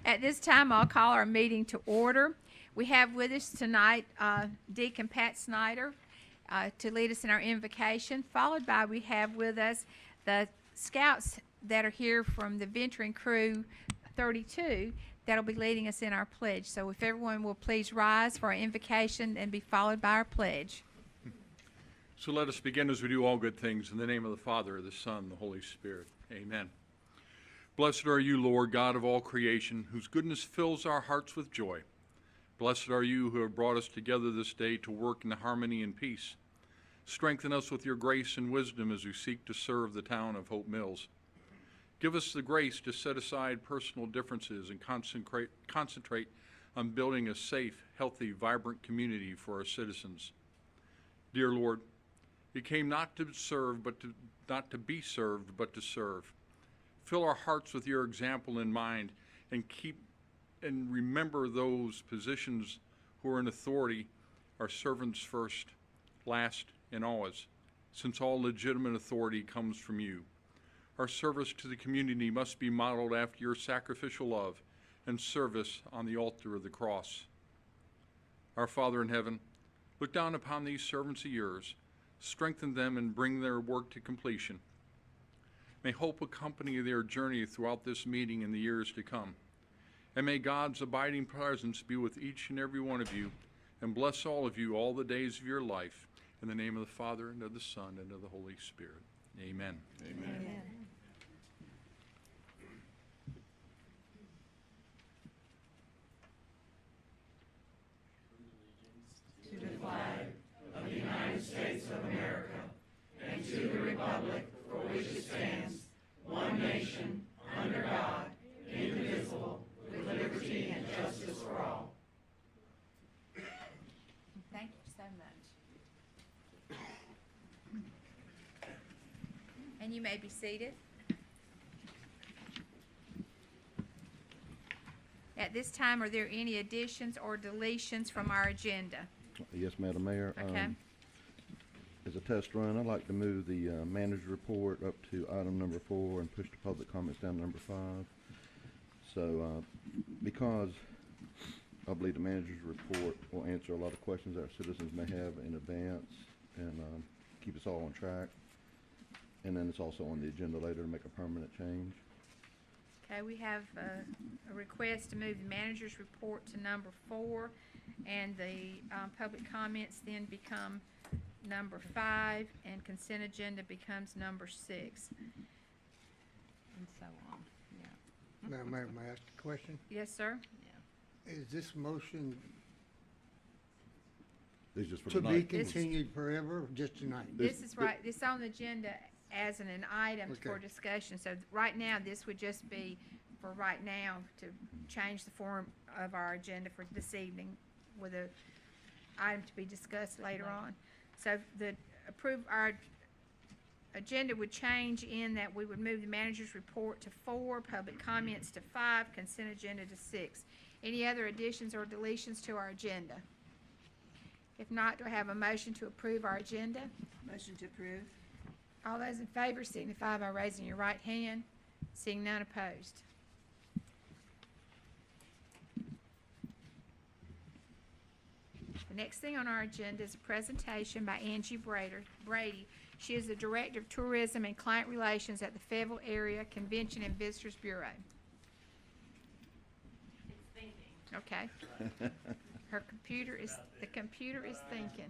At this time, I'll call our meeting to order. We have with us tonight Deacon Pat Snyder to lead us in our invocation, followed by we have with us the scouts that are here from the Venturing Crew 32 that'll be leading us in our pledge. So if everyone will please rise for our invocation and be followed by our pledge. So let us begin as we do all good things in the name of the Father, the Son, the Holy Spirit. Amen. Blessed are you, Lord, God of all creation, whose goodness fills our hearts with joy. Blessed are you who have brought us together this day to work in harmony and peace. Strengthen us with your grace and wisdom as we seek to serve the town of Hope Mills. Give us the grace to set aside personal differences and concentrate on building a safe, healthy, vibrant community for our citizens. Dear Lord, you came not to serve, not to be served, but to serve. Fill our hearts with your example in mind and remember those positions who are in authority are servants first, last, and always, since all legitimate authority comes from you. Our service to the community must be modeled after your sacrificial love and service on the altar of the cross. Our Father in heaven, look down upon these servants of yours, strengthen them and bring their work to completion. May hope accompany their journey throughout this meeting in the years to come. And may God's abiding presence be with each and every one of you and bless all of you all the days of your life. In the name of the Father, and of the Son, and of the Holy Spirit. Amen. Amen. Amen. To the flag of the United States of America and to the republic for which it stands, one nation, under God, indivisible, with liberty and justice for all. Thank you so much. And you may be seated. At this time, are there any additions or deletions from our agenda? Yes, Madam Mayor. Okay. As a test run, I'd like to move the manager's report up to item number 4 and push the public comments down to number 5. So, because I believe the manager's report will answer a lot of questions that our citizens may have in advance and keep us all on track. And then it's also on the agenda later to make a permanent change. Okay, we have a request to move the manager's report to number 4, and the public comments then become number 5, and consent agenda becomes number 6, and so on. Yeah. Madam Mayor, may I ask a question? Yes, sir. Is this motion This is just for to be tonight. continued forever, or just tonight? This is right. This on the agenda as an item for Okay. discussion. So right now, this would just be for right now to change the form of our agenda for this evening with a item to be discussed later on. So our agenda would change in that we would move the manager's report to 4, public comments to 5, consent agenda to 6. Any other additions or deletions to our agenda? If not, do I have a motion to approve our agenda? Motion to approve. All those in favor signify by raising your right hand. Seeing none opposed. The next thing on our agenda is a presentation by Angie Brady. She is the Director of Tourism and Client Relations at the Fayetteville Area Convention and Visitors Bureau. It's thinking. Okay. The computer is thinking. Thank you.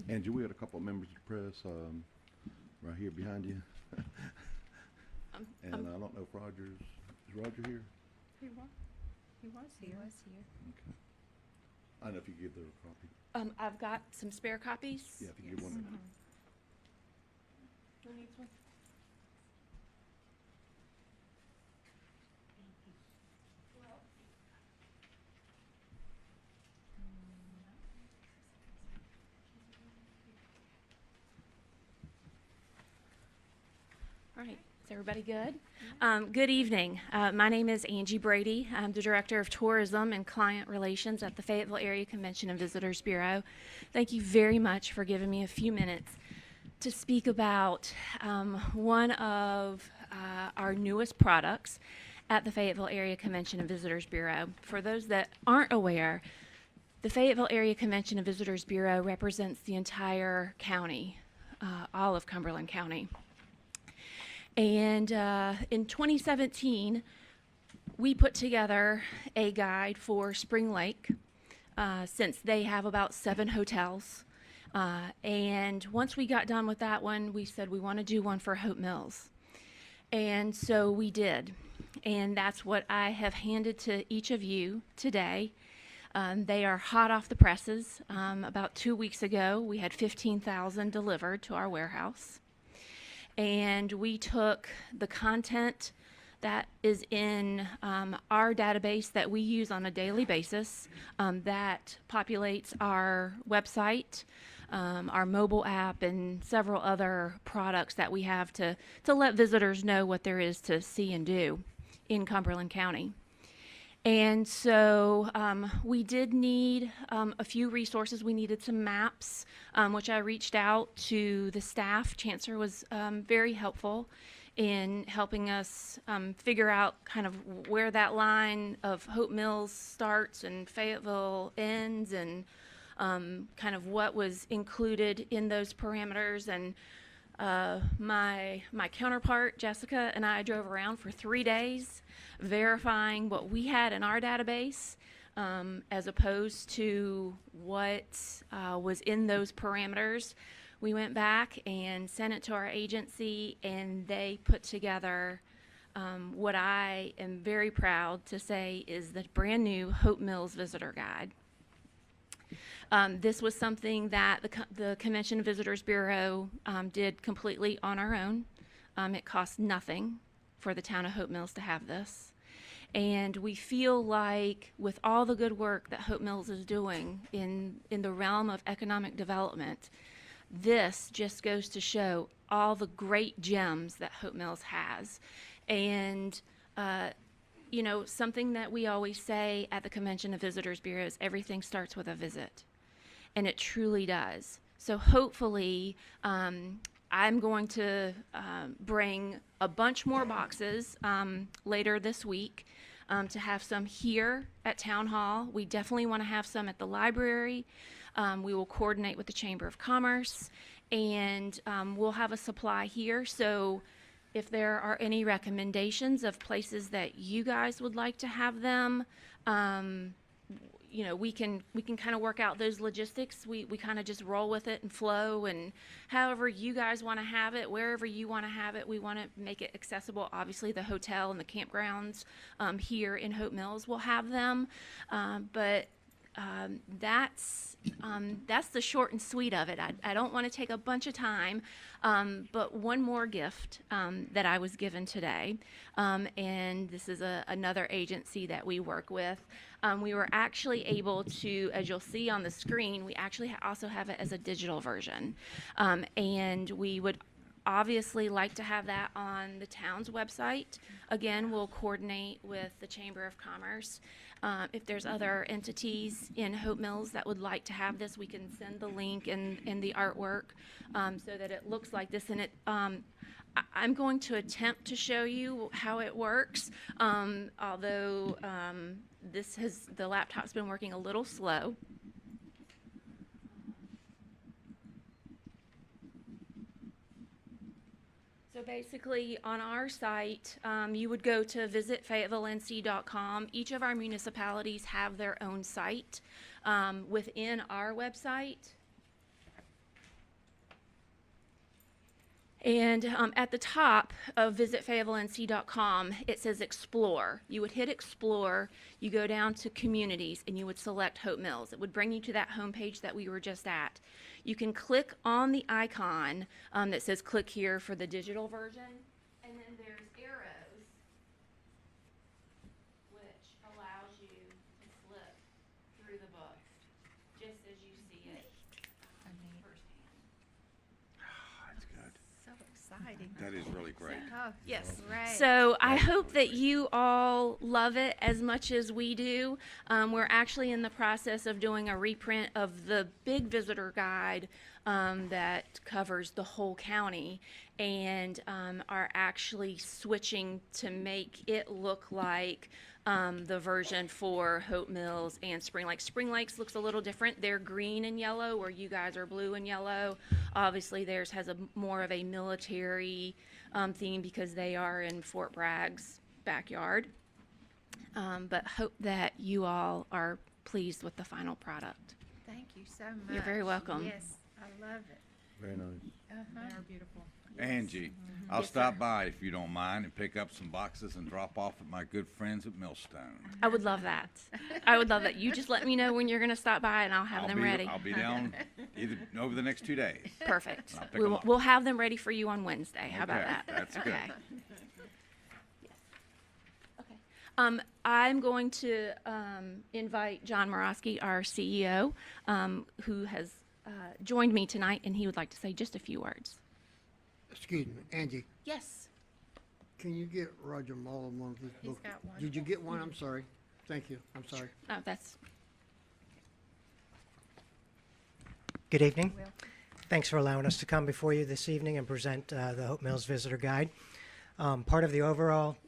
Angie, we had a couple of members of the press right here behind you. And I don't know if is Roger here? He was here. He was here. Okay. I don't know if you give her a copy. I've got some spare copies. Yeah, if you give one. Who needs one? All right, is everybody good? Good evening. My name is Angie Brady. I'm the Director of Tourism and Client Relations at the Fayetteville Area Convention and Visitors Bureau. Thank you very much for giving me a few minutes to speak about one of our newest products at the Fayetteville Area Convention and Visitors Bureau. For those that aren't aware, the Fayetteville Area Convention and Visitors Bureau represents the entire county, all of Cumberland County. And in 2017, we put together a guide for Spring Lake, since they have about 7 hotels. And once we got done with that one, we said we want to do one for Hope Mills. And so we did. And that's what I have handed to each of you today. They are hot off the presses. About 2 weeks ago, we had 15,000 delivered to our warehouse. And we took the content that is in our database that we use on a daily basis, that populates our website, our mobile app, and several other products that we have to let visitors know what there is to see and do in Cumberland County. And so we did need a few resources. We needed some maps, which I reached out to the staff. Chancellor was very helpful in helping us figure out kind of where that line of Hope Mills starts and Fayetteville ends, and kind of what was included in those parameters. And my counterpart, Jessica, and I drove around for 3 days verifying what we had in our database as opposed to what was in those parameters. We went back and sent it to our agency, and they put together what I am very proud to say is the brand new Hope Mills Visitor Guide. This was something that the Convention and Visitors Bureau did completely on our own. It cost nothing for the town of Hope Mills to have this. And we feel like with all the good work that Hope Mills is doing in the realm of economic development, this just goes to show all the great gems that Hope Mills has. And you know, something that we always say at the Convention and Visitors Bureau is everything starts with a visit. And it truly does. So hopefully, I'm going to bring a bunch more boxes later this week to have some here at Town Hall. We definitely want to have some at the library. We will coordinate with the Chamber of Commerce, and we'll have a supply here. So if there are any recommendations of places that you guys would like to have them, you know, we can kind of work out those logistics. We kind of just roll with it and flow, and however you guys want to have it, wherever you want to have it, we want to make it accessible. Obviously, the hotel and the campgrounds here in Hope Mills will have them, but that's the short and sweet of it. I don't want to take a bunch of time, but one more gift that I was given today, and this is another agency that we work with. We were actually able to, as you'll see on the screen, we actually also have it as a digital version, and we would obviously like to have that on the town's website. Again, we'll coordinate with the Chamber of Commerce. If there's other entities in Hope Mills that would like to have this, we can send the link and the artwork so that it looks like this. And it, I'm going to attempt to show you how it works, although the laptop's been working a little slow. So basically, on our site, you would go to visitfayettevillenc.com. Each of our municipalities have their own site within our website. And at the top of visitfayetteville.nc.com, it says Explore. You would hit Explore, you go down to Communities, and you would select Hope Mills. It would bring you to that homepage that we were just at. You can click on the icon that says click here for the digital version, and then there's arrows, which allows you to flip through the book, just as you see it firsthand. That's good. So exciting. That is really great. Oh, Yes. great. So I hope that you all love it as much as we do. We're actually in the process of doing a reprint of the big visitor guide that covers the whole county, and are actually switching to make it look like the version for Hope Mills and Spring Lakes. Spring Lakes looks a little different. They're green and yellow, where you guys are blue and yellow. Obviously, theirs has a more of a military theme because they are in Fort Bragg's backyard. But hope that you all are pleased with the final product. Thank you so much. You're very welcome. Yes, I love it. Very nice. Uh-huh. Angie, I'll Yes, stop sir. by if you don't mind and pick up some boxes and drop off at my good friends at Millstone. I would love that. I would love that. You just let me know when you're going to stop by, and I'll have them ready. I'll be down either over the next 2 days. Perfect. I'll pick 'em up. We'll have them ready for you on Wednesday. How about Okay, that? that's good. Okay. Yes. Okay. I'm going to invite John Morosky, our CEO, who has joined me tonight, and he would like to say just a few words. Excuse me, Angie, Yes. can you get Roger Muller one of these He's books? got one. Did you get one? I'm sorry. Thank you. I'm sorry. Oh, that's Good evening. Will. Thanks for allowing us to come before you this evening and present the Hope Mills Visitor Guide. Part of the overall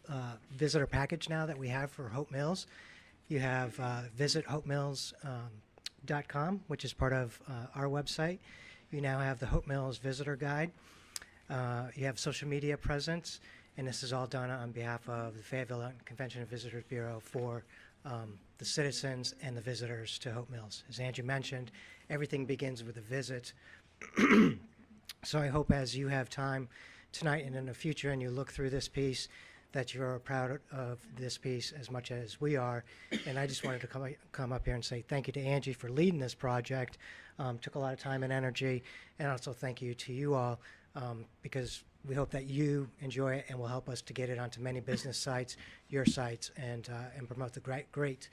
visitor package now that we have for Hope Mills, you have visit hopemills.com, which is part of our website. You now have the Hope Mills Visitor Guide. You have social media presence, and this is all done on behalf of the Fayetteville Convention and Visitors Bureau for the citizens and the visitors to Hope Mills. As Angie mentioned, everything begins with a visit. So I hope as you have time tonight and in the future and you look through this piece that you're proud of this piece as much as we are. And I just wanted to come up here and say thank you to Angie for leading this project. Took a lot of time and energy, and also thank you to you all because we hope that you enjoy it and will help us to get it onto many business sites, your sites, and promote the great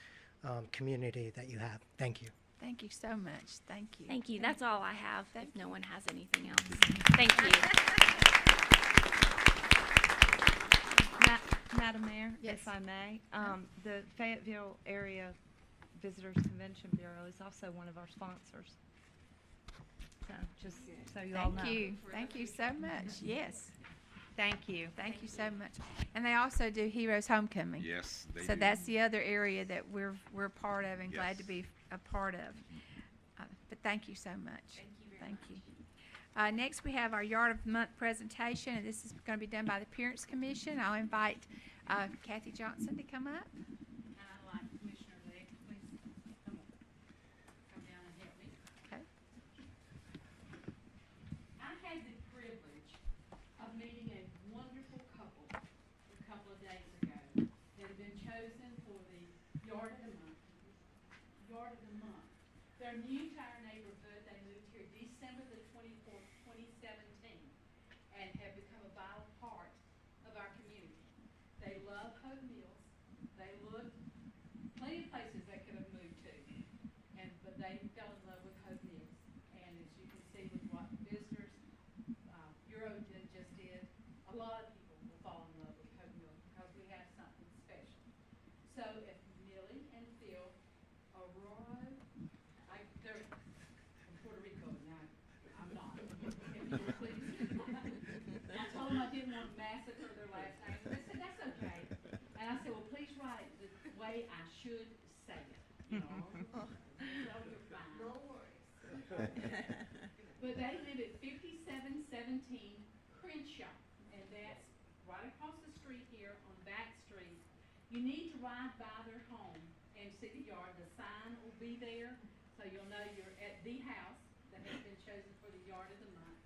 community that you have. Thank you. Thank you so much. Thank you. Thank you. That's all I have. If no one has anything else, thank you. Madam Mayor, Yes. if I may, the Fayetteville Area Visitors Convention Bureau is also one of our sponsors. So, just so you all know. Thank you. Thank you so much. Yes. Thank you. Thank you so much. And they also do Heroes Homecoming. Yes, they So do. that's the other area that we're part of and glad to Yes. be a part of. But thank you so much. Thank you. Next, we have our Yard of the Month presentation, and this is going to be done by the Appearance Commission. I'll invite Kathy Johnson to come up. And I'd like Commissioner Legg, please come down and help me. Okay. I had the privilege of meeting a wonderful couple a couple of days ago that have been chosen for the Yard of the Month. Yard of the Month. They're new to our neighborhood. They moved here December the 24th, 2017, and have become a vital part of our community. They love Hope Mills. They looked plenty of places they could have moved to, but they fell in love with Hope Mills. And as you can see with what the Visitors Bureau just did, a lot of people will fall in love with Hope Mills because we have something special. So if Millie and Phil Aurora, they're from Puerto Rico now. I'm not. If you would please. I told them I didn't want to massacre their last name. They said, that's okay. And I said, well, please write it the way I should say it. You know, so you're fine. No worries. But they live at 5717 Crenshaw, and that's right across the street here on Back Street. You need to ride by their home and see the yard. The sign will be there, so you'll know you're at the house that has been chosen for the Yard of the Month.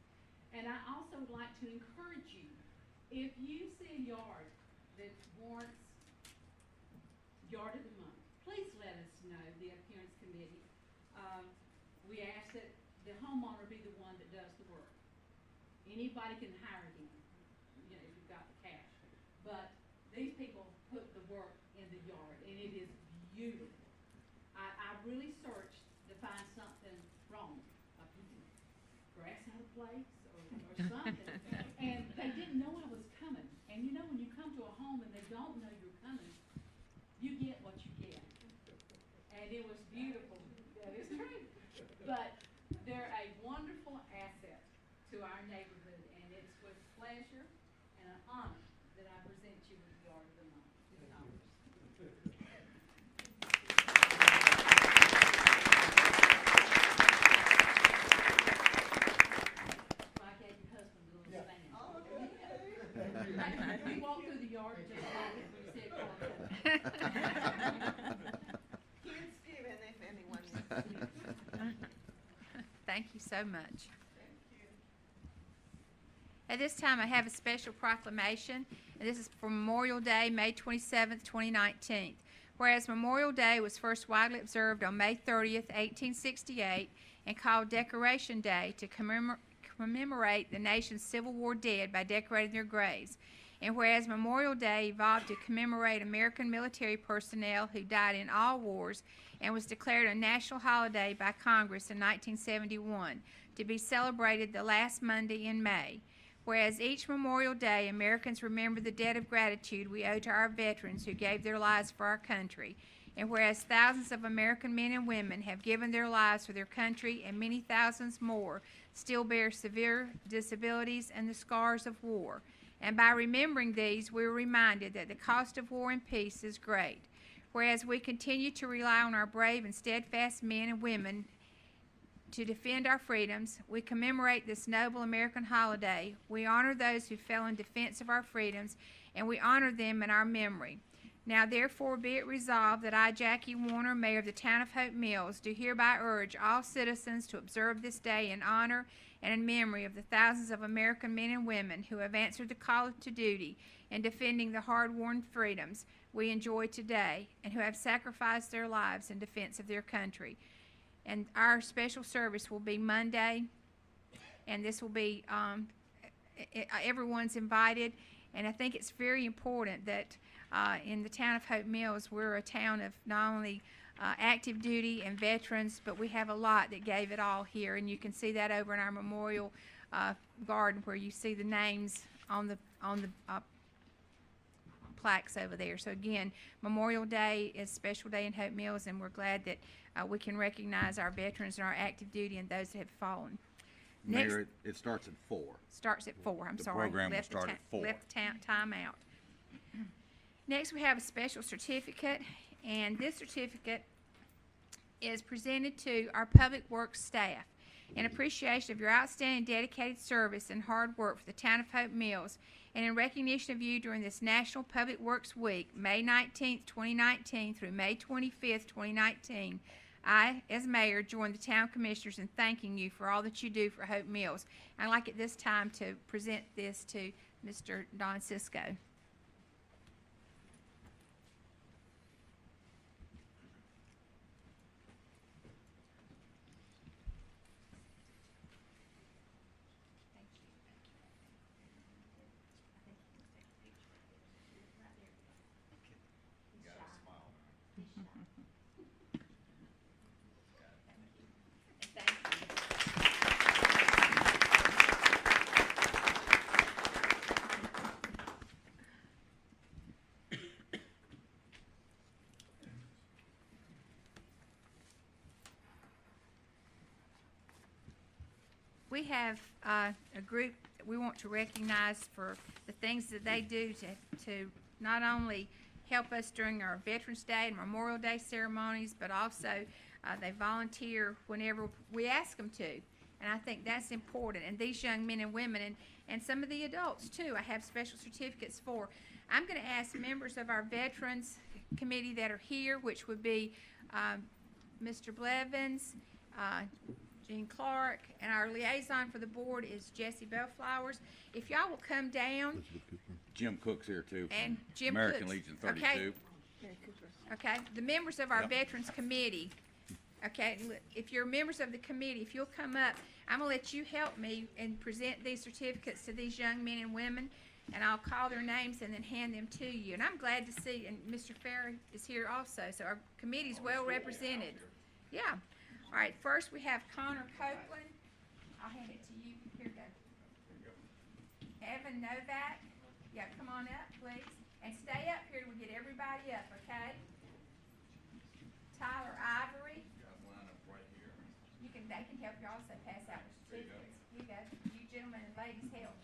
And I also would like to encourage you, if you see a yard that warrants Yard of the Month, please let us know, the appearance committee. We ask that the homeowner be the one that does the work. Anybody can hire him, you know, if you've got the cash. But these people put the work in the yard, and it is beautiful. I really searched to find something wrong, a piece of grass out of place or something. And they didn't know I was coming. And you know, when you come to a home and they don't know you're coming, you get what you get. And it was beautiful. That is true. But they're a wonderful asset to our neighborhood, and it's with pleasure and an honor that I present you with the Yard of the Month. It's ours. I gave your husband a little stand. You walk through the yard and just walk it when you see a car coming. Kids given if anyone needs. Thank you so much. At this time, I have a special proclamation, and this is for Memorial Day, May 27th, 2019. Whereas Memorial Day was first widely observed on May 30th, 1868, and called Decoration Day to commemorate the nation's Civil War dead by decorating their graves. And whereas Memorial Day evolved to commemorate American military personnel who died in all wars and was declared a national holiday by Congress in 1971 to be celebrated the last Monday in May. Whereas each Memorial Day, Americans remember the debt of gratitude we owe to our veterans who gave their lives for our country. And whereas thousands of American men and women have given their lives for their country, and many thousands more still bear severe disabilities and the scars of war. And by remembering these, we are reminded that the cost of war and peace is great. Whereas we continue to rely on our brave and steadfast men and women to defend our freedoms, we commemorate this noble American holiday. We honor those who fell in defense of our freedoms, and we honor them in our memory. Now therefore be it resolved that I, Jackie Warner, Mayor of the Town of Hope Mills, do hereby urge all citizens to observe this day in honor and in memory of the thousands of American men and women who have answered the call to duty in defending the hard-won freedoms we enjoy today, and who have sacrificed their lives in defense of their country. And our special service will be Monday, and this will be, everyone's invited. And I think it's very important that in the Town of Hope Mills, we're a town of not only active duty and veterans, but we have a lot that gave it all here. And you can see that over in our memorial garden, where you see the names on the plaques over there. So again, Memorial Day is a special day in Hope Mills, and we're glad that we can recognize our veterans and our active duty and those that have fallen. Next, Mayor, it starts at 4. starts at 4. I'm The sorry. program will Left the start at 4. Left the time out. Next, we have a special certificate, and this certificate is presented to our Public Works staff in appreciation of your outstanding dedicated service and hard work for the Town of Hope Mills, and in recognition of you during this National Public Works Week, May 19th, 2019 through May 25th, 2019. I, as mayor, join the town commissioners in thanking you for all that you do for Hope Mills. I'd like at this time to present this to Mr. Don Cisco. We have a group that we want to recognize for the things that they do to not only help us during our Veterans Day and Memorial Day ceremonies, but also they volunteer whenever we ask them to. And I think that's important. And these young men and women, and some of the adults too, I have special certificates for. I'm going to ask members of our Veterans Committee that are here, which would be Mr. Blevins, Jean Clark, and our liaison for the board is Jesse Bellflowers. If y'all will come down, Elizabeth Cooper. Jim Cook's here too. and Jim American Cooks. Legion Okay. 32. Okay, the members of our Yep. Veterans Committee, okay, if you're members of the committee, if you'll come up, I'm gonna let you help me and present these certificates to these young men and women, and I'll call their names and then hand them to you. And I'm glad to see, and Mr. Farrer is here also, so our committee's well represented. Yeah. All right, first we have Connor Copeland. I'll hand it to you. Here you go. Evan Novak. Yeah, come on up, please. And stay up here till we get everybody up, okay? Tyler Ivory. They can help you also pass out the certificates. You go. You gentlemen and ladies help.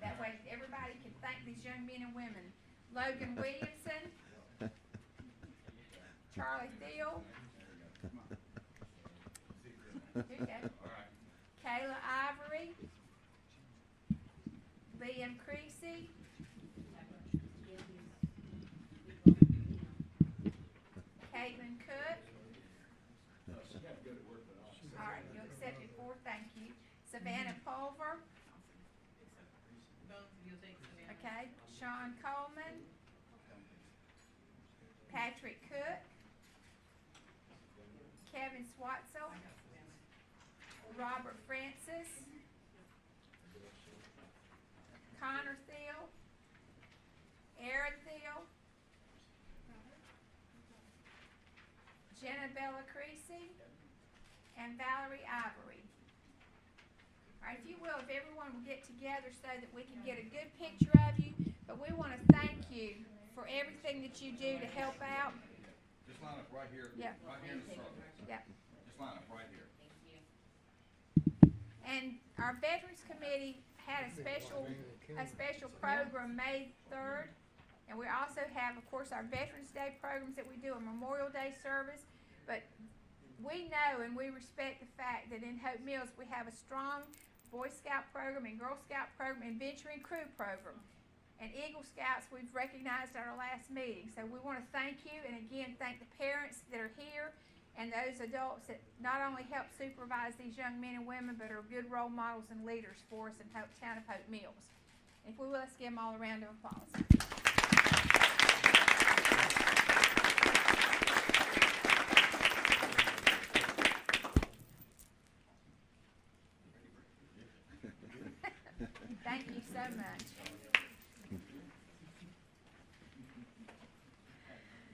That way everybody can thank these young men and women. Logan Williamson. Charlie Thiel. Here you go. Kayla Ivory. Liam Creasy. Caitlin Cook. All right, you accepted 4, thank you. Savannah Pulver. Okay, Sean Coleman. Patrick Cook. Kevin Swatzel. Robert Francis. Connor Thiel. Aaron Thiel. Jenna Bella Creasy. And Valerie Ivory. All right, if you will, if everyone will get together so that we can get a good picture of you, but we want to thank you for everything that you do to help out. Just line up right here. Yeah. Right here in the circle. Yeah. Just line up right here. And our Veterans Committee had a special program May 3rd. And we also have, of course, our Veterans Day programs that we do, a Memorial Day service. But we know and we respect the fact that in Hope Mills we have a strong Boy Scout program and Girl Scout program and Venturing Crew program. And Eagle Scouts we've recognized at our last meeting. So we want to thank you and again thank the parents that are here and those adults that not only help supervise these young men and women but are good role models and leaders for us in the town of Hope Mills. If we will, let's give them all a round of applause. Thank you so much.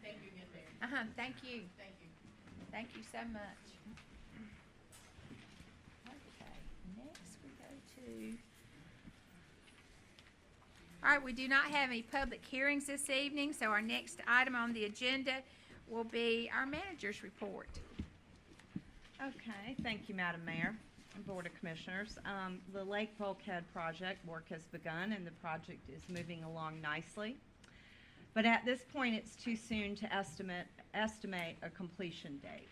Thank you again, Mayor. Thank you. Thank you. Thank you so much. Okay, next we go to. All right, we do not have any public hearings this evening, so our next item on the agenda will be our manager's report. Okay, thank you, Madam Mayor and Board of Commissioners. The Lake Bulkhead project work has begun and the project is moving along nicely. But at this point, it's too soon to estimate a completion date.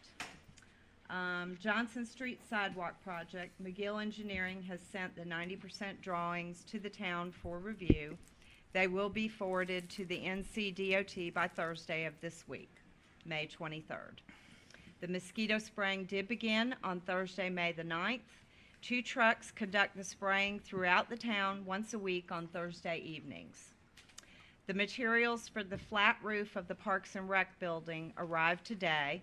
Johnson Street Sidewalk Project, McGill Engineering has sent the 90% drawings to the town for review. They will be forwarded to the NCDOT by Thursday of this week, May 23rd. The mosquito spraying did begin on Thursday, May the 9th. 2 trucks conduct the spraying throughout the town once a week on Thursday evenings. The materials for the flat roof of the Parks and Rec building arrived today,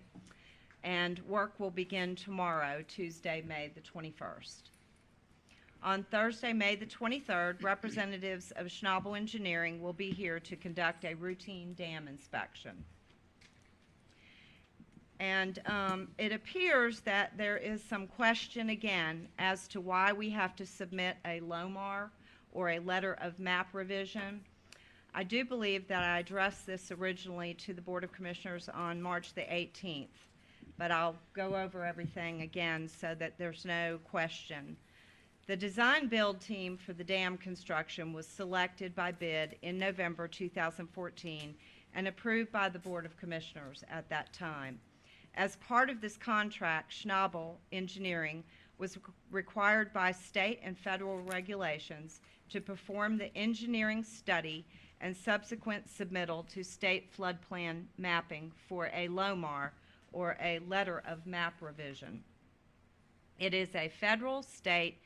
and work will begin tomorrow, Tuesday, May the 21st. On Thursday, May the 23rd, representatives of Schnabel Engineering will be here to conduct a routine dam inspection. And it appears that there is some question again as to why we have to submit a LOMAR or a letter of map revision. I do believe that I addressed this originally to the Board of Commissioners on March the 18th, but I'll go over everything again so that there's no question. The design build team for the dam construction was selected by bid in November 2014 and approved by the Board of Commissioners at that time. As part of this contract, Schnabel Engineering was required by state and federal regulations to perform the engineering study and subsequent submittal to state flood plan mapping for a LOMAR or a letter of map revision. It is a federal, state,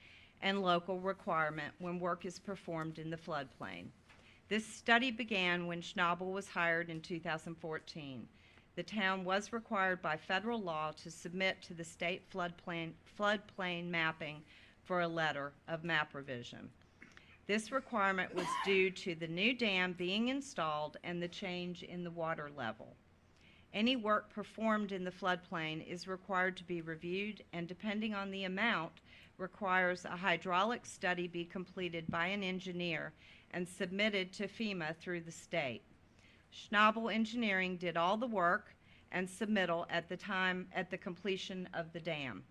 and local requirement when work is performed in the floodplain. This study began when Schnabel was hired in 2014. The town was required by federal law to submit to the state floodplain mapping for a letter of map revision. This requirement was due to the new dam being installed and the change in the water level. Any work performed in the floodplain is required to be reviewed, and depending on the amount, requires a hydraulic study be completed by an engineer and submitted to FEMA through the state. Schnabel Engineering did all the work and submittal at the completion of the dam.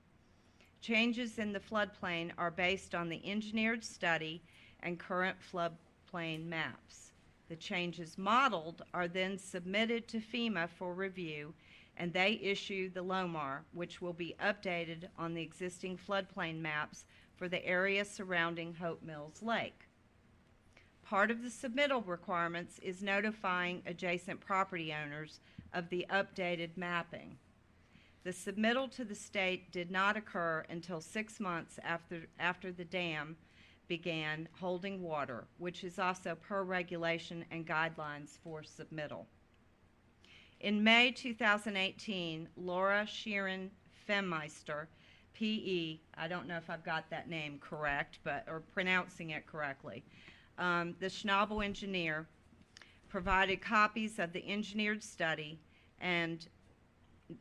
Changes in the floodplain are based on the engineered study and current floodplain maps. The changes modeled are then submitted to FEMA for review, and they issue the LOMAR, which will be updated on the existing floodplain maps for the area surrounding Hope Mills Lake. Part of the submittal requirements is notifying adjacent property owners of the updated mapping. The submittal to the state did not occur until 6 months after the dam began holding water, which is also per regulation and guidelines for submittal. In May 2018, Laura Sheeran Femmeister, P.E., I don't know if I've got that name correct, or pronouncing it correctly, the Schnabel engineer provided copies of the engineered study and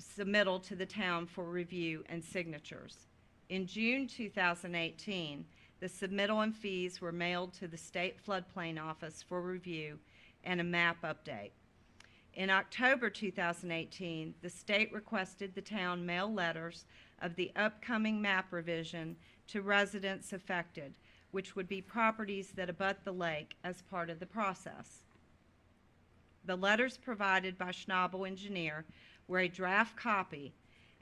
submittal to the town for review and signatures. In June 2018, the submittal and fees were mailed to the State Floodplain Office for review and a map update. In October 2018, the state requested the town mail letters of the upcoming map revision to residents affected, which would be properties that abut the lake as part of the process. The letters provided by Schnabel Engineer were a draft copy,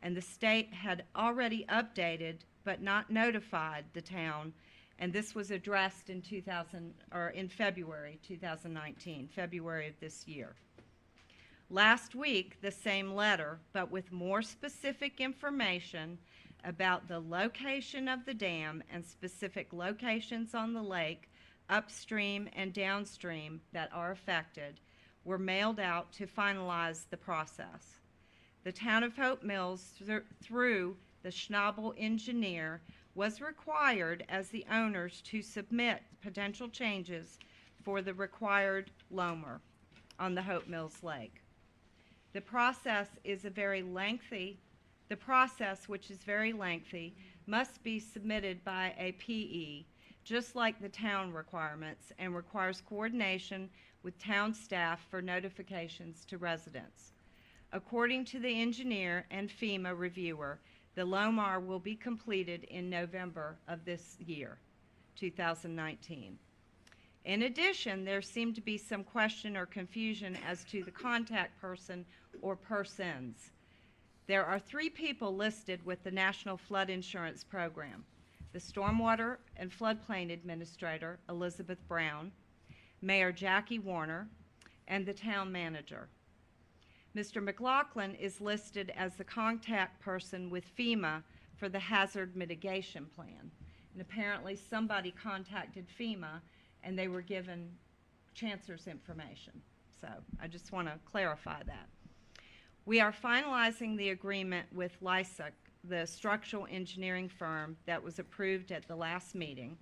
and the state had already updated but not notified the town, and this was addressed in February 2019, February of this year. Last week, the same letter, but with more specific information about the location of the dam and specific locations on the lake, upstream and downstream, that are affected, were mailed out to finalize the process. The town of Hope Mills, through the Schnabel engineer, was required as the owners to submit potential changes for the required LOMAR on the Hope Mills Lake. The process, which is very lengthy, must be submitted by a PE, just like the town requirements, and requires coordination with town staff for notifications to residents. According to the engineer and FEMA reviewer, the LOMAR will be completed in November of this year, 2019. In addition, there seemed to be some question or confusion as to the contact person or persons. There are 3 people listed with the National Flood Insurance Program: the Stormwater and Floodplain Administrator, Elizabeth Brown, Mayor Jackie Warner, and the Town Manager. Mr. McLaughlin is listed as the contact person with FEMA for the Hazard Mitigation Plan. And apparently somebody contacted FEMA and they were given Chancellor's information. So I just want to clarify that. We are finalizing the agreement with LISIC, the structural engineering firm that was approved at the last meeting.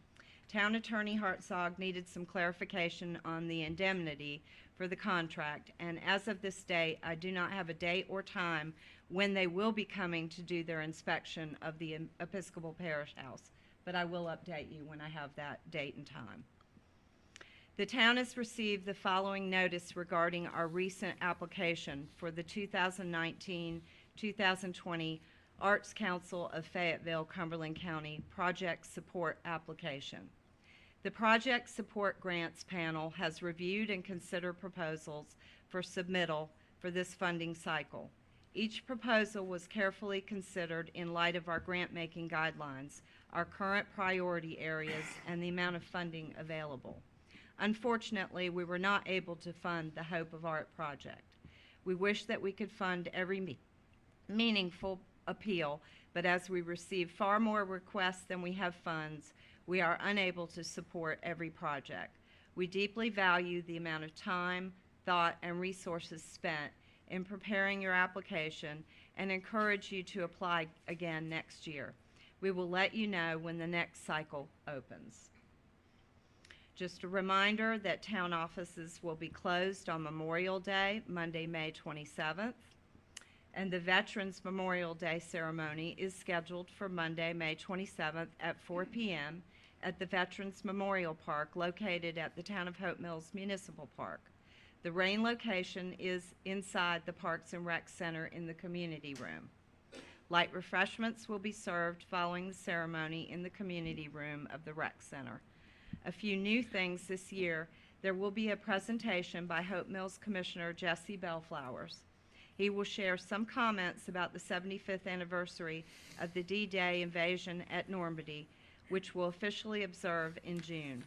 Town Attorney Hartzog needed some clarification on the indemnity for the contract, and as of this date, I do not have a date or time when they will be coming to do their inspection of the Episcopal Parish House, but I will update you when I have that date and time. The town has received the following notice regarding our recent application for the 2019-2020 Arts Council of Fayetteville, Cumberland County Project Support Application. The Project Support Grants Panel has reviewed and considered proposals for submittal for this funding cycle. Each proposal was carefully considered in light of our grant-making guidelines, our current priority areas, and the amount of funding available. Unfortunately, we were not able to fund the Hope of Art project. We wish that we could fund every meaningful appeal but as we receive far more requests than we have funds, we are unable to support every project. We deeply value the amount of time, thought, and resources spent in preparing your application and encourage you to apply again next year. We will let you know when the next cycle opens. Just a reminder that town offices will be closed on Memorial Day, Monday, May 27th, and the Veterans Memorial Day ceremony is scheduled for Monday, May 27th at 4 p.m. at the Veterans Memorial Park located at the Town of Hope Mills Municipal Park. The rain location is inside the Parks and Rec Center in the community room. Light refreshments will be served following the ceremony in the community room of the Rec Center. A few new things this year: there will be a presentation by Hope Mills Commissioner Jesse Bellflowers. He will share some comments about the 75th anniversary of the D-Day invasion at Normandy, which we'll officially observe in June.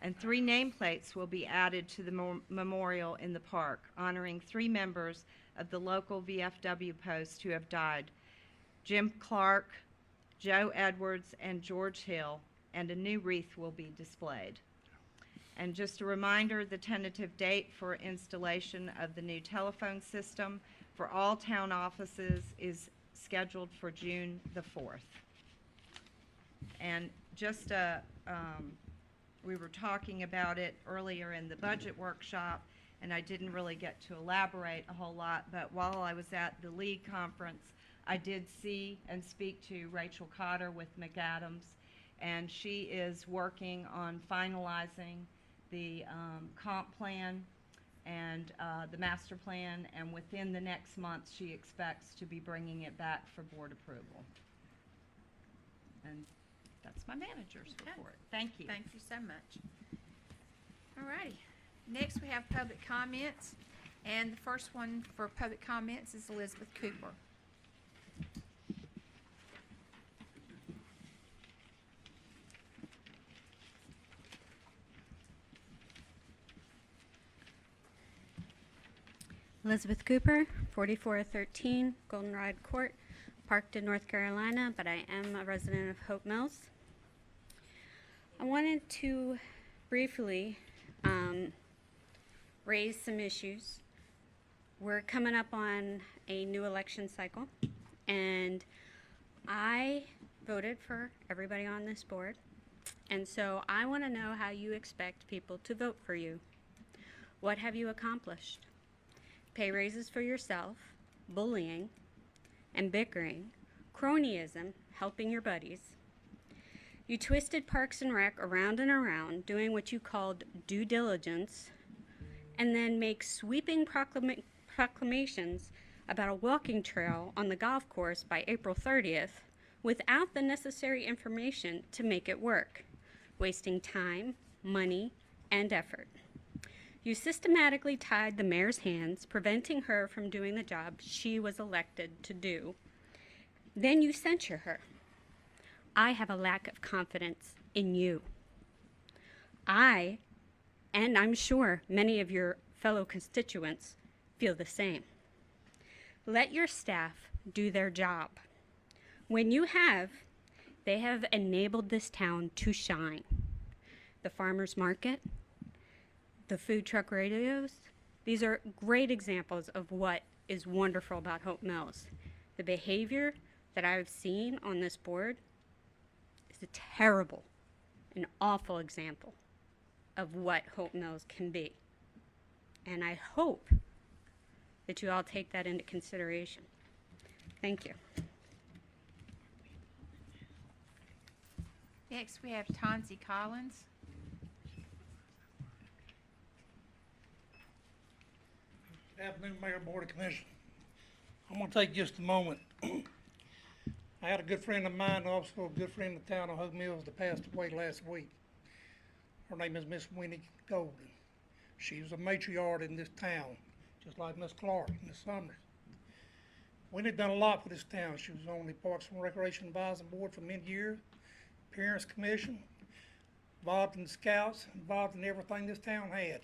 And 3 nameplates will be added to the memorial in the park, honoring 3 members of the local VFW post who have died: Jim Clark, Joe Edwards, and George Hill, and a new wreath will be displayed. And just a reminder, the tentative date for installation of the new telephone system for all town offices is scheduled for June the 4th. And just we were talking about it earlier in the budget workshop, and I didn't really get to elaborate a whole lot, but while I was at the league conference, I did see and speak to Rachel Cotter with McAdams, and she is working on finalizing the comp plan and the master plan, and within the next month she expects to be bringing it back for board approval. And that's my manager's report. Thank you. Thank you so much. All righty. Next, we have public comments, and the first one for public comments is Elizabeth Cooper. Elizabeth Cooper, 4413 Goldenrod Court, Parkton, North Carolina, but I am a resident of Hope Mills. I wanted to briefly raise some issues. We're coming up on a new election cycle, and I voted for everybody on this board, and so I want to know how you expect people to vote for you. What have you accomplished? Pay raises for yourself, bullying and bickering, cronyism, helping your buddies. You twisted Parks and Rec around and around, doing what you called due diligence, and then make sweeping proclamations about a walking trail on the golf course by April 30th without the necessary information to make it work, wasting time, money, and effort. You systematically tied the mayor's hands, preventing her from doing the job she was elected to do. Then you censure her. I have a lack of confidence in you. And I'm sure many of your fellow constituents feel the same. Let your staff do their job. When you have, they have enabled this town to shine. The farmers market, the food truck radios, these are great examples of what is wonderful about Hope Mills. The behavior that I've seen on this board is a terrible, an awful example of what Hope Mills can be. And I hope that you all take that into consideration. Thank you. Next, we have Tonzi Collins. Good afternoon, Mayor, Board of Commissioners. I'm going to take just a moment. I had a good friend of mine, also a good friend of the town of Hope Mills, that passed away last week. Her name is Miss Winnie Golden. She was a matriarch in this town, just like Miss Clark, Miss Summers. Winnie done a lot for this town. She was on the Parks and Recreation Advisory Board for many years, Parents Commission, involved in the Scouts, involved in everything this town had.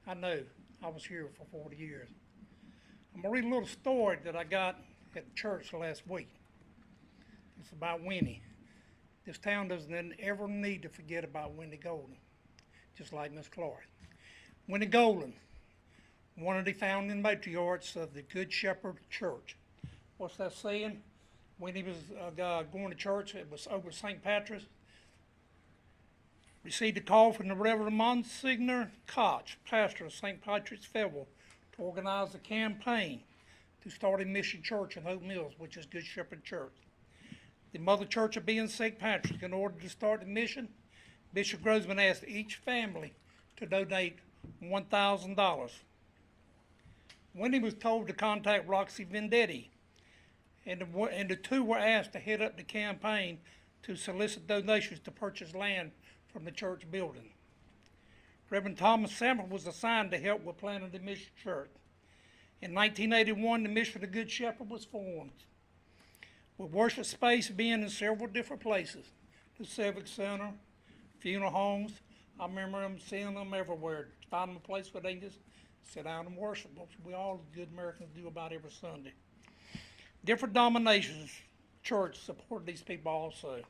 I know. I was here for 40 years. I'm going to read a little story that I got at church last week. It's about Winnie. This town doesn't ever need to forget about Winnie Golden, just like Miss Clark. Winnie Golden, one of the founding matriarchs of the Good Shepherd Church. What's that saying? When he was going to church, it was over St. Patrick's. Received a call from the Reverend Monsignor Koch, pastor of St. Patrick's Fayetteville, to organize a campaign to start a mission church in Hope Mills, which is Good Shepherd Church. The mother church of being St. Patrick's, in order to start the mission, Bishop Grossman asked each family to donate $1,000. Wendy was told to contact Roxy Vendetti, and the two were asked to head up the campaign to solicit donations to purchase land from the church building. Reverend Thomas Sample was assigned to help with planning the mission church. In 1981, the mission of the Good Shepherd was formed, with worship space being in several different places. The Civic Center, funeral homes. I remember them seeing them everywhere. Finding a place where they can just sit down and worship, which we all good Americans do about every Sunday. Different denominations, church supported these people also.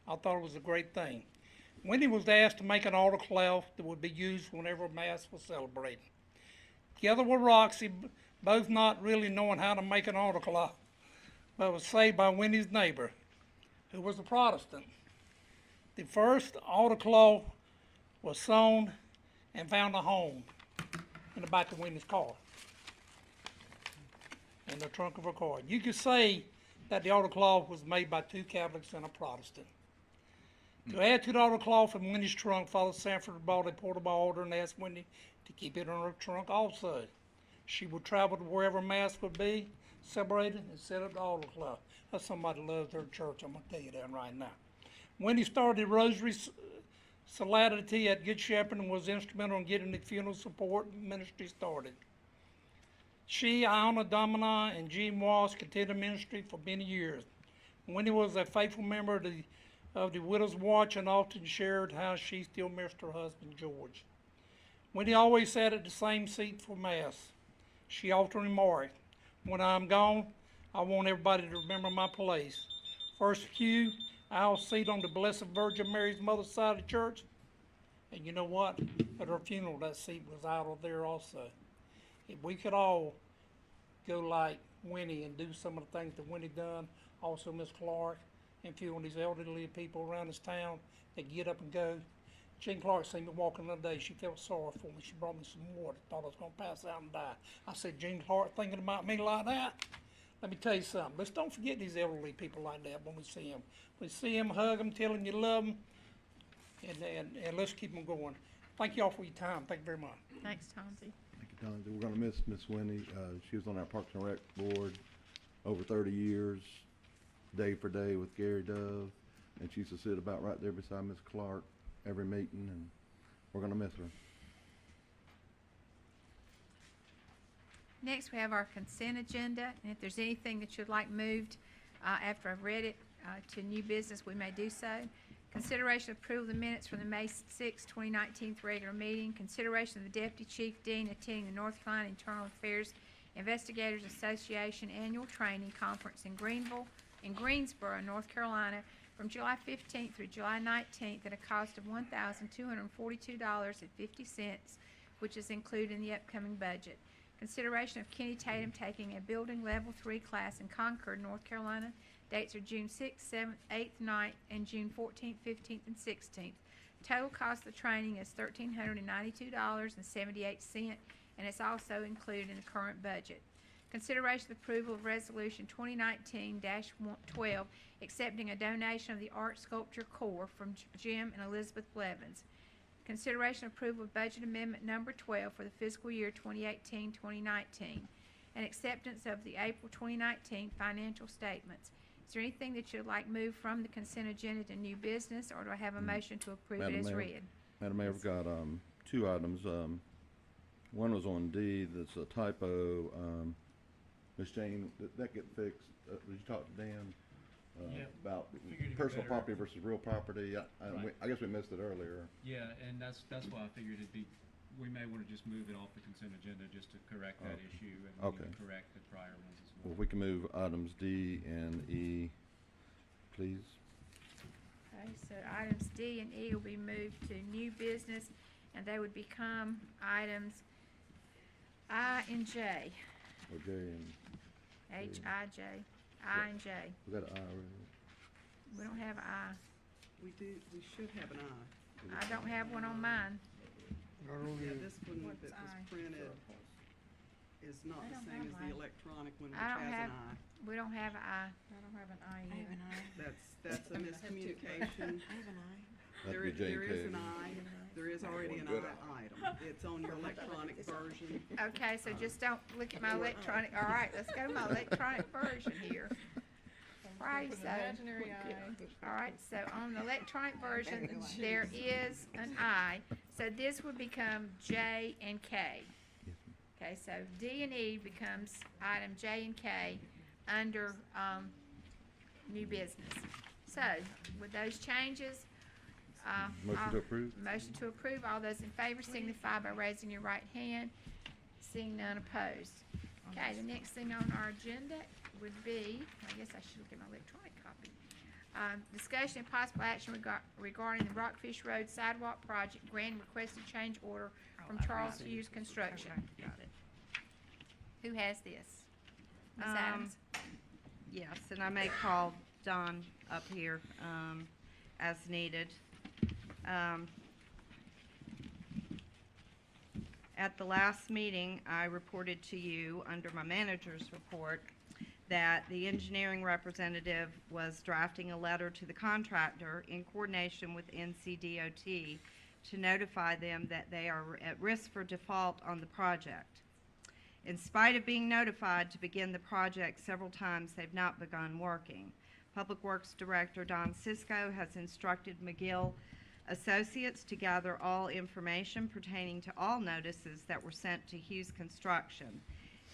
I thought it was a great thing. Wendy was asked to make an autoclave that would be used whenever Mass was celebrated. Together with Roxy, both not really knowing how to make an autoclave, but was saved by Wendy's neighbor, who was a Protestant. The first autoclave was sewn and found a home in the back of Wendy's car, in the trunk of her car. You could say that the autoclave was made by two Catholics and a Protestant. To add to the autoclave from Wendy's trunk, Father Sanford bought a portable altar and asked Wendy to keep it in her trunk also. She would travel to wherever Mass would be celebrated and set up the autoclave. That's somebody that loves their church, I'm going to tell you that right now. Wendy started Rosary Solemnity at Good Shepherd and was instrumental in getting the funeral support ministry started. She, Iona Domina, and Jean Walsh continued ministry for many years. Wendy was a faithful member of the Widow's Watch and often shared how she still missed her husband, George. Wendy always sat at the same seat for Mass. She often remarked, "When I'm gone, I want everybody to remember my place. First pew, I'll seat on the Blessed Virgin Mary's mother's side of the church." And you know what? At her funeral, that seat was out of there also. If we could all go like Winnie and do some of the things that Winnie done, also Miss Clark, and few of these elderly people around this town that get up and go. Jean Clark seen me walking the other day. She felt sorry for me. She brought me some water. Thought I was going to pass out and die. I said, "Jean Clark thinking about me like that?" Let me tell you something. Let's don't forget these elderly people like that when we see them. We see them, hug them, tell them you love them, and let's keep them going. Thank you all for your time. Thank you very much. Thanks, Tomsy. Thank you, Tom. We're gonna miss Miss Winnie. She was on our Parks and Rec board over 30 years, day for day with Gary Dove, and she used to sit about right there beside Miss Clark every meeting, and we're gonna miss her. Next, we have our consent agenda, and if there's anything that you'd like moved after I've read it to new business, we may do so. Consideration of approval of the minutes from the May 6, 2019 regular meeting. Consideration of the Deputy Chief Dean attending the North Carolina Internal Affairs Investigators Association Annual Training Conference in Greensboro, North Carolina, from July 15th through July 19th at a cost of $1,242.50, which is included in the upcoming budget. Consideration of Kenny Tatum taking a building level 3 class in Concord, North Carolina. Dates are June 6th, 7th, 8th, 9th, and June 14th, 15th, and 16th. Total cost of the training is $1,392.78, and it's also included in the current budget. Consideration of approval of Resolution 2019-12, accepting a donation of the Art Sculpture Corps from Jim and Elizabeth Blevins. Consideration of approval of Budget Amendment Number 12 for the fiscal year 2018-2019, and acceptance of the April 2019 financial statements. Is there anything that you'd like moved from the consent agenda to new business, or do I have a motion to approve it as read? Madam Mayor, we've got two items. One was on D, that's a typo. Ms. Jane, did that get fixed? Did you talk to Dan Yeah. about Figured it'd be personal better. property versus real property? I guess we missed it earlier. Yeah, and that's why I figured we may want to just move it off the consent agenda just to correct that issue and we Okay. can correct the prior ones as Well, well. if we can move items D and E, please. Okay, so items D and E will be moved to new business, and they would become items I and J. Or J and, H-I-J, I and J. we got an I already. We don't have I. We should have an I. I don't have one on mine. Not only Yeah, this one What's that was I? printed is not I the don't same have as the mine. electronic one, which I don't has have, an I. we don't have an I. I don't have an I either. That's a miscommunication. That'd be J and There is K. an I, there is already an I item. It's on your electronic version. Okay, so just don't look at my electronic, all right, let's go to my electronic version here. Right, so, all right, so on the electronic version, there is an I, so this would become J and K. Okay, so D and E becomes item J and K under, new business. So, with those changes, Motion to approve? motion to approve. All those in favor signify by raising your right hand. Seeing none opposed. Okay, the next thing on our agenda would be, I guess I should get my electronic copy. Discussion and possible action regarding the Rockfish Road Sidewalk Project grant requested change order from Charles Hughes Construction. Got it. Who has this? Ms. Um, Adams? Yes, and I may call Don up here, as needed. At the last meeting, I reported to you, under my manager's report, that the engineering representative was drafting a letter to the contractor in coordination with NCDOT to notify them that they are at risk for default on the project. In spite of being notified to begin the project several times, they've not begun working. Public Works Director Don Cisco has instructed McGill Associates to gather all information pertaining to all notices that were sent to Hughes Construction.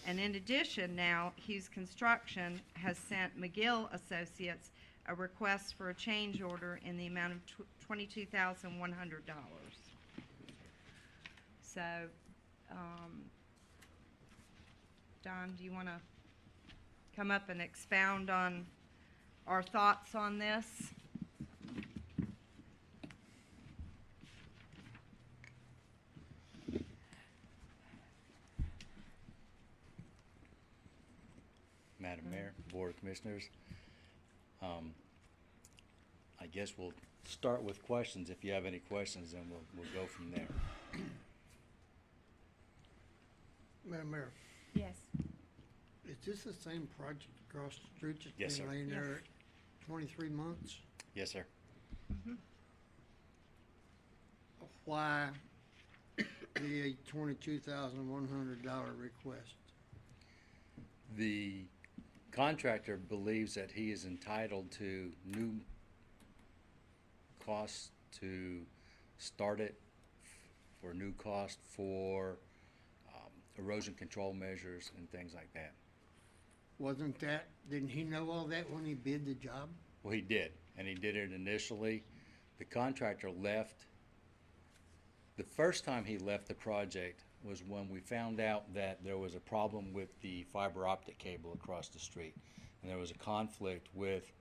And in addition, now Hughes Construction has sent McGill Associates a request for a change order in the amount of $22,100. So, Don, do you want to come up and expound on our thoughts on this? Madam Mayor, Board of Commissioners, I guess we'll start with questions. If you have any questions, then we'll go from there. Madam Mayor, Yes. is this the same project across the street Yes, that's sir. been laying there 23 months? Yes, sir. Why the $22,100 request? The contractor believes that he is entitled to new costs to start it, for new cost for erosion control measures and things like that. Didn't he know all that when he bid the job? Well, he did, and he did it initially. The contractor left. The first time he left the project was when we found out that there was a problem with the fiber optic cable across the street. And there was a conflict with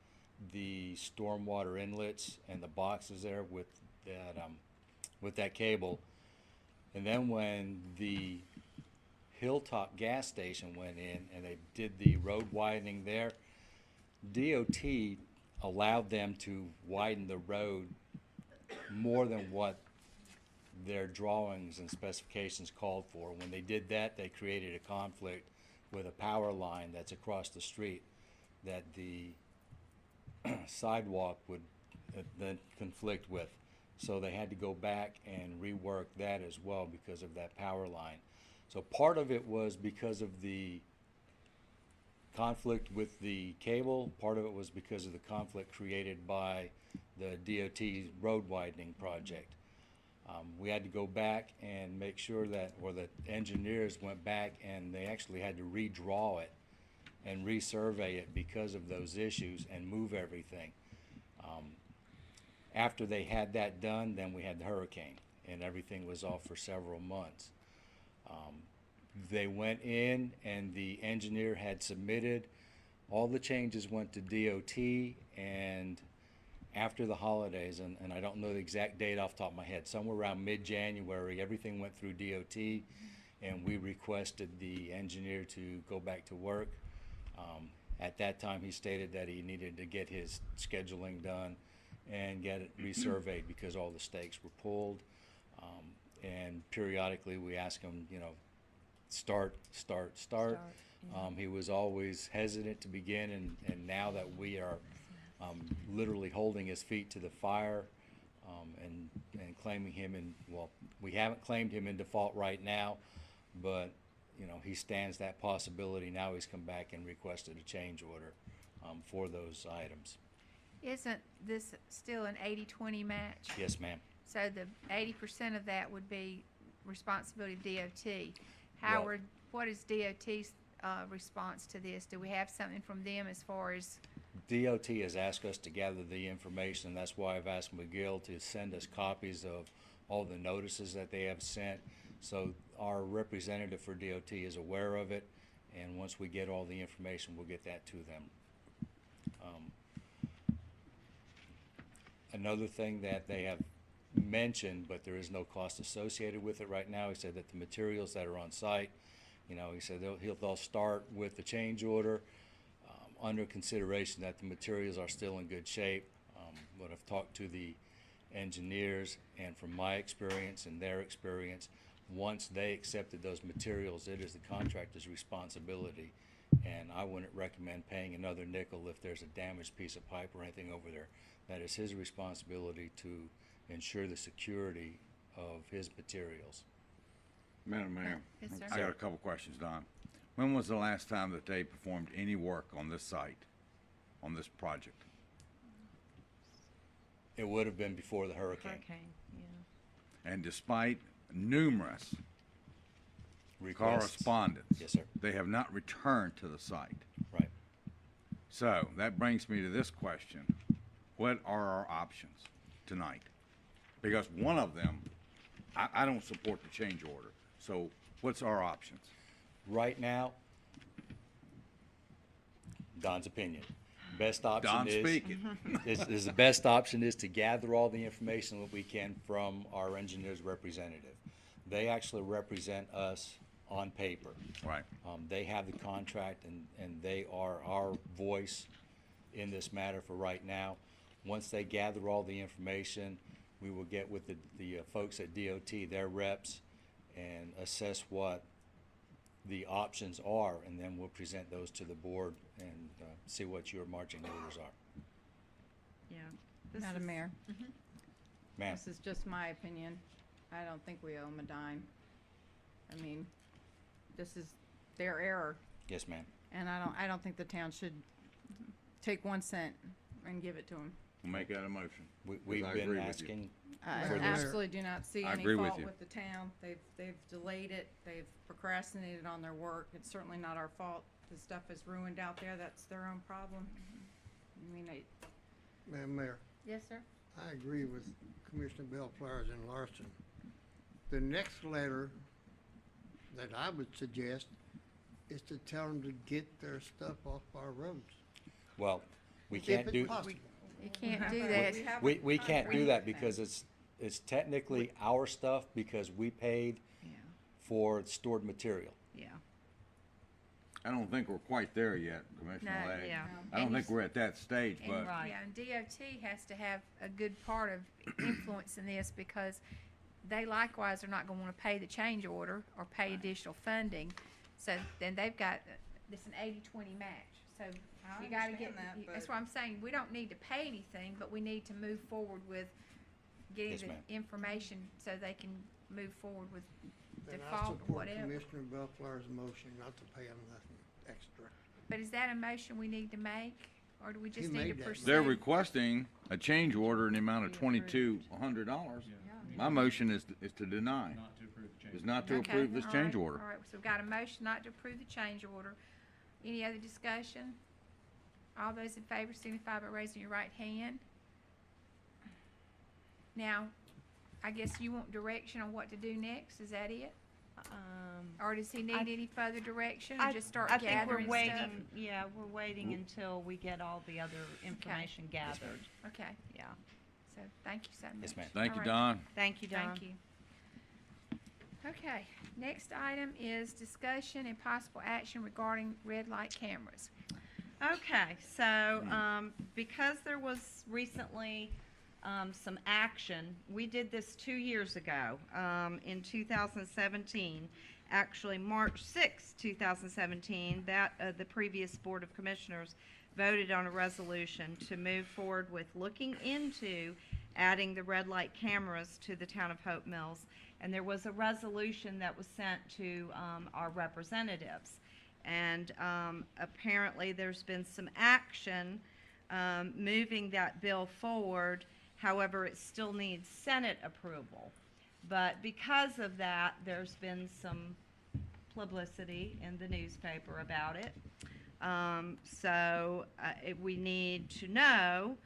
the stormwater inlets and the boxes there with that cable. And then when the Hilltop gas station went in and they did the road widening there, DOT allowed them to widen the road more than what their drawings and specifications called for. When they did that, they created a conflict with a power line that's across the street that the sidewalk would then conflict with. So they had to go back and rework that as well because of that power line. So part of it was because of the conflict with the cable, part of it was because of the conflict created by the DOT road widening project. We had to go back and make sure that, or the engineers went back and they actually had to redraw it and resurvey it because of those issues and move everything. After they had that done, then we had the hurricane and everything was off for several months. They went in and the engineer had submitted All the changes went to DOT, and after the holidays, and I don't know the exact date off the top of my head, somewhere around mid-January, everything went through DOT, and we requested the engineer to go back to work. At that time, he stated that he needed to get his scheduling done and get it resurveyed because all the stakes were pulled. And periodically, we ask him, you know, start. He was always hesitant to begin, and now that we are literally holding his feet to the fire and claiming him in, well, we haven't claimed him in default right now, but, you know, he stands that possibility. Now he's come back and requested a change order for those items. Isn't this still an 80-20 match? Yes, ma'am. So the 80% of that would be responsibility of DOT. Well- Howard, what is DOT's response to this? Do we have something from them as far as, DOT has asked us to gather the information. That's why I've asked McGill to send us copies of all the notices that they have sent. So our representative for DOT is aware of it, and once we get all the information, we'll get that to them. Another thing that they have mentioned, but there is no cost associated with it right now, he said that the materials that are on site, you know, he said they'll start with the change order, under consideration that the materials are still in good shape. But I've talked to the engineers, and from my experience and their experience, once they accepted those materials, it is the contractor's responsibility. And I wouldn't recommend paying another nickel if there's a damaged piece of pipe or anything over there. That is his responsibility to ensure the security of his materials. Madam Mayor, Yes, sir. I got a couple questions, Don. When was the last time that they performed any work on this site, on this project? It would have been before the hurricane. yeah. And despite numerous Requests. correspondence, Yes, sir. they have not returned to the site. Right. So that brings me to this question. What are our options tonight? Because one of them, I don't support the change order. So what's our options? Right now, Don's opinion. Best option Don is, speaking. is the best option is to gather all the information that we can from our engineer's representative. They actually represent us on paper. Right. They have the contract, and they are our voice in this matter for right now. Once they gather all the information, we will get with the folks at DOT, their reps, and assess what the options are, and then we'll present those to the board and see what your marching orders are. Yeah. Madam Mayor, Ma'am, this is just my opinion. I don't think we owe them a dime. I mean, this is their error, yes, ma'am. and I don't think the town should take 1 cent and give it to them. We'll make that a motion. We've I been agree with you. asking I for this. absolutely do not see I any agree with fault you. with the town. They've delayed it. They've procrastinated on their work. It's certainly not our fault. The stuff is ruined out there. That's their own problem. I mean, Madam Mayor, yes, sir? I agree with Commissioner Bell Flowers and Larson. The next letter that I would suggest is to tell them to get their stuff off our roads. Well, we If can't it's do, possible. You can't do that. we can't do that because it's technically our stuff because we paid for stored material. yeah. I don't think we're quite there yet, Commissioner No, Legg. yeah. I don't And think you we're at that stage, And, but Right. yeah, and DOT has to have a good part of influence in this because they likewise are not gonna wanna pay the change order or pay additional funding. So then they've got, this an 80-20 match, so I you gotta get, understand that, that's but- what I'm saying, we don't need to pay anything, but we need to move forward with getting Yes, the ma'am. information so they can move forward with Then I default or support whatever. Commissioner Bell Flowers' motion not to pay them nothing extra. But is that a motion we need to make, or do we just He need to made that pursue? they're requesting a change order in the amount of $2,200. My motion is to deny, Not to approve the change. is not to Okay, approve this all change right, order. All right, so we've got a motion not to approve the change order. Any other discussion? All those in favor signify by raising your right hand. Now, I guess you want direction on what to do next, is that it? Or does he need any further direction, or I just start I think gathering we're waiting, stuff? yeah, we're waiting until we get all the other information gathered. Okay, Yeah. so thank you so much. Yes, ma'am. Thank All you, right. Don. Thank you, Don. Thank you. Okay, next item is discussion and possible action regarding red light cameras. Okay, so, because there was recently, some action, we did this 2 years ago, in 2017. Actually, March 6, 2017, the previous Board of Commissioners voted on a resolution to move forward with looking into adding the red light cameras to the town of Hope Mills. And there was a resolution that was sent to, our representatives. And apparently there's been some action moving that bill forward. However, it still needs Senate approval. But because of that, there's been some publicity in the newspaper about it. We need to know,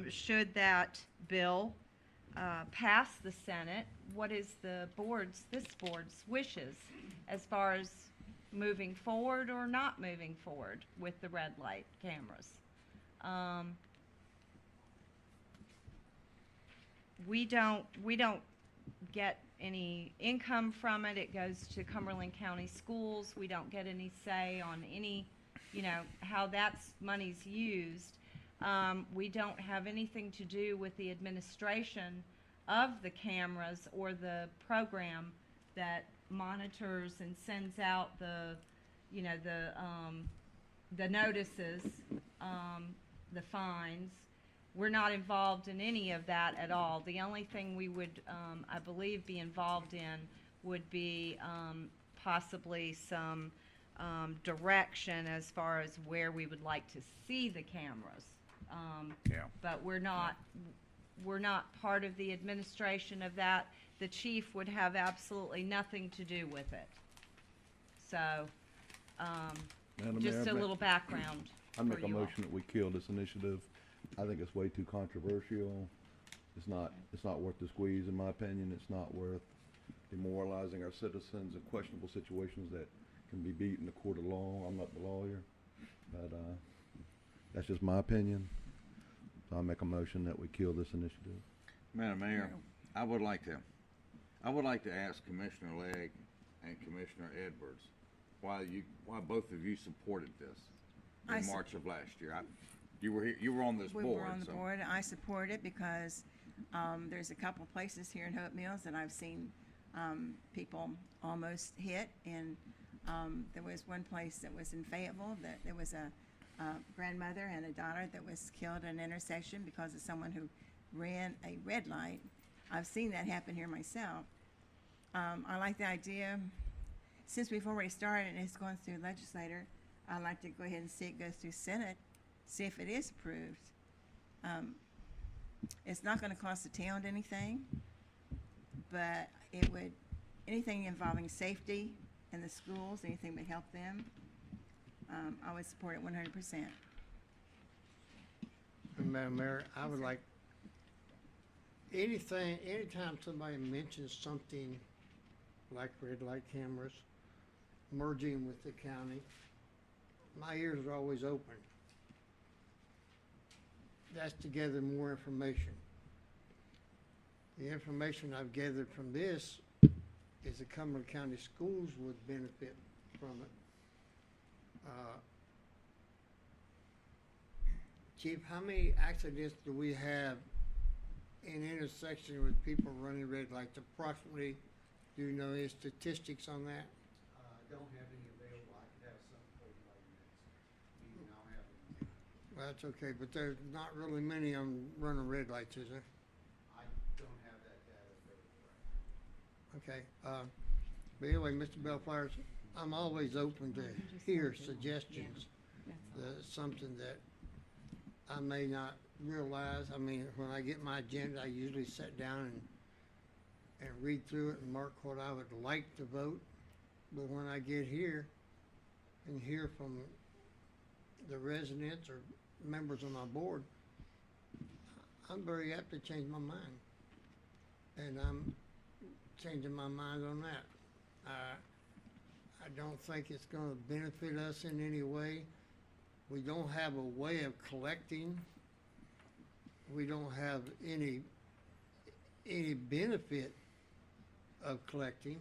should that bill pass the Senate, what is this board's wishes as far as moving forward or not moving forward with the red light cameras. We don't get any income from it. It goes to Cumberland County Schools. We don't get any say on any, how money's used. We don't have anything to do with the administration of the cameras or the program that monitors and sends out the notices, the fines. We're not involved in any of that at all. The only thing we would, I believe, be involved in would be possibly some direction as far as where we would like to see the cameras. But we're not part of the administration of that. The chief would have absolutely nothing to do with it. So, Madam just Mayor, a little background I make for a you all. motion that we kill this initiative. I think it's way too controversial. It's not worth the squeeze, in my opinion. It's not worth demoralizing our citizens in questionable situations that can be beat in the court of law. I'm not the lawyer, but, that's just my opinion. So I make a motion that we kill this initiative. Madam Mayor, I would like to ask Commissioner Legg and Commissioner Edwards why both of you supported this in March of last year. You were on this board. We were on the so- board. I support it because there's a couple of places here in Hope Mills that I've seen people almost hit. And there was one place that was in Fayetteville that there was a grandmother and a daughter that was killed at an intersection because of someone who ran a red light. I've seen that happen here myself. I like the idea. Since we've already started and it's going through legislator, I'd like to go ahead and see it goes through Senate, see if it is approved. It's not going to cost the town anything, but it would, anything involving safety in the schools, anything that help them, I would support it 100%. And Madam Mayor, I would like, anytime somebody mentions something like red light cameras, merging with the county, my ears are always open. That's to gather more information. The information I've gathered from this is the Cumberland County Schools would benefit from it. Chief, how many accidents do we have in intersections with people running red lights approximately? Do you know any statistics on that? Don't have any available. I could have some for you later next meeting. I'll have them. Well, that's okay, but there's not really many on running red lights, is there? I don't have that data for you. Okay, but anyway, Mr. Bellflowers, I'm always open to hear suggestions. Something that I may not realize. I mean, when I get my agenda, I usually sit down and read through it and mark what I would like to vote. But when I get here and hear from the residents or members of my board, I'm very apt to change my mind. And I'm changing my mind on that. I don't think it's gonna benefit us in any way. We don't have a way of collecting. We don't have any benefit of collecting.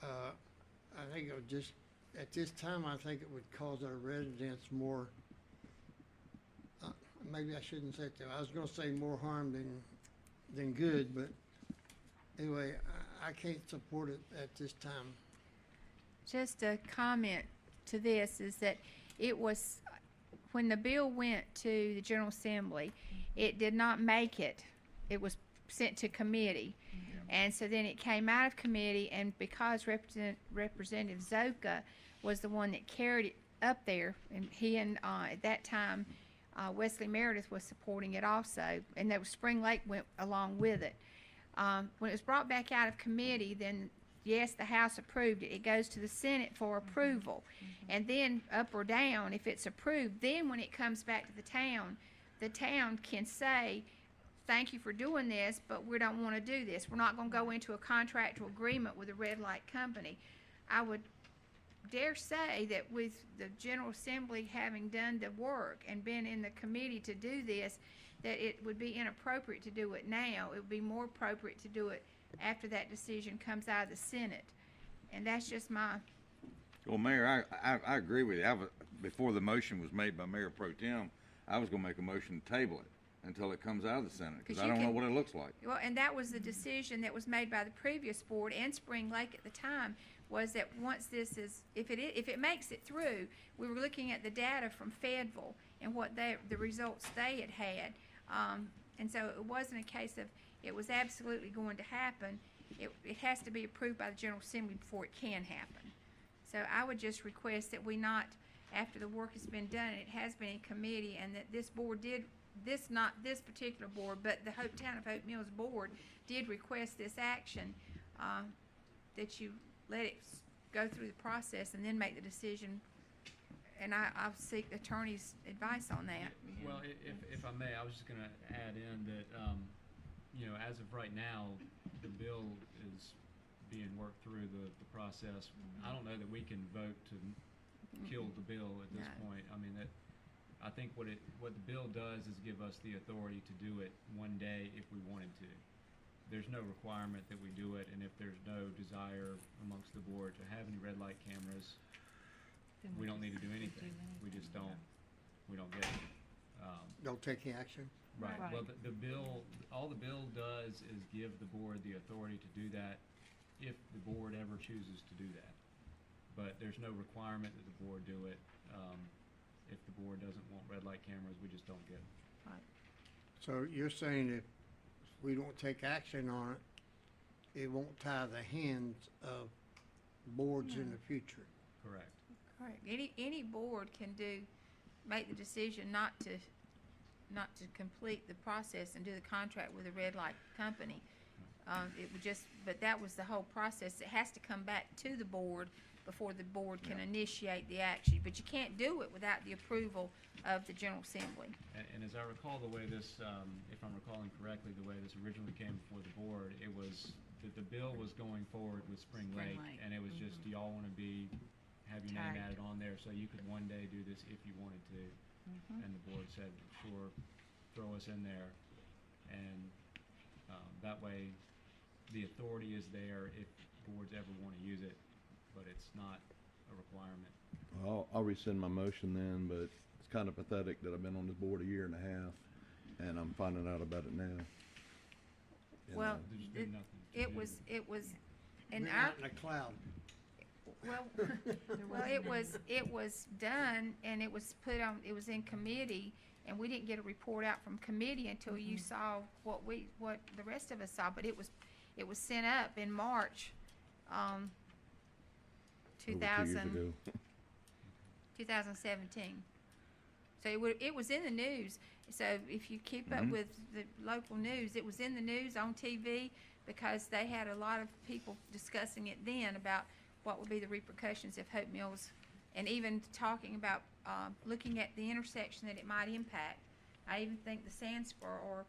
I think it would just, at this time, I think it would cause our residents more, maybe I shouldn't say that. I was gonna say more harm than good, but anyway, I can't support it at this time. Just a comment to this is that it was, when the bill went to the General Assembly, it did not make it. It was sent to committee. And so then it came out of committee, and because Representative Zoka was the one that carried it up there, and he and, at that time, Wesley Meredith was supporting it also, and that was Spring Lake went along with it. When it was brought back out of committee, then yes, the House approved it. It goes to the Senate for approval. And then up or down, if it's approved, then when it comes back to the town can say, thank you for doing this, but we don't want to do this. We're not going to go into a contractual agreement with a red light company. I would dare say that with the General Assembly having done the work and been in the committee to do this, that it would be inappropriate to do it now. It would be more appropriate to do it after that decision comes out of the Senate. And that's just my... Well, Mayor, I agree with you. Before the motion was made by Mayor Pro Tem, I was gonna make a motion to table it until it comes out of the Senate, because I don't know what it looks like. Well, and that was the decision that was made by the previous board and Spring Lake at the time, was that once this is, if it makes it through, we were looking at the data from Fayetteville and what the results they had. And so it wasn't a case of it was absolutely going to happen. It has to be approved by the General Assembly before it can happen. So I would just request that we not, after the work has been done, and it has been in committee, and that this board did, not this particular board, but the Town of Hope Mills board did request this action, that you let it go through the process and then make the decision. And I'll seek the attorney's advice on that. Well, if I may, I was just gonna add in that, you know, as of right now, the bill is being worked through the process. I don't know that we can vote to kill the bill at this point. I mean, I think what the bill does is give us the authority to do it one day if we wanted to. There's no requirement that we do it, and if there's no desire amongst the board to have any red light cameras, we don't need to do anything. We just don't, we don't get it. Don't take any action? Right. Well, the bill, all the bill does is give the board the authority to do that if the board ever chooses to do that. But there's no requirement that the board do it. If the board doesn't want red light cameras, we just don't get them. Right. So you're saying if we don't take action on it, it won't tie the hands of boards in the future? Correct. Correct. Any board can make the decision not to complete the process and do the contract with a red light company. It would just, but that was the whole process. It has to come back to the board before the board can initiate the action. But you can't do it without the approval of the General Assembly. And as I recall the way this, if I'm recalling correctly, the way this originally came before the board, it was that the bill was going forward with Spring Lake, and it was just, do y'all want to have your name added on there so you could one day do this if you wanted to? And the board said, sure, throw us in there. And that way, the authority is there if boards ever want to use it, but it's not a requirement. I'll rescind my motion then, but it's kind of pathetic that I've been on this board a year and a half, and I'm finding out about it now. And, Well, There's been nothing to it do. was, in Been our, out in a cloud. well, it was done, and it was put on, it was in committee, and we didn't get a report out from committee until you saw what the rest of us saw, but it was sent up in March, over 2 years ago. 2017. So it was in the news. So if you keep up with the local news, it was in the news on TV, because they had a lot of people discussing it then about what would be the repercussions if Hope Mills, and even talking about looking at the intersection that it might impact. I even think the Sandspur or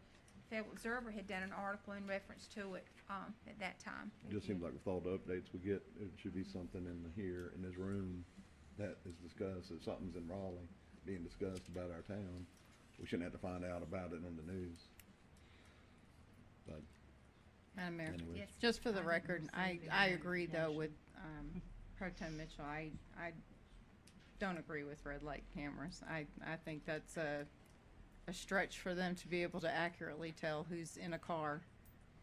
Fayetteville Observer had done an article in reference to it, at that time. It just seems like with all the updates we get, it should be something here in this room that is discussed. If something's in Raleigh being discussed about our town, we shouldn't have to find out about it on the news. But Madam Mayor, anyways. Yes. just for the I record, didn't I receive any agree though with, notification. Pro Tem Mitchell. I don't agree with red light cameras. I think that's a stretch for them to be able to accurately tell who's in a car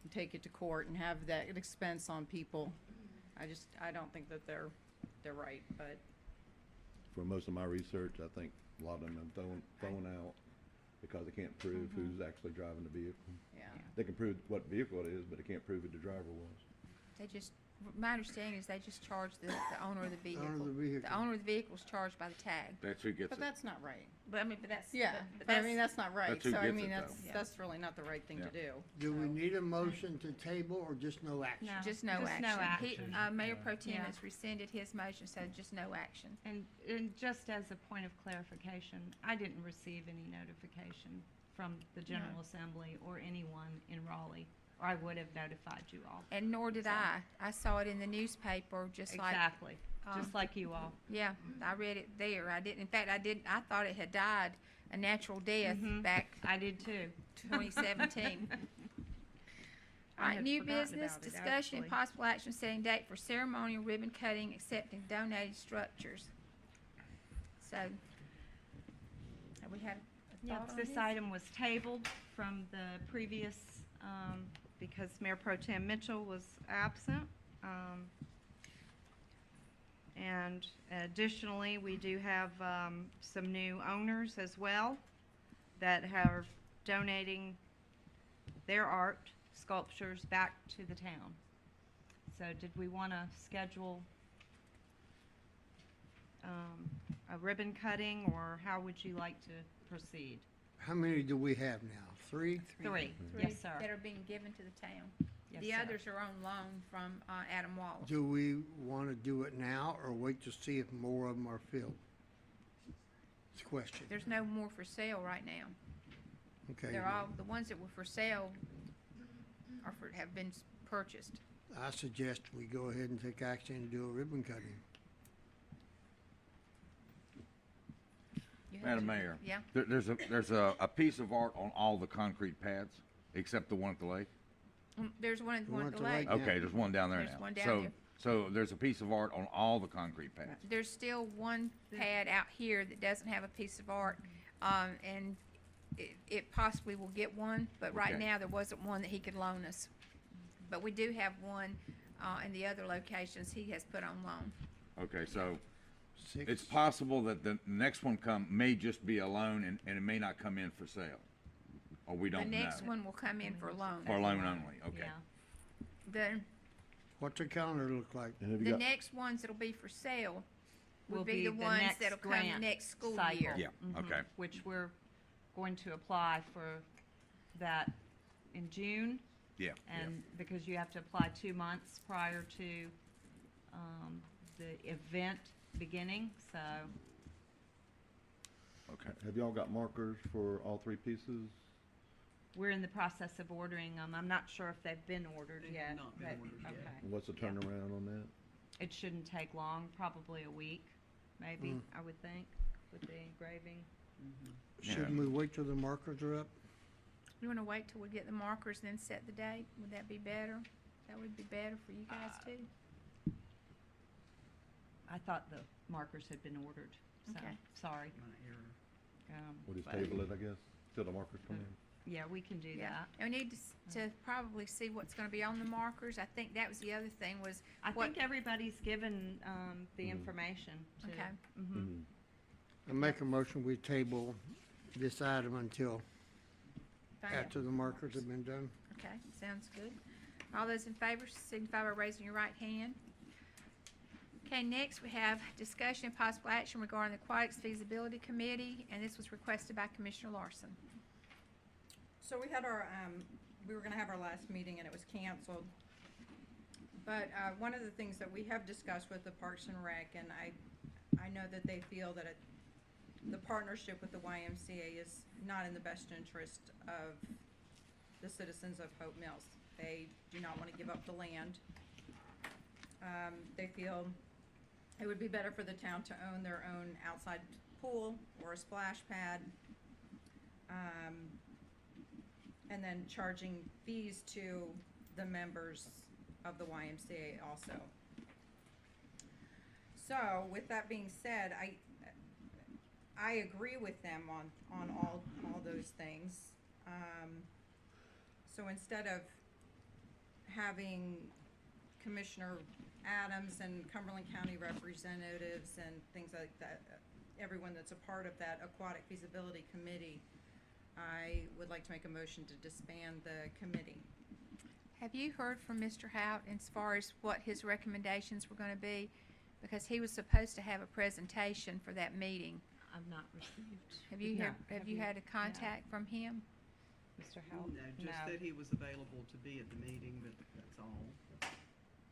and take it to court and have that expense on people. I don't think that they're right, but for most of my research, I think a lot of them have thrown out because they can't prove who's actually driving the vehicle. yeah. They can prove what vehicle it is, but they can't prove who the driver was. They just, my understanding is they just charge the owner of the vehicle. Owner of the vehicle. The owner of the vehicle is charged by the tag. That's who gets But it. that's not right. But I mean, but that's. Yeah, but but I mean, that's not right. That's who So I gets mean, it, that's, though. that's really not the right thing to do. Do we So- need a motion to table or just no action? No. Just no Just no action. He, action. Mayor Pro Tem Yeah. has rescinded his motion, so just no action. And just as a point of clarification, I didn't receive any notification from the General Assembly or anyone in Raleigh, or I would have notified you all. And nor did So- I. I saw it in the newspaper, just like. Exactly, um, just like you all. Yeah, I read it there. I didn't, in fact, I thought it had died a natural death Mhm. back I did too. 2017. All I right, had new forgotten business, about it, discussion and actually. possible action setting date for ceremonial ribbon cutting, accepting donated structures. So, have we had a Yes, thought on this this? item was tabled from the previous, because Mayor Pro Tem Mitchell was absent. And additionally, we do have some new owners as well that are donating their art sculptures back to the town. So did we want to schedule a ribbon cutting, or how would you like to proceed? How many do we have now? Three? Three, Three yes, sir. that are being given to the town. Yes, The sir. others are on loan from Adam Wallace. Do we want to do it now or wait to see if more of them are filled? It's a question. There's no more for sale right now. Okay. They're all, the ones that were for sale have been purchased. I suggest we go ahead and take action and do a ribbon cutting. You have Madam to- Mayor. Yeah. There's a piece of art on all the concrete pads, except the one at the lake? There's one at The one the at the lake. lake. Okay, there's one down there now. There's one down So, there. so there's a piece of art on all the concrete pads? There's still one pad out here that doesn't have a piece of art, and it possibly will get one, but right Okay. now, there wasn't one that he could loan us. But we do have one, in the other locations he has put on loan. Okay, so Six. it's possible that the next one may just be a loan and it may not come in for sale? Or we The don't know? next one will come in for loan. For loan only, okay. Yeah. The, What's the calendar look like? And have you the got, next ones that'll be for sale Will would be the ones next that'll come grant next school cycle. year. Yeah, okay. Which we're going to apply for that in June. Yeah, And because you have to apply 2 months prior to the event beginning, so okay. have y'all got markers for all three pieces? we're in the process of ordering them. I'm not sure if they've been ordered They have yet. not been but- ordered yet. okay. What's the turnaround on that? It shouldn't take long, probably a week, maybe, Mm. I would think, with the engraving. Shouldn't we wait till the markers are up? You wanna wait till we get the markers and then set the date? Would that be better? That would be better for you guys too? I thought the markers had been ordered, so, Okay. sorry. Not here. We'll just But- table it, I guess, till the markers come in? Yeah, we can do Yeah, that. and we need to probably see what's gonna be on the markers. I think that was the other thing was I what. think everybody's given, the Mhm. information to. Okay. Mhm. I make a motion, we table this item until after the markers have been done. Okay, sounds good. All those in favor signify by raising your right hand. Okay, next we have discussion and possible action regarding the Aquatics Feasibility Committee, and this was requested by Commissioner Larson. So we had our, we were gonna have our last meeting and it was canceled. But, one of the things that we have discussed with the Parks and Rec, and I know that they feel that the partnership with the YMCA is not in the best interest of the citizens of Hope Mills. They do not want to give up the land. They feel it would be better for the town to own their own outside pool or a splash pad. And then charging fees to the members of the YMCA also. So, with that being said, I agree with them on all those things. So instead of having Commissioner Adams and Cumberland County representatives and things like that, everyone that's a part of that Aquatic Feasibility Committee, I would like to make a motion to disband the committee. Have you heard from Mr. Hout as far as what his recommendations were gonna be? Because he was supposed to have a presentation for that meeting. I've not received. Have you No. had, have you had a contact from him? Mr. Hout? No, just that he was available to be at the meeting, but that's all.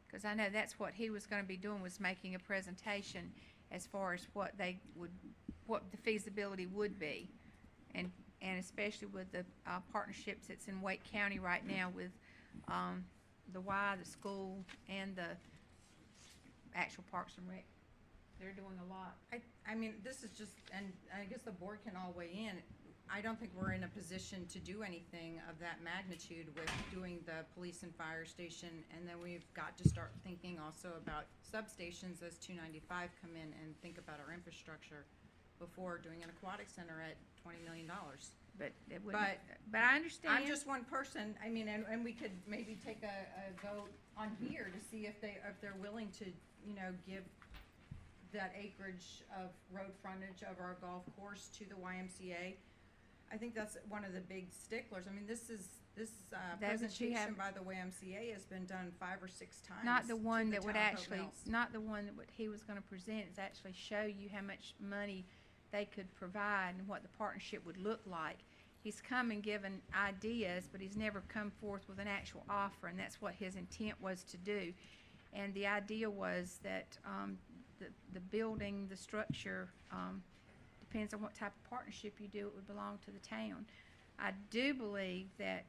Because I know that's what he was gonna be doing, was making a presentation as far as what they would, what the feasibility would be. And especially with the partnerships that's in Wake County right now with the Y, the school, and the actual Parks and Rec. They're doing a lot. I mean, this is just, and I guess the board can all weigh in. I don't think we're in a position to do anything of that magnitude with doing the police and fire station, and then we've got to start thinking also about substations as 295 come in and think about our infrastructure before doing an aquatic center at $20 million. But it wouldn't, but I understand. I'm just one person, I mean, and we could maybe take a vote on here to see if they're willing to, you know, give that acreage of road frontage of our golf course to the YMCA. I think that's one of the big sticklers. I mean, this presentation by the YMCA has been done 5 or 6 times. Not the one to that the would town of Hope actually, Mills. not the one that he was gonna present, is actually show you how much money they could provide and what the partnership would look like. He's come and given ideas, but he's never come forth with an actual offer, and that's what his intent was to do. And the idea was that, the building, the structure, depends on what type of partnership you do, it would belong to the town. I do believe that,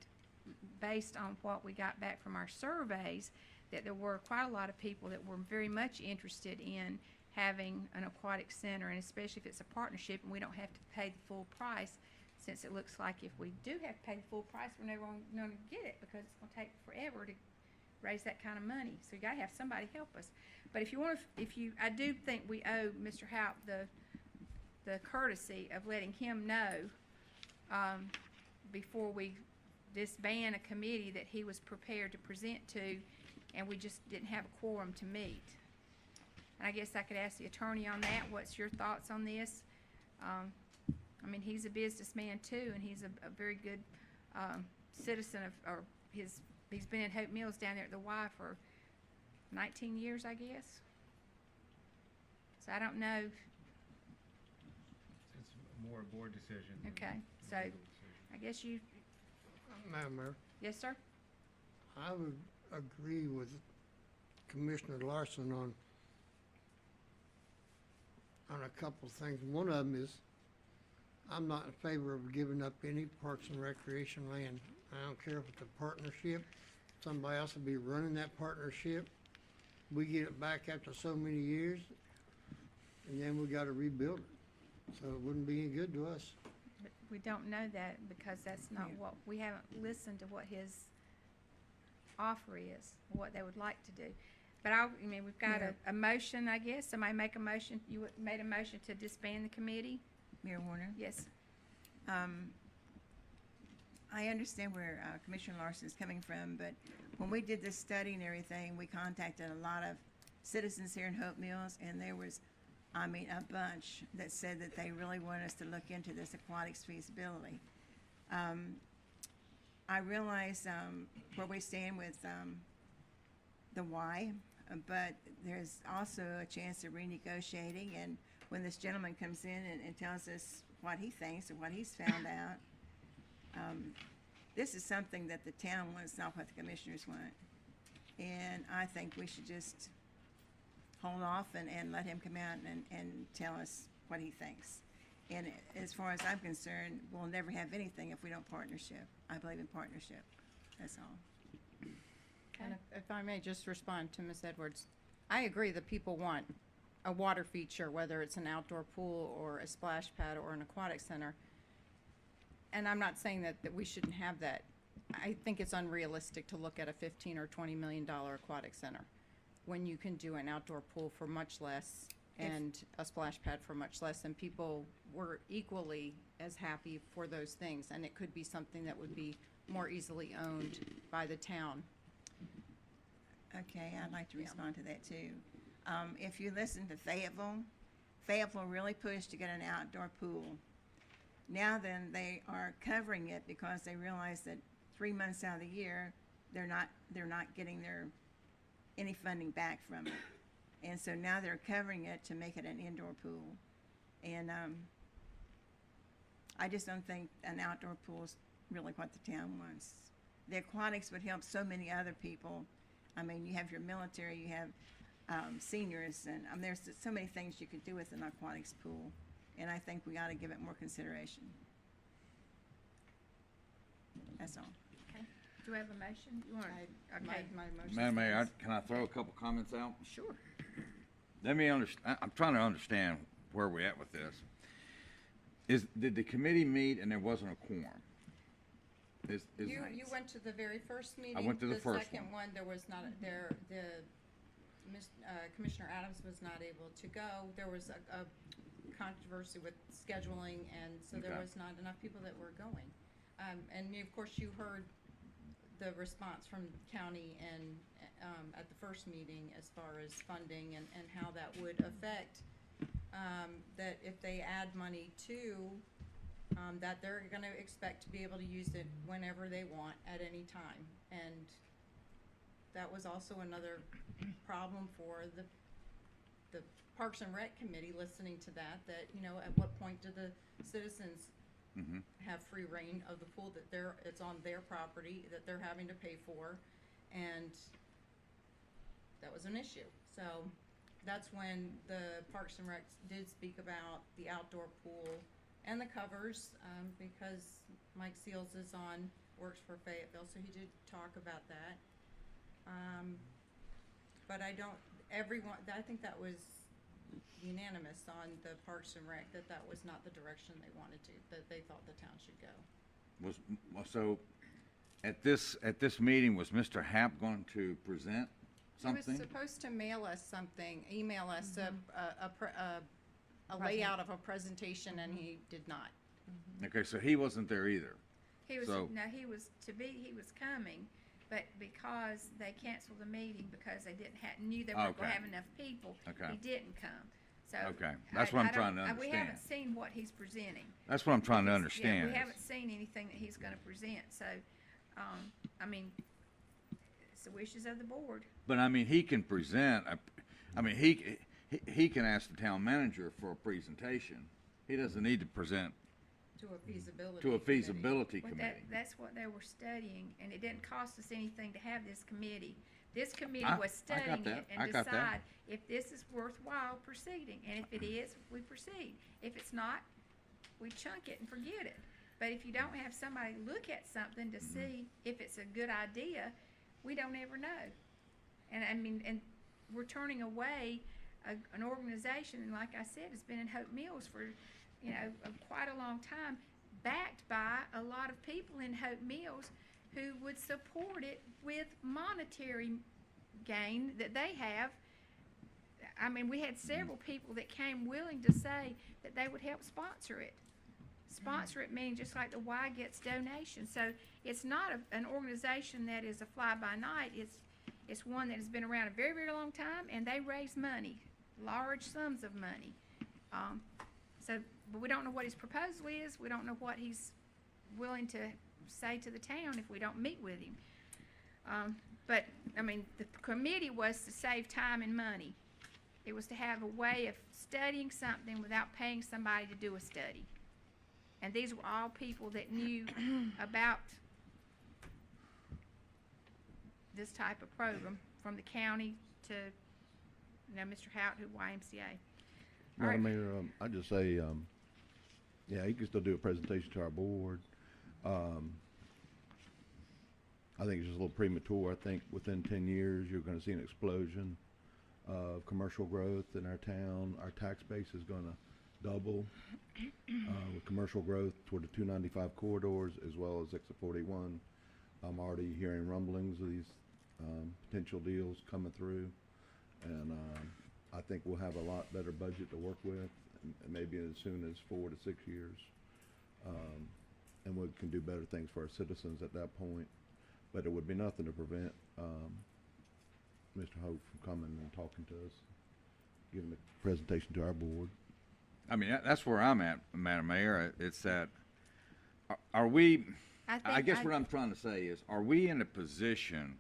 based on what we got back from our surveys, that there were quite a lot of people that were very much interested in having an aquatic center, and especially if it's a partnership and we don't have to pay the full price, since it looks like if we do have to pay the full price, we're never gonna get it, because it's gonna take forever to raise that kind of money. So you gotta have somebody help us. But if you want to, I do think we owe Mr. Hout the courtesy of letting him know, before we disband a committee that he was prepared to present to, and we just didn't have a quorum to meet. And I guess I could ask the attorney on that. What's your thoughts on this? I mean, he's a businessman too, and he's a very good citizen of, he's been in Hope Mills down there at the Y for 19 years, I guess. So I don't know. It's more a board decision. than Okay, a so legal decision. I guess you, Madam Mayor, yes, sir? I would agree with Commissioner Larson on a couple of things. One of them is, I'm not in favor of giving up any parks and recreation land. I don't care if it's a partnership, somebody else will be running that partnership. We get it back after so many years, and then we gotta rebuild it. So it wouldn't be any good to us. But we don't know that, because that's not Yeah. what, we haven't listened to what his offer is, what they would like to do. But I mean, we've got a motion, I guess. Somebody make a motion, you made a motion to disband the committee? Mayor Warner? Yes. I understand where Commissioner Larson is coming from, but when we did this study and everything, we contacted a lot of citizens here in Hope Mills, and there was, I mean, a bunch that said that they really want us to look into this aquatics feasibility. I realize where we stand with the Y, but there's also a chance of renegotiating, and when this gentleman comes in and tells us what he thinks and what he's found out, this is something that the town wants, not what the commissioners want. And I think we should just hold off and let him come out and tell us what he thinks. And as far as I'm concerned, we'll never have anything if we don't partnership. I believe in partnership. That's all. And if I may just respond to Ms. Edwards, I agree that people want a water feature, whether it's an outdoor pool or a splash pad or an aquatic center. And I'm not saying that we shouldn't have that. I think it's unrealistic to look at a $15 or $20 million aquatic center when you can do an outdoor pool for much less and a splash pad for much less, and people were equally as happy for those things, and it could be something that would be more easily owned by the town. Okay, I'd like to respond to that too. If you listen to Fayetteville really pushed to get an outdoor pool. Now then, they are covering it because they realize that 3 months out of the year, they're not getting any funding back from it. And so now they're covering it to make it an indoor pool. And I just don't think an outdoor pool is really what the town wants. The aquatics would help so many other people. I mean, you have your military, you have seniors, and there's so many things you could do with an aquatics pool. And I think we ought to give it more consideration. That's all. Okay. Do we have a motion? You want to, okay. My motion Madam Mayor, stands. can I throw a couple comments out? Sure. Let me understand, I'm trying to understand where we're at with this. Did the committee meet and there wasn't a quorum? You went to the very first meeting. went to the first second one, there was not, Commissioner Adams was not able to go. There was a controversy with scheduling, and so there Okay. was not enough people that were going. And of course, you heard the response from the county and at the first meeting as far as funding and how that would affect that if they add money to that they're going to expect to be able to use it whenever they want at any time. And that was also another problem for the Parks and Rec Committee listening to that, you know, at what point do the citizens have free reign of the pool that it's on their property that they're having to pay for, and that was an issue. So that's when the Parks and Rec did speak about the outdoor pool and the covers, because Mike Seals works for Fayetteville, so he did talk about that. But I think that was unanimous on the Parks and Rec, that was not the direction they wanted to, that they thought the town should go. So, at this meeting, was Mr. Happ going to present something? He was supposed to mail us something, email us a layout of a presentation, and he did not. Okay, so he wasn't there either. He was, So- no, he was coming, but because they canceled the meeting because they knew they weren't gonna Okay. have enough people, Okay. he didn't come. So. Okay, that's what I'm trying to We haven't understand. seen what he's presenting. That's what I'm trying to Yeah, understand. we haven't seen anything that he's gonna present, so, I mean, it's the wishes of the board. But I mean, he can present, he can ask the town manager for a presentation. He doesn't need to present To a feasibility. to a committee. feasibility Well, committee. that's what they were studying, and it didn't cost us anything to have this committee. This committee I- was I got studying that. it and I got that. decide if this is worthwhile proceeding, and if it is, we proceed. If it's not, we chunk it and forget it. But if you don't have somebody look at something to see if it's a good idea, we don't ever know. And I mean, and we're turning away an organization, and like I said, it's been in Hope Mills for, you know, quite a long time, backed by a lot of people in Hope Mills who would support it with monetary gain that they have. I mean, we had several people that came willing to say that they would help sponsor it. Sponsor it meaning just like the Y gets donations. So it's not an organization that is a fly-by-night. It's one that has been around a very, very long time, and they raise money, large sums of money. But we don't know what his proposal is. We don't know what he's willing to say to the town if we don't meet with him. But, I mean, the committee was to save time and money. It was to have a way of studying something without paying somebody to do a study. And these were all people that knew about this type of program, from the county to, you know, Mr. Hout, who YMCA. All right. Madam Mayor, I just say, Yeah, he can still do a presentation to our board. I think it's just a little premature. I think within 10 years, you're gonna see an explosion of commercial growth in our town. Our tax base is gonna double, with commercial growth toward the 295 corridors as well as exit 41. I'm already hearing rumblings of these, potential deals coming through. And, I think we'll have a lot better budget to work with, and maybe as soon as 4 to 6 years. And we can do better things for our citizens at that point. But it would be nothing to prevent, Mr. Hope from coming and talking to us, giving a presentation to our board. I mean, that's where I'm at, Madam Mayor. It's that, are we, I guess what I'm trying to say is, are we in a position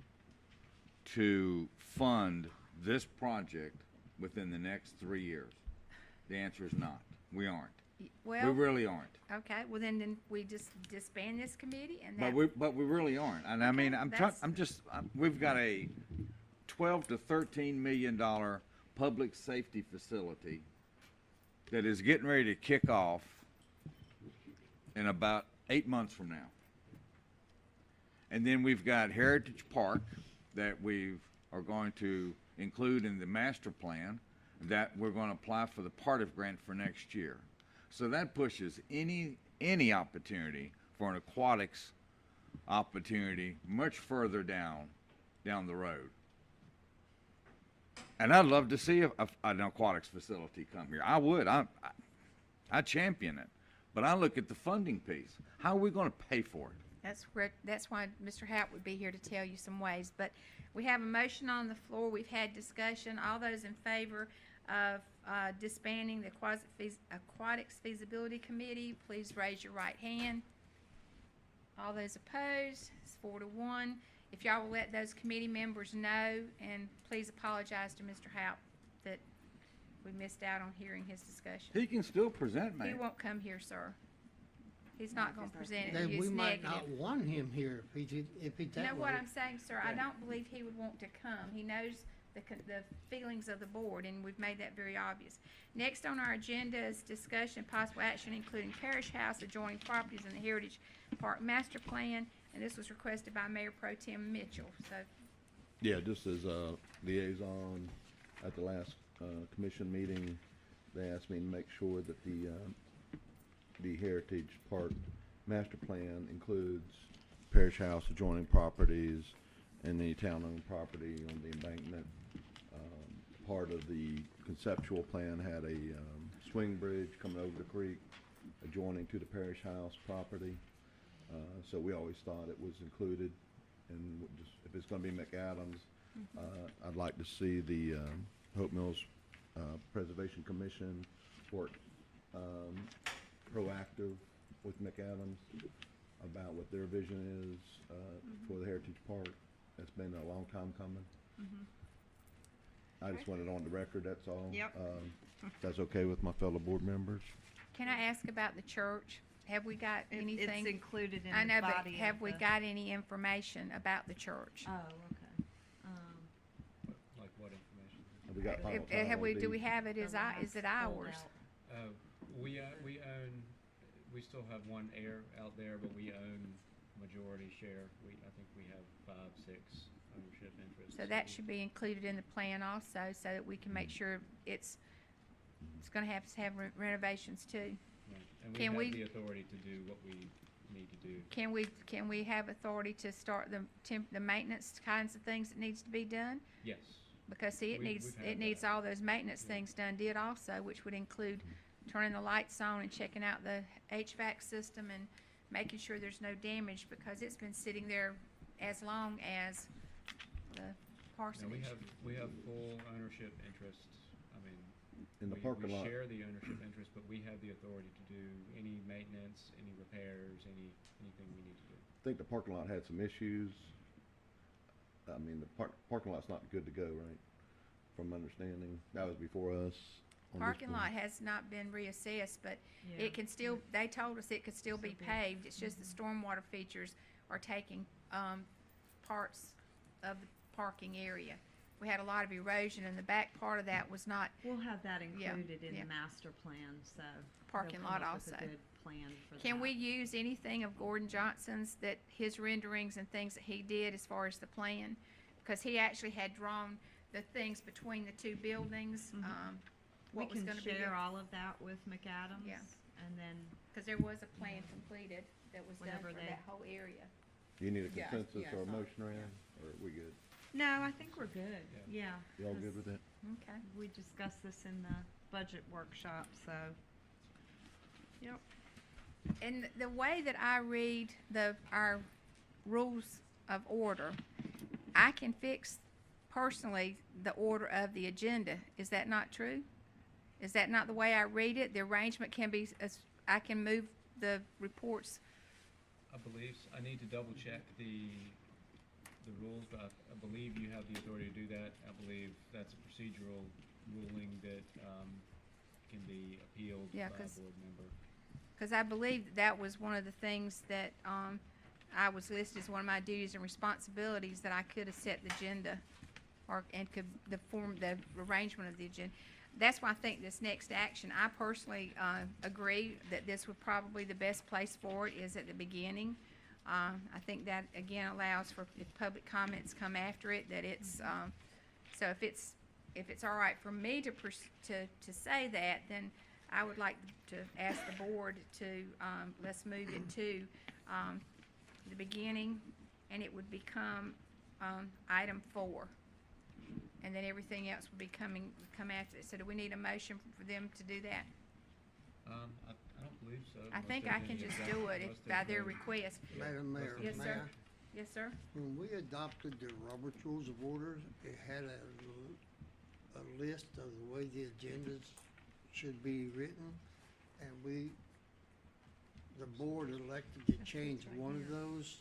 to fund this project within the next 3 years? The answer is not. We aren't. We Well, really aren't. okay, well then we just disband this committee and But that. we really aren't. And I mean, we've got a 12 to 13 million dollar public safety facility that is getting ready to kick off in about 8 months from now. And then we've got Heritage Park that we are going to include in the master plan, that we're going to apply for the Partif grant for next year. So that pushes any opportunity for an aquatics opportunity much further down the road. And I'd love to see an aquatics facility come here. I would. I champion it. But I look at the funding piece. How are we going to pay for it? That's why Mr. Hout would be here to tell you some ways. But we have a motion on the floor. We've had discussion. All those in favor of disbanding the Aquatics Feasibility Committee, please raise your right hand. All those opposed, it's 4-1. If y'all will let those committee members know, and please apologize to Mr. Hout that we missed out on hearing his discussion. He can still present, He man. won't come here, sir. He's not gonna present it. Then It's we might negative. not want him here if he You know what I'm saying, sir? I don't believe he would want to come. He knows the feelings of the board, and we've made that very obvious. Next on our agenda is discussion and possible action, including Parish House adjoining properties in the Heritage Park Master Plan, and this was requested by Mayor Pro Tem Mitchell. So, Yeah, just as a liaison, at the last commission meeting, they asked me to make sure that the Heritage Park Master Plan includes Parish House adjoining properties and the town-owned property on the embankment. Part of the conceptual plan had a swing bridge coming over the creek adjoining to the Parish House property. So we always thought it was included, and just, if it's gonna be McAdams, I'd like to see the Hope Mills Preservation Commission work proactive with McAdams about what their vision is for the Heritage Park. It's been a long time coming. I just wanted it on the record, that's all. Yep. If that's okay with my fellow board members. can I ask about the church? Have we got anything? It's included in I the know, but body have of we the- got any information about the church? Oh, okay. Like what information? Have we got final Have we, title do we deed? have it, is it ours? We own, we still have one heir out there, but we own majority share. I think we have 5, 6 ownership interests. So that should be included in the plan also, so that we can make sure it's gonna have to have renovations too. Right. And we Can have we- the authority to do what we need to do. Can we have authority to start the maintenance kinds of things that needs to be done? Yes. Because see, We've had it needs that. all those maintenance things done did also, which would include turning the lights on and checking out the HVAC system and making sure there's no damage, because it's been sitting there as long as the No, parsonage. we have full ownership interests. I mean, In the we parking lot. share the ownership interest, but we have the authority to do any maintenance, any repairs, anything we need to do. I think the parking lot had some issues. I mean, the parking lot's not good to go, right? From understanding, that was before us. on this Parking board. lot has not been reassessed, but Yeah. it can still, they told us it could still be paved. It's just the stormwater features are taking, parts of the parking area. We had a lot of erosion, and the back part of that was not We'll have that Yeah, included in yeah. the master plan, so. Parking they'll come lot up with a also. good planned for that. Can we use anything of Gordon Johnson's, that his renderings and things that he did as far as the plan? Because he actually had drawn the things between the two buildings, We what was can gonna be share there. all of that with McAdams. Yeah. And then, Because there was a plan completed that was done Whenever for they- that whole area. Do you need a Yeah, consensus yeah, or a fine, motion around, or are we good? no, I think we're good, yeah. Y'all good with that? Okay. We discussed this in the budget workshop, so. Yep. And the way that I read our rules of order, I can fix personally the order of the agenda. Is that not true? Is that not the way I read it? The arrangement can be, I can move the reports. I believe, I need to double check the rules, but I believe you have the authority to do that. I believe that's a procedural ruling that, can be appealed by Yeah, a 'cause- board member. Because I believe that was one of the things that I was listed as one of my duties and responsibilities, that I could have set the agenda and could the arrangement of the agenda. That's why I think this next action, I personally agree that this would probably, the best place for it is at the beginning. I think that, again, allows for, if public comments come after it, that it's, so if it's all right for me to say that, then I would like to ask the board to, let's move into the beginning, and it would become item 4. And then everything else would be come after it. So do we need a motion for them to do that? I don't believe so. I think I can just do it if by their request. Madam Mayor, Yes, may sir. I? Yes, sir? When we adopted the Robert's Rules of Orders, it had a list of the way the agendas should be written, and the board elected to change one of those.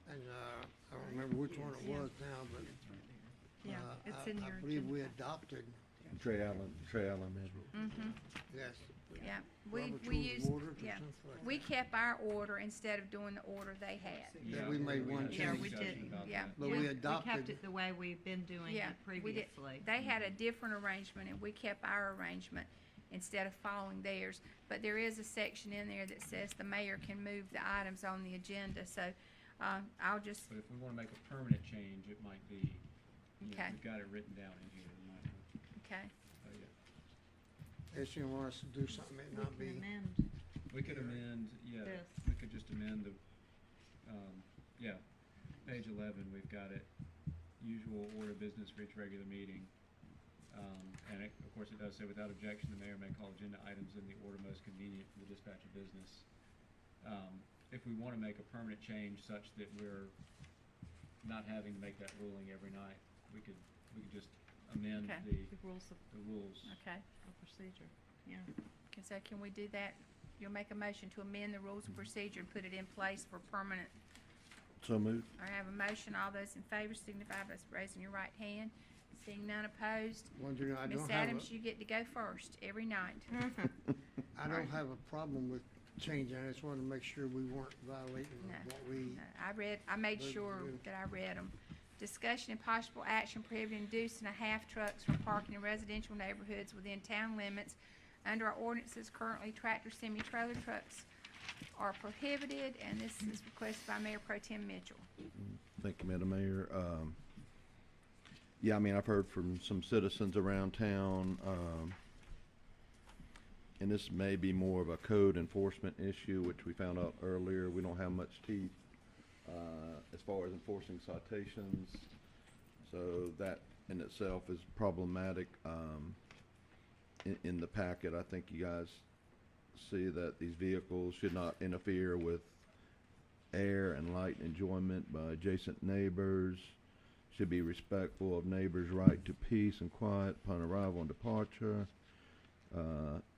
And, I don't remember which one it was now, but, Yeah, it's in your I believe we agenda. adopted, Trey Allen had it. Mm-hmm. yes. Yeah. Robert's We Rules of used, Orders or yeah. something like We that. kept our order instead of doing the order they had. Yeah, we made one had a Yeah, change. we discussion did. about Yeah. that. But Yeah, we kept adopted, it the way we've been doing Yeah, it we did. previously. They had a different arrangement, and we kept our arrangement instead of following theirs. But there is a section in there that says the mayor can move the items on the agenda, so, I'll just, But if we wanna make a permanent change, it might be, you know, Okay. we've got it written down in here, we might, okay. yeah. if you want us to do something, it We not can be. amend We could amend, yeah, this. we could just amend the, yeah, page 11, we've got it, usual order of business for each regular meeting. And it, of course, it does say, without objection, the mayor may call agenda items in the order most convenient for the dispatch of business. If we wanna make a permanent change such that we're not having to make that ruling every night, we could just amend Okay. the rules of rules. Okay. procedure, yeah. Okay, so can we do that? You'll make a motion to amend the rules of procedure and put it in place for permanent. So moved. I have a motion. All those in favor signify by raising your right hand. Seeing none opposed. Well, you know, I Miss don't have Adams, you get to go first every night. I don't have a problem with changing, I just wanted to make sure we weren't violating No, what we. no, I made Voted sure to do. that I read them. Discussion and possible action prohibiting inducing a half trucks from parking in residential neighborhoods within town limits. Under our ordinances, currently tractor, semi-trailer trucks are prohibited, and this is requested by Mayor Pro Tem Mitchell. Thank you, Madam Mayor. Yeah, I mean, I've heard from some citizens around town, and this may be more of a code enforcement issue, which we found out earlier. We don't have much teeth, as far as enforcing citations. So that in itself is problematic. In the packet, I think you guys see that these vehicles should not interfere with air and light enjoyment by adjacent neighbors, should be respectful of neighbors' right to peace and quiet upon arrival and departure,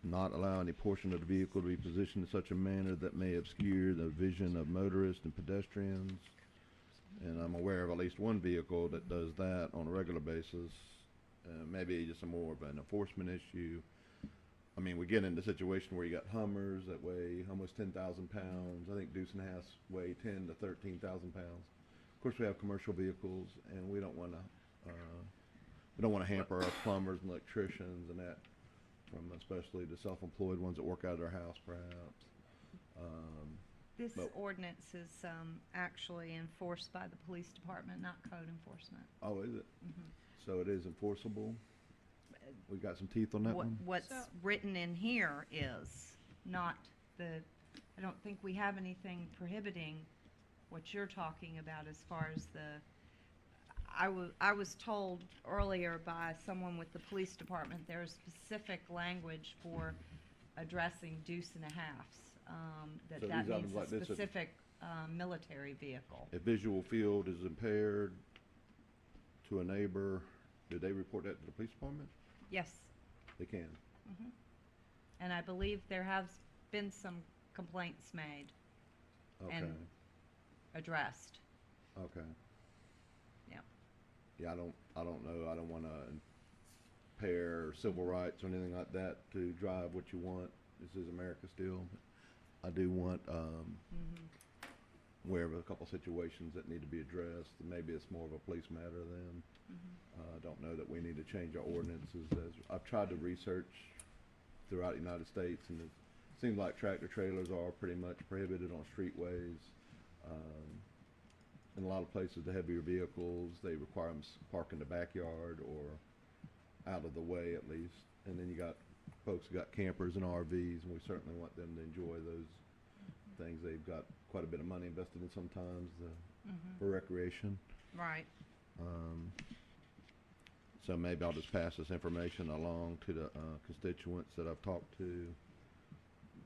not allow any portion of the vehicle to be positioned in such a manner that may obscure the vision of motorists and pedestrians. And I'm aware of at least one vehicle that does that on a regular basis. Maybe just a more of an enforcement issue. I mean, we get into a situation where you got Hummers that weigh almost 10,000 pounds. I think Deuce and Hass weigh 10 to 13,000 pounds. Of course, we have commercial vehicles, and we don't want to hamper our plumbers and electricians and that, from especially the self-employed ones that work out of their house, perhaps. This but- ordinance is actually enforced by the police department, not code enforcement. Oh, is it? Mhm. So it is enforceable? We got some teeth on that one? What's So- written in here is not I don't think we have anything prohibiting what you're talking about as far as I was told earlier by someone with the police department, there's specific language for addressing deuce and a halves. So That these means items a like this are- specific military vehicle. If visual field is impaired to a neighbor, do they report that to the police department? Yes. They can. Mhm. And I believe there has been some complaints made Okay, and addressed. okay. Yep. Yeah, I don't know, I don't wanna impair civil rights or anything like that to drive what you want. This is America still. I do want, aware of a couple situations that need to be addressed, and maybe it's more of a police matter then. I don't know that we need to change our ordinances as, I've tried to research throughout the United States, and it seems like tractor trailers are pretty much prohibited on streetways. In a lot of places, the heavier vehicles, they require them park in the backyard or out of the way at least. And then you got folks who got campers and RVs, and we certainly want them to enjoy those things. They've got quite a bit of money invested in sometimes for recreation. Right. So maybe I'll just pass this information along to the constituents that I've talked to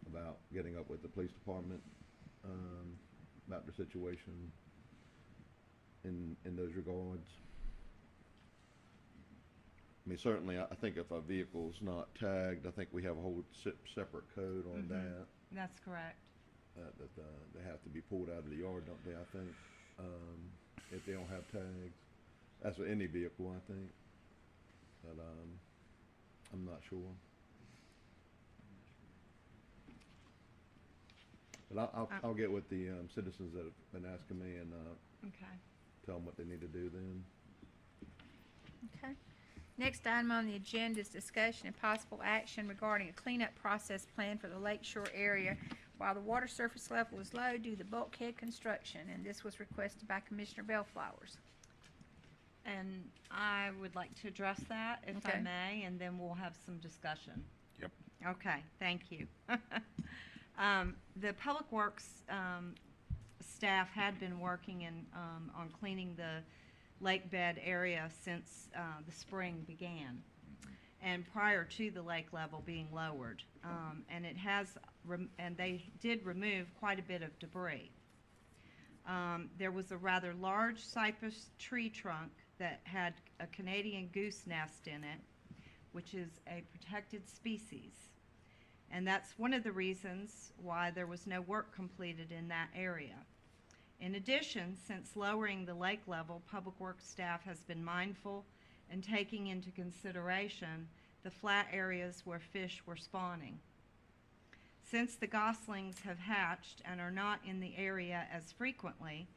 about getting up with the police department about their situation in those regards. I mean, certainly, I think if a vehicle's not tagged, I think we have a whole separate code on that. That's correct. That they have to be pulled out of the yard, don't they, I think, if they don't have tags. That's with any vehicle, I think. But, I'm not sure. But I'll get with the, citizens that have been asking me and, Okay. tell them what they need to do then. Okay. Next item on the agenda is discussion and possible action regarding a cleanup process plan for the lakeshore area while the water surface level is low due to bulkhead construction, and this was requested by Commissioner Bellflowers. And I would like to address that, if I Okay. may, and then we'll have some discussion. Yep. Okay, thank you. The Public Works staff had been working on cleaning the lake bed area since the spring began, and prior to the lake level being lowered. And it has, and they did remove quite a bit of debris. There was a rather large cypress tree trunk that had a Canadian goose nest in it, which is a protected species. And that's one of the reasons why there was no work completed in that area. In addition, since lowering the lake level, Public Works staff has been mindful and taking into consideration the flat areas where fish were spawning. Since the goslings have hatched and are not in the area as frequently,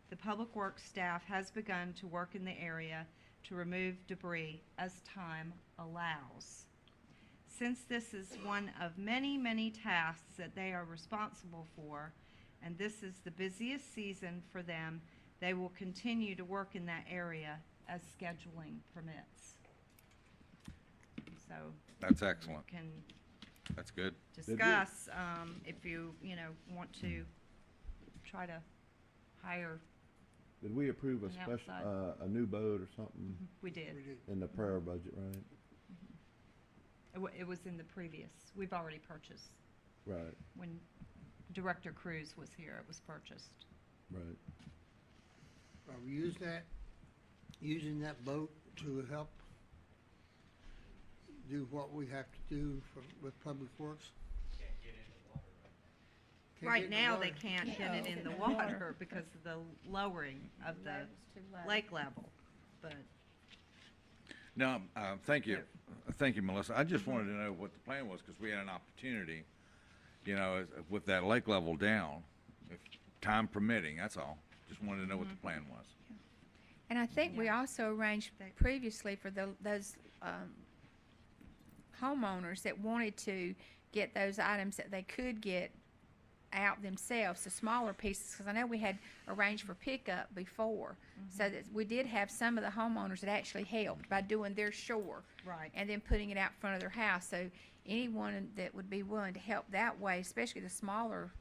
the Public Works staff has begun to work in the area to remove debris as time allows. Since this is one of many, many tasks that they are responsible for, and this is the busiest season for them, they will continue to work in that area as scheduling permits. So. That's excellent. We can That's good. discuss, if you want to try to hire. Did we approve a An special, outside. a new boat or something We did. in the prayer budget, right? It was in the previous, we've already purchased. Right, When Director Cruz was here, it was purchased. right. Are we using that boat to help do what we have to do with Public Works? Can't get Right in the now, they water. can't get it in the water because of the lowering of the Level's too low. lake level, but. Now, thank you. Thank you, Melissa. I just wanted to know what the plan was, because we had an opportunity, with that lake level down, if time permitting, that's all. Just wanted to know what the plan was. And I think we also arranged previously for those homeowners that wanted to get those items that they could get out themselves, the smaller pieces, because I know we had arranged for pickup before. So that we did have some of the homeowners that actually helped by doing their shore. Right. And then putting it out front of their house. So anyone that would be willing to help that way, especially the smaller,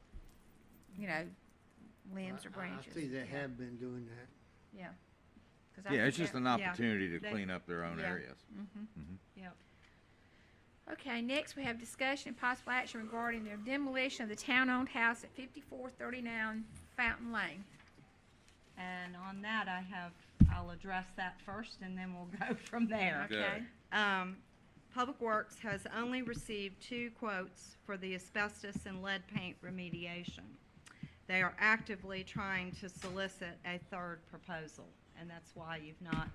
limbs or branches. I see they have been doing that. Yeah. 'Cause I Yeah, think it's just that- an opportunity to They- clean up their own Yeah. areas. Yep. Okay, next we have discussion and possible action regarding the demolition of the town-owned house at 5439 Fountain Lane. And on that, I'll address that first and then we'll go from there. Okay. Public Works has only received 2 quotes for the asbestos and lead paint remediation. They are actively trying to solicit a 3rd proposal, and that's why you've not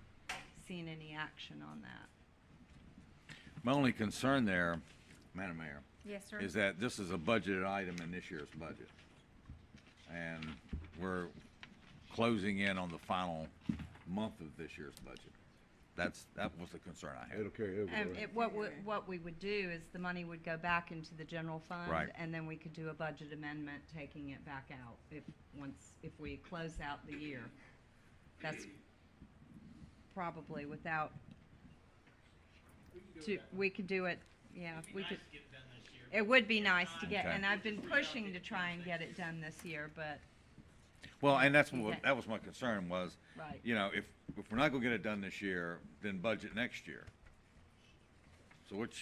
seen any action on that. My only concern there, Madam Mayor, Yes, sir. is that this is a budgeted item in this year's budget. And we're closing in on the final month of this year's budget. That was the concern I had. It'll carry over. right? What we would do is the money would go back into the general fund. Right. And then we could do a budget amendment, taking it back out if we close out the year. That's probably without, we could do it, yeah, we could. It would be nice to get, Okay. and I've been pushing to try and get it done this year, but, Well, and Okay. that was my concern was, right. if we're not gonna get it done this year, then budget next year. So it's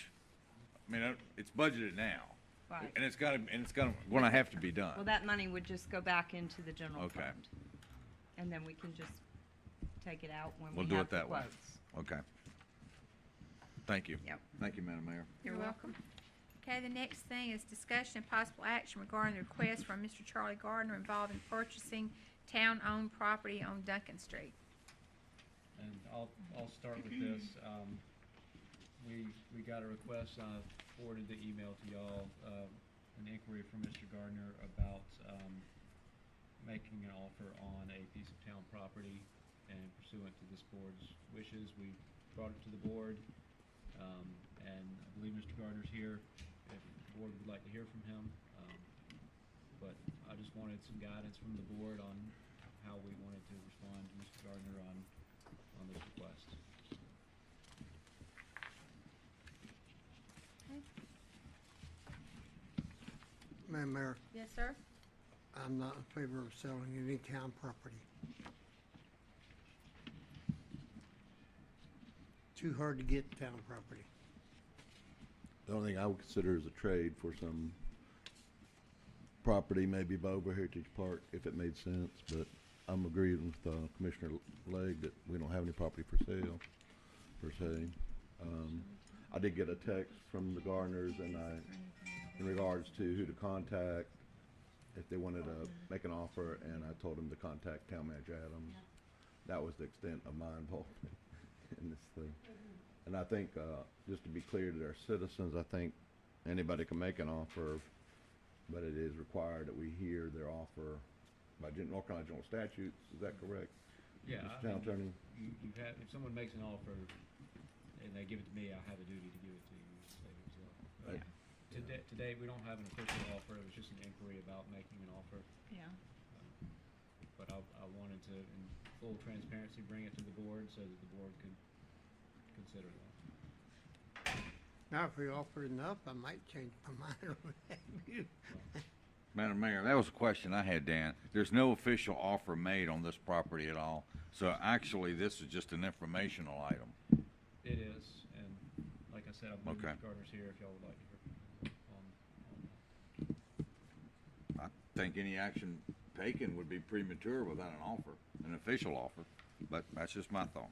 budgeted now. Right. And it's gonna have to be done. Well, that money would just go back into the general Okay. fund. And then we can just take it out when we We'll have do the it that way. quotes. Okay. Thank you. Yep. Thank you, Madam Mayor. You're welcome. Okay, the next thing is discussion and possible action regarding the request from Mr. Charlie Gardner involving purchasing town-owned property on Duncan Street. And I'll start with this. We got a request, I forwarded the email to y'all, an inquiry from Mr. Gardner about, making an offer on a piece of town property, and pursuant to this board's wishes, we brought it to the board. And I believe Mr. Gardner's here, if the board would like to hear from him. But I just wanted some guidance from the board on how we wanted to respond to Mr. Gardner on this request. Okay. Madam Mayor, Yes, sir? I'm not in favor of selling any town property. Too hard to get town property. The only thing I would consider is a trade for some property, maybe by over Heritage Park, if it made sense, but I'm agreeing with Commissioner Legg that we don't have any property for sale, per se. I did get a text from the Gardeners in regards to who to contact if they wanted to make an offer, and I told them to contact Town Manager Adams. That was the extent of my involvement in this thing. And I think, just to be clear to their citizens, I think anybody can make an offer, but it is required that we hear their offer by North Carolina General Statutes. Is that correct? Yeah, Mr. Town Attorney? if someone makes an offer and they give it to me, I have a duty to give it to you. So, Right. to date, we don't have an official offer. It was just an inquiry about making an offer. Yeah. But I wanted to, in full transparency, bring it to the board so that the board could consider that. Now, if we offered enough, I might change my mind on that view. Madam Mayor, that was a question I had, Dan. There's no official offer made on this property at all. So actually, this is just an informational item. It is, and like I said, I believe Okay. Mr. Gardner's here if y'all would like to hear on that. I think any action taken would be premature without an offer, an official offer, but that's just my thought.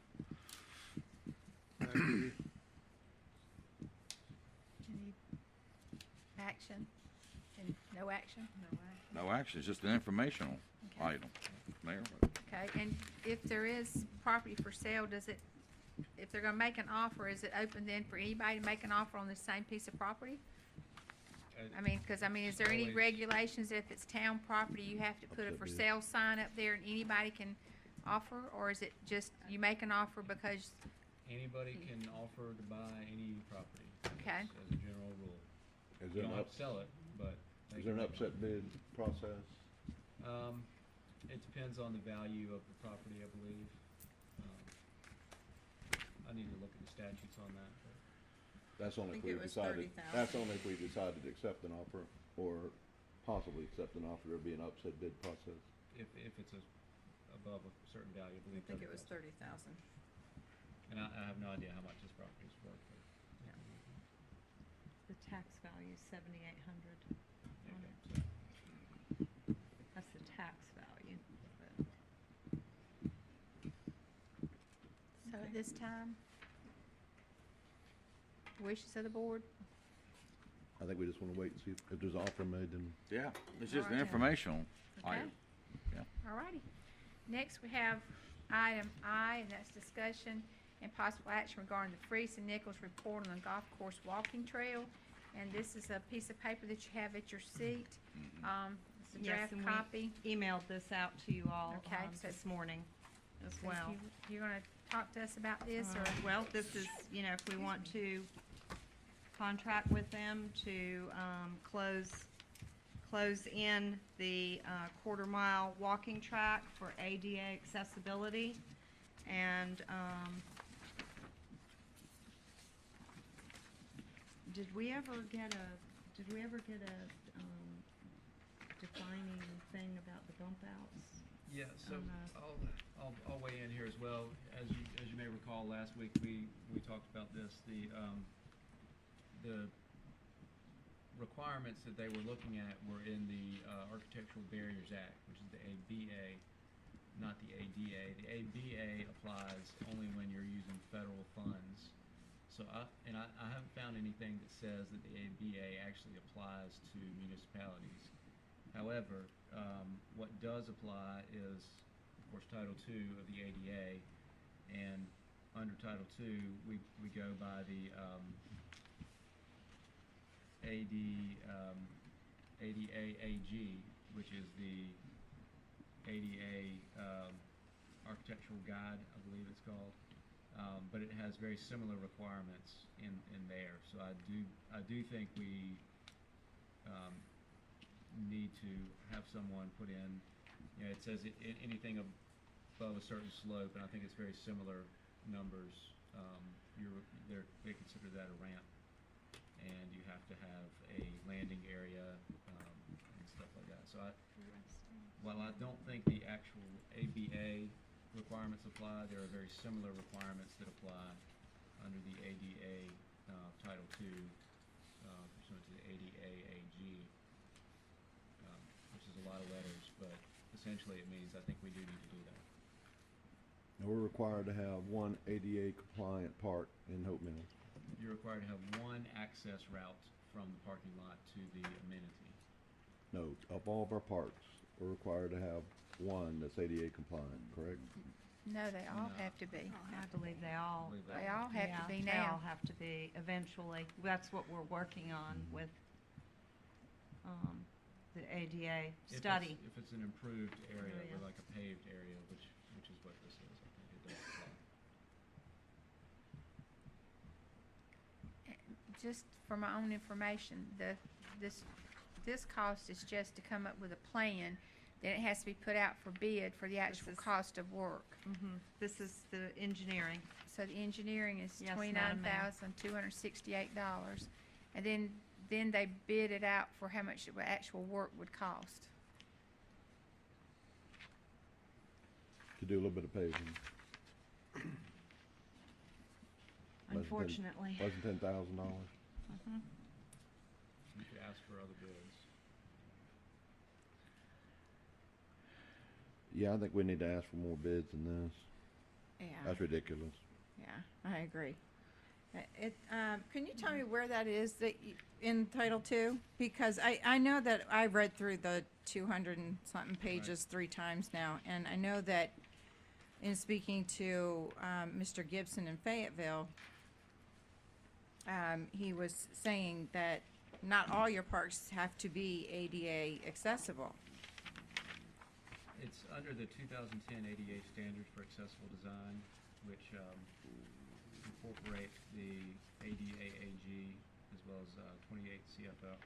I agree. Any action? And no action? No action, it's just an informational Okay. item, Mayor. Okay, and if there is property for sale, if they're gonna make an offer, is it open then for anybody to make an offer on the same piece of property? Is there any Always. regulations if it's town property, you have to put a for sale sign up there and anybody can offer? Or is it just you make an offer because, Anybody can offer to buy any property. Okay. As a general rule. Is You it don't up? have to sell it, but Is there an upset bid process? It depends on the value of the property, I believe. I need to look at the statutes on that, but. That's only if think we it was decided, 30,000. that's only if we decided to accept an offer or possibly accept an offer, there'd be an upset bid process. If it's above a certain value, I I believe. think it was 30,000. 30,000. And I have no idea how much this property is worth. but- The tax value is 7,800. Okay, so- That's the tax value. So at this time, wishes of the board? I think we just wanna wait and see if there's an offer made, then. Yeah, it's just an Alright. informational Okay. item. Yeah. Alrighty. Next, we have item I, and that's discussion and possible action regarding the Freese and Nichols report on the golf course walking trail. And this is a piece of paper that you have at your seat. It's a Yes, draft and copy. we emailed this out to you all Okay, so- this morning as So if well. You're gonna talk to us about this, or? Well, this is, you know, if we want to contract with them to close in the quarter-mile walking track for ADA accessibility. And did we ever get a defining thing about the bump outs? Yeah, so on I'll weigh in here as well. As you may recall, last week we talked about this. The requirements that they were looking at were in the Architectural Barriers Act, which is the ABA, not the ADA. The ABA applies only when you're using federal funds. So I haven't found anything that says that the ABA actually applies to municipalities. However, what does apply is, of course, Title II of the ADA, and under Title II, we go by the ADAAG, which is the ADA Architectural Guide, I believe it's called. But it has very similar requirements in there. So I do think we need to have someone put in, you know, it says anything above a certain slope, and I think it's very similar numbers. They consider that a ramp, and you have to have a landing area and stuff like that. So while I don't think the actual ABA requirements apply, there are very similar requirements that apply under the ADA Title II, pursuant to the ADAAG, which is a lot of letters, but essentially it means I think we do need to do that. And we're required to have one ADA compliant park in Hope Mills. You're required to have one access route from the parking lot to the amenity. No, of all of our parks, we're required to have one that's ADA compliant, correct? No, they all have to be. I believe they all. They all have to be They now. all have to be eventually. That's what we're working on with the ADA study. If it's an improved area, Area. or like a paved area, which is what this is, I think it does apply. Just for my own information, this cost is just to come up with a plan, then it has to be put out for bid for the actual cost of work. This is the engineering. So the engineering is Yes, Madam Mayor. $29,268, and then they bid it out for how much the actual work would cost. To do a little bit of paving. Unfortunately. Less than $10,000. You could ask for other bids. Yeah, I think we need to ask for more bids than this. Yeah. That's ridiculous. Yeah, I agree. Can you tell me where that is in Title II? Because I know that I read through the 200 and something pages 3 times now, and I know that in speaking to Mr. Gibson in Fayetteville, he was saying that not all your parks have to be ADA accessible. It's under the 2010 ADA Standards for Accessible Design, which incorporate the ADAAG as well as 28 CFR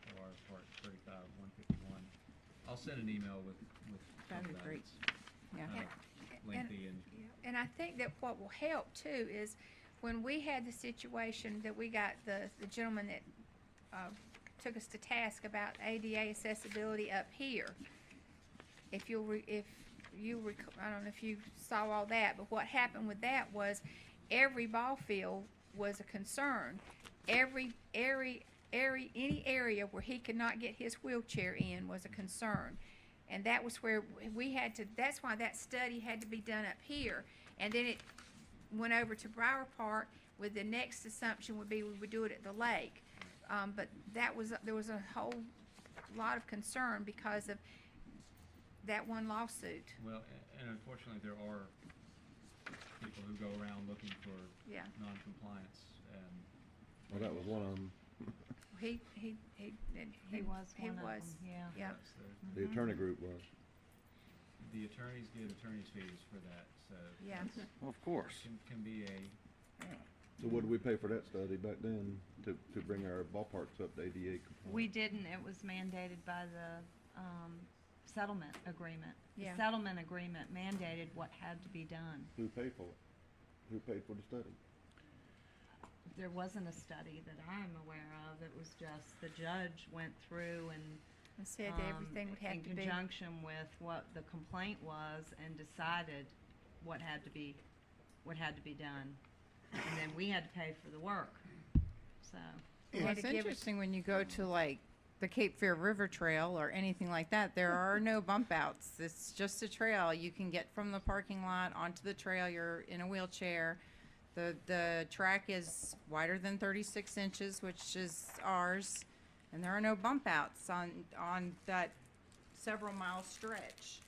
Part 35, 151. I'll send an email with some That'd be of that. great. It's Yeah. kind of lengthy and And I think that what will help too is when we had the situation that we got the gentleman that took us to task about ADA accessibility up here. If you I don't know if you saw all that, but what happened with that was every ball field was a concern. Any area where he could not get his wheelchair in was a concern. And that was where we had to, that's why that study had to be done up here. And then it went over to Brower Park with the next assumption would be we would do it at the lake. But there was a whole lot of concern because of that one lawsuit. well, and unfortunately, there are people who go around looking for Yeah. non-compliance, and Well, that was one of them. He was he one of was, them, yeah. yeah. that's The attorney group was. the attorneys get attorney's fees for that, so. Yeah. it's- Well, of course. Can be a, So what did we pay for that study back then to bring our ballparks up to ADA compliance? We didn't, it was mandated by the, settlement agreement. Yeah. The settlement agreement mandated what had to be done. Who paid for it? Who paid for the study? There wasn't a study that I'm aware of, it was just the judge went through and And said that everything would have in to be. conjunction with what the complaint was and decided what had to be done. And then we had to pay for the work, so. They Well, had it's to give us- interesting when you go to like the Cape Fear River Trail or anything like that, there are no bump outs. It's just a trail. You can get from the parking lot onto the trail. You're in a wheelchair. The track is wider than 36 inches, which is ours, and there are no bump outs on that several mile stretch.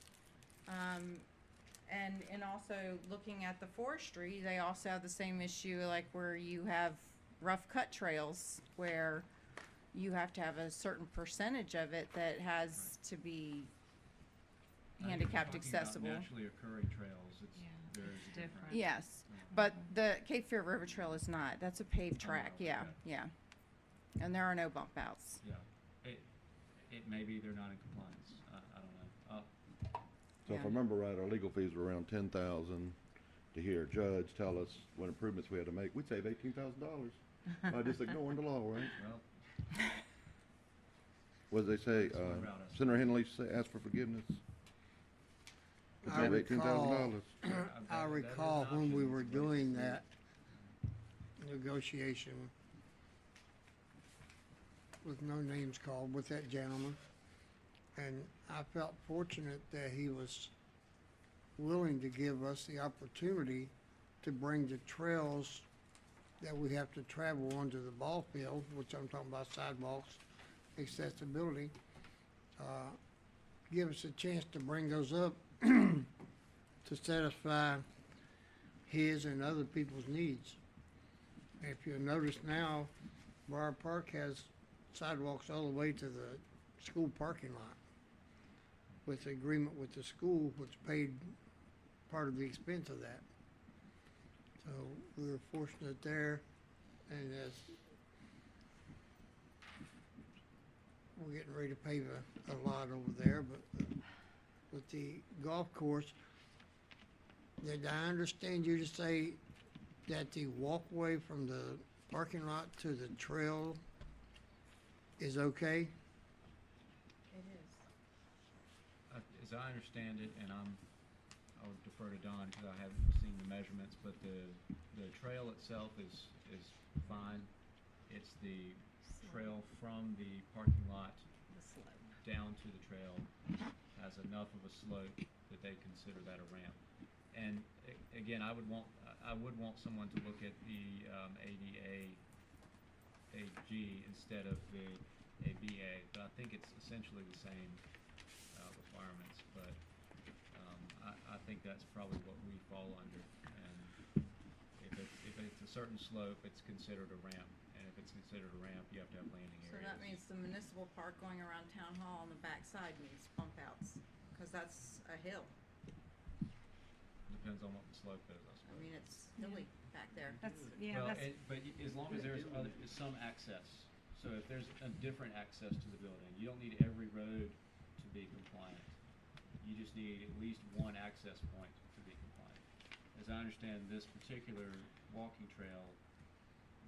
And also looking at the forestry, they also have the same issue, like where you have rough cut trails where you have to have a certain percentage of it that has to be I think we're handicapped talking about accessible. naturally occurring trails, there's a difference. Yes, but the Cape Fear River Trail is not. That's a paved track, okay. yeah. And there are no bump outs. Yeah, it may be they're not in compliance, I don't know. So if I remember right, our legal fees were around 10,000 to hear a judge tell us what improvements we had to make. We'd save $18,000 by just ignoring the law, right? Well, What did they say? That's what brought us. Senator Henley asked for forgiveness. To I save recall, $18,000. I recall when we were doing that negotiation with no names called with that gentleman. And I felt fortunate that he was willing to give us the opportunity to bring the trails that we have to travel onto the ball field, which I'm talking about sidewalks, accessibility, give us a chance to bring those up to satisfy his and other people's needs. And if you'll notice now, Briar Park has sidewalks all the way to the school parking lot with agreement with the school, which paid part of the expense of that. So we were fortunate there, and as we're getting ready to pave a lot over there, but with the golf course, did I understand you to say that the walkway from the parking lot to the trail is okay? It is. As I understand it, and I would defer to Don because I haven't seen the measurements, but the trail itself is fine. It's the trail from the parking lot down to the trail has enough of a slope that they consider that a ramp. And again, I would want someone to look at the ADA AG instead of the ABA, but I think it's essentially the same requirements. But I think that's probably what we fall under. And if it's a certain slope, it's considered a ramp. And if it's considered a ramp, you have to have landing So areas. that means the municipal park going around town hall on the backside needs bump outs, because that's a hill. Depends on what the slope is, I suppose. I mean, it's hilly back there. That's, Well, but as long as there's some access. So So if there's a different access to the building, you don't need every road to be compliant. You just need at least one access point to be compliant. As I understand this particular walking trail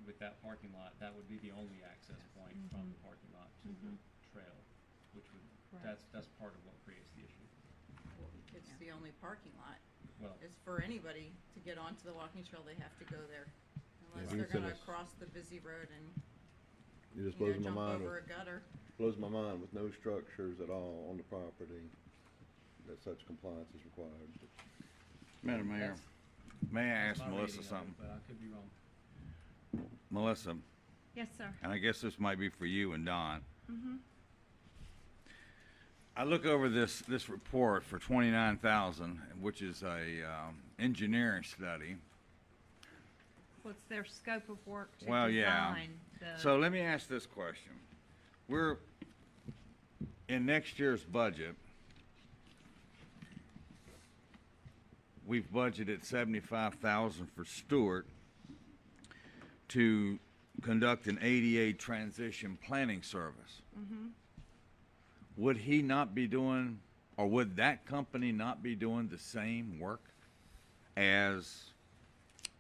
with that parking lot, that would be the only access point from the parking lot to the trail, which would, that's part of what creates the issue. It's the only parking lot. Well, It's for anybody to get onto the walking trail, they have to go there. Unless you they're can gonna finish. cross the busy road and, It just you know, blows my jump mind. over a gutter. Blows my mind with no structures at all on the property that such compliance is required. Madam Mayor, may I that's ask my Melissa reading of it, something? but I could be wrong. Melissa, Yes, sir. and I guess this might be for you and Don. Mm-hmm. I look over this report for 29,000, which is a engineering study. What's their scope of work to Well, yeah. design the? So let me ask this question. We're, in next year's budget, we've budgeted 75,000 for Stewart to conduct an ADA transition planning service. Mhm. Would he not be doing, or would that company not be doing the same work as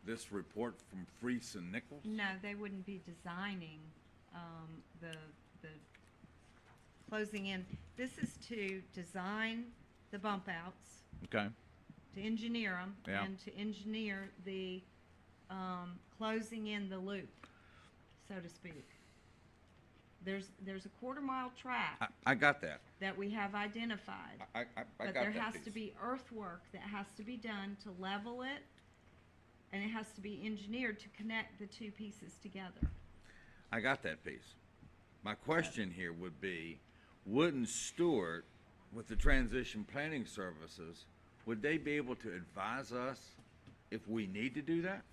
this report from Freese and Nichols? No, they wouldn't be designing, the closing in. This is to design the bump outs, Okay. to engineer them, Yeah. and to engineer the, closing in the loop, so to speak. There's a quarter-mile track I got that. that we have identified. I But got there that has piece. to be earthwork that has to be done to level it, and it has to be engineered to connect the two pieces together. I got that piece. My question here would be, wouldn't Stewart, with the transition planning services, would they be able to advise us if we need to do that?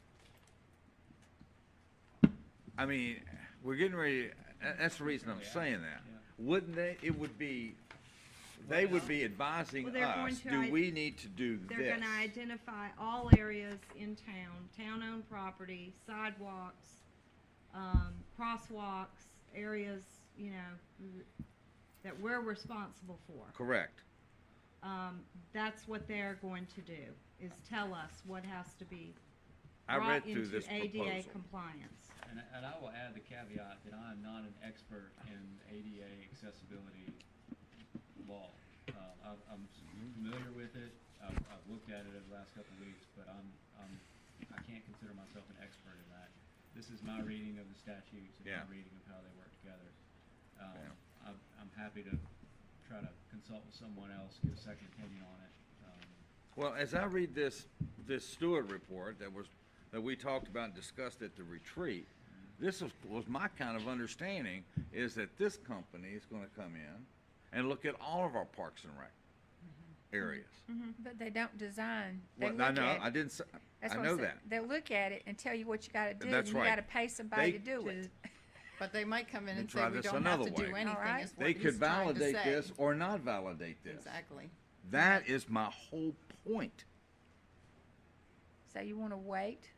I mean, we're getting ready, that's the reason I'm saying that. Wouldn't they, it would be, they would be advising Well, they're going us, to do id- we need to do this? They're gonna identify all areas in town, town-owned property, sidewalks, crosswalks, areas, you know, that we're responsible for. Correct. That's what they're going to do, is tell us what has to be I read brought through into this ADA proposal. compliance. And I will add the caveat that I am not an expert in ADA accessibility law. I'm familiar with it. I've looked at it over the last couple of weeks, but I can't consider myself an expert in that. This is my reading of the statutes and Yeah. my reading of how they work together. Yeah. I'm happy to try to consult with someone else, get a second opinion on it. Well, as I read this Stewart report that we talked about and discussed at the retreat, this was my kind of understanding, is that this company is gonna come in and look at all of our parks and rec areas. But they don't design. They Well, I look know, at it. I didn't say, That's I what I'm know saying. that. They'll look at it and tell you what you gotta do, and That's you right. gotta pay somebody They- to do it. But they might come in Then and say try we this don't have another to do way. anything, Alright. is what They he's could trying to validate say. this or not validate this. Exactly. That is my whole point. So you wanna wait?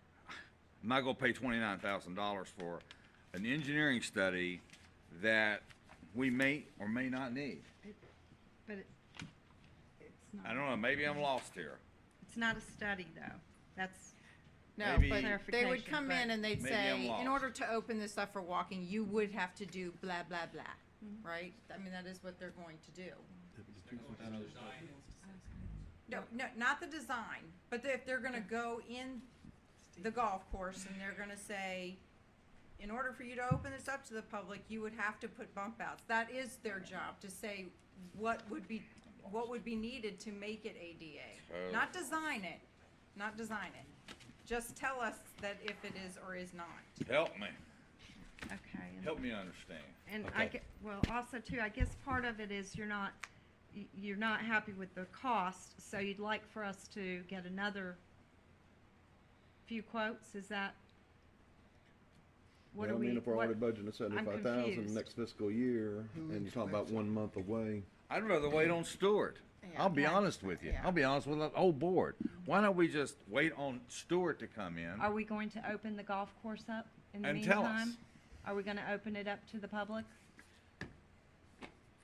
I'm not gonna pay $29,000 for an engineering study that we may or may not need. But it's not. I don't know, maybe I'm lost here. It's not a study, though. That's No, Maybe- but they clarification, would come in but and they'd maybe I'm say, lost. in order to open this up for walking, you would have to do blah, blah, blah, right? I mean, that is what they're going to do. No, not the design, but if they're gonna go in the golf course and they're gonna say, in order for you to open this up to the public, you would have to put bump outs. That is their job, to say what would be needed to make it ADA. Not design it, not design it. Just tell us that if it is or is not. Help me, okay. help me understand. And Okay. well, also too, I guess part of it is you're not happy with the cost, so you'd like for us to get another few quotes, is that? What Well, are I mean, we, if we're what, already budgeting $75,000 confused. next fiscal year, and you're talking about 1 month away, I'd rather wait on Stewart. Yeah. I'll be Yeah. honest with you. Yeah. I'll be honest with the whole board. Why don't we just wait on Stewart to come in are we going to open the golf course up in the and tell meantime? us? Are we gonna open it up to the public?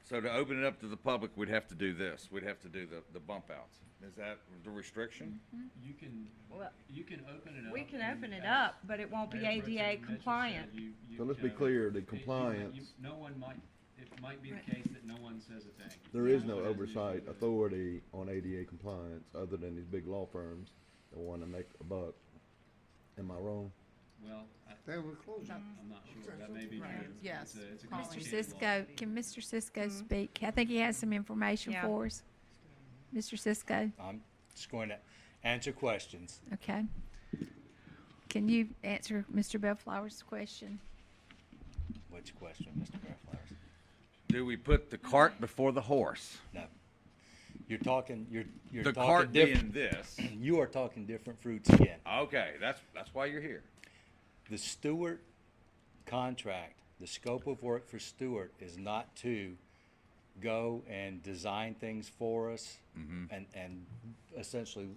So to open it up to the public, we'd have to do this. We'd have to do the bump outs. Is that the restriction? You can, Well, you can open it up. we can and open it as up, but it won't be Mayor Pro Tem ADA Mitchell compliant. said, So let's be know, clear, the you- compliance, no one might, it might be the Right. case that no one says a thing. there is No no one has an issue oversight with it. authority on ADA compliance other than these big law firms that wanna make a buck. Am I wrong? Well, They were close. I'm not sure. That may be true. Right. Yes. It's a Mr. complicated Cisco, law. can Mr. Cisco speak? I think he has some information Yeah. for us. Mr. Cisco, I'm just going to answer questions. okay. Can you answer Mr. Bellflower's question? Which question, Mr. Fairflowers? Do we put the cart before the horse? No. You're talking, you're The talking cart being different. this. You are talking different fruits again. Okay, that's why you're here. The Stewart contract, the scope of work for Stewart is not to go and design things for us. And essentially,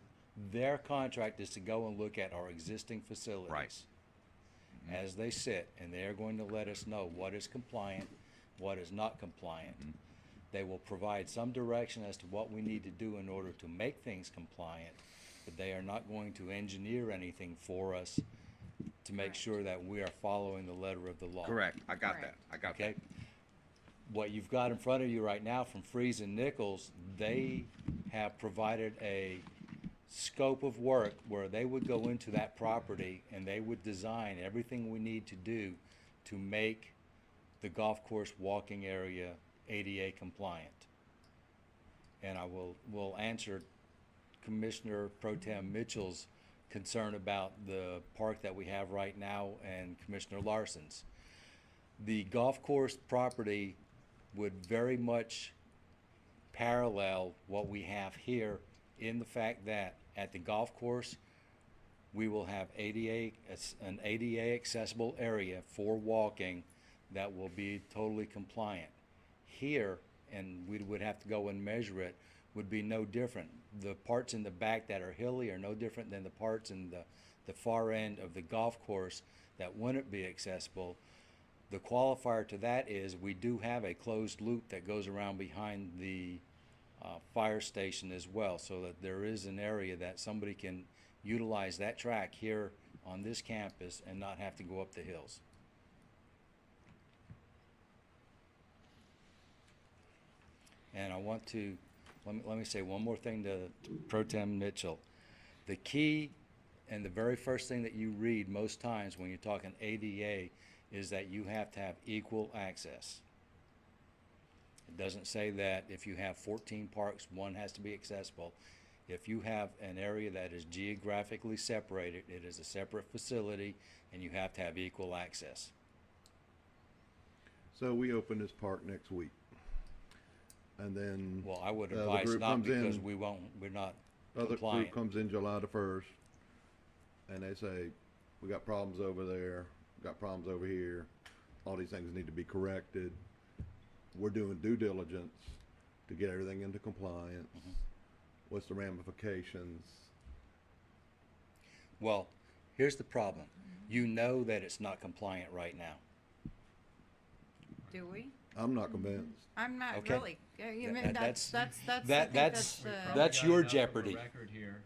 their contract is to go and look at our existing facilities. Right. As they sit, and they are going to let us know what is compliant, what is not compliant. They will provide some direction as to what we need to do in order to make things compliant, but they are not going to engineer anything for us to make sure that we are following the letter of the law. Correct. I got that. I got that. Okay? What you've got in front of you right now from Freeze and Nichols, they have provided a scope of work where they would go into that property and they would design everything we need to do to make the golf course walking area ADA compliant. And I will answer Commissioner Pro Tem Mitchell's concern about the park that we have right now and Commissioner Larson's. The golf course property would very much parallel what we have here in the fact that at the golf course, we will have an ADA accessible area for walking that will be totally compliant. Here, and we would have to go and measure it, would be no different. The parts in the back that are hilly are no different than the parts in the far end of the golf course that wouldn't be accessible. The qualifier to that is we do have a closed loop that goes around behind the fire station as well, so that there is an area that somebody can utilize that track here on this campus and not have to go up the hills. And I want to, let me say one more thing to Pro Tem Mitchell. The key and the very first thing that you read most times when you're talking ADA is that you have to have equal access. It doesn't say that if you have 14 parks, one has to be accessible. If you have an area that is geographically separated, it is a separate facility, and you have to have equal access. So we open this park next week. And then. Well, I would the advise group not comes in- because we're not Other compliant. group comes in July the 1st, and they say, we got problems over there, got problems over here, all these things need to be corrected. We're doing due diligence to get everything into compliance. What's the ramifications? Well, here's the problem. You know that it's not compliant right now. Do we? I'm not convinced. I'm not Okay. really. You That- mean, that's- I think that's- that's, We've uh, probably That's got your enough of a jeopardy. record here,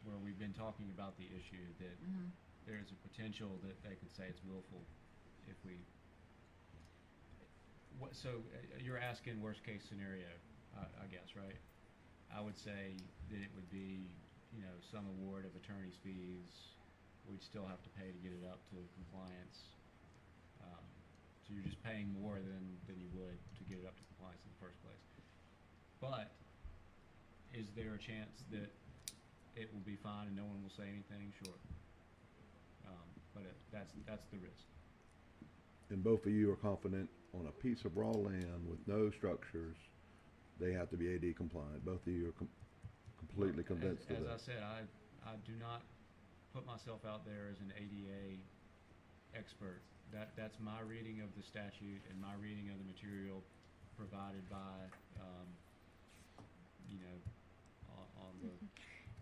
where we've been talking about the issue that there's a potential that they could say it's willful if we. So you're asking worst case scenario, I guess, right? I would say that it would be, some award of attorney's fees. We'd still have to pay to get it up to compliance. So you're just paying more than you would to get it up to compliance in the first place. But is there a chance that it will be fine and no one will say anything? Sure. But that's the risk. And both of you are confident on a piece of raw land with no structures, they have to be AD compliant. Both of you are completely convinced of As I that. said, I do not put myself out there as an ADA expert. That's my reading of the statute and my reading of the material provided by, on the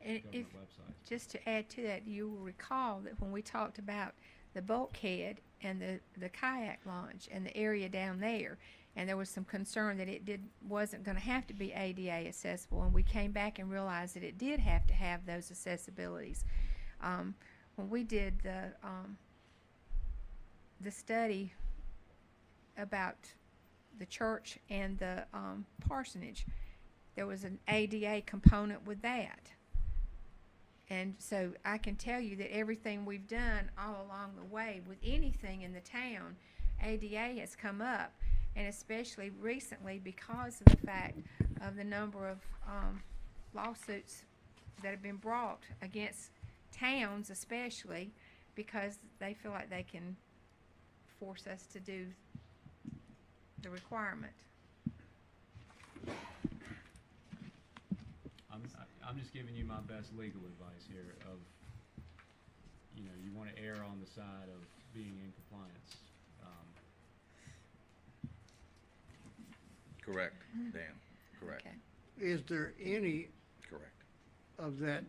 And if, government website. just to add to that, you will recall that when we talked about the bulkhead and the kayak launch and the area down there. And there was some concern that it wasn't going to have to be ADA accessible, and we came back and realized that it did have to have those accessibilities. When we did the study about the church and the parsonage, there was an ADA component with that. And so I can tell you that everything we've done all along the way with anything in the town, ADA has come up, and especially recently because of the fact of the number of lawsuits that have been brought against towns, especially because they feel like they can force us to do the requirement. I'm just giving you my best legal advice here of, you know, you want to err on the side of being in compliance. Correct, Dan, correct. Okay. Is there any Correct. of that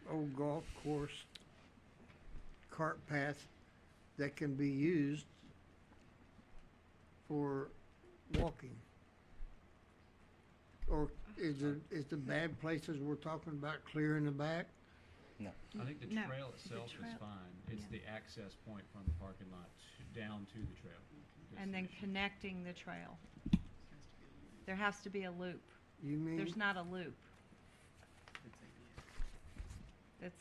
old golf course cart path that can be used for walking? Or is the bad places we're talking about clear in the back? No. I think the No, trail the itself is trail- fine. It's yeah. the access point from the parking lot down to the trail. And then connecting the trail. There has to be a loop. You mean? There's not a loop. That's,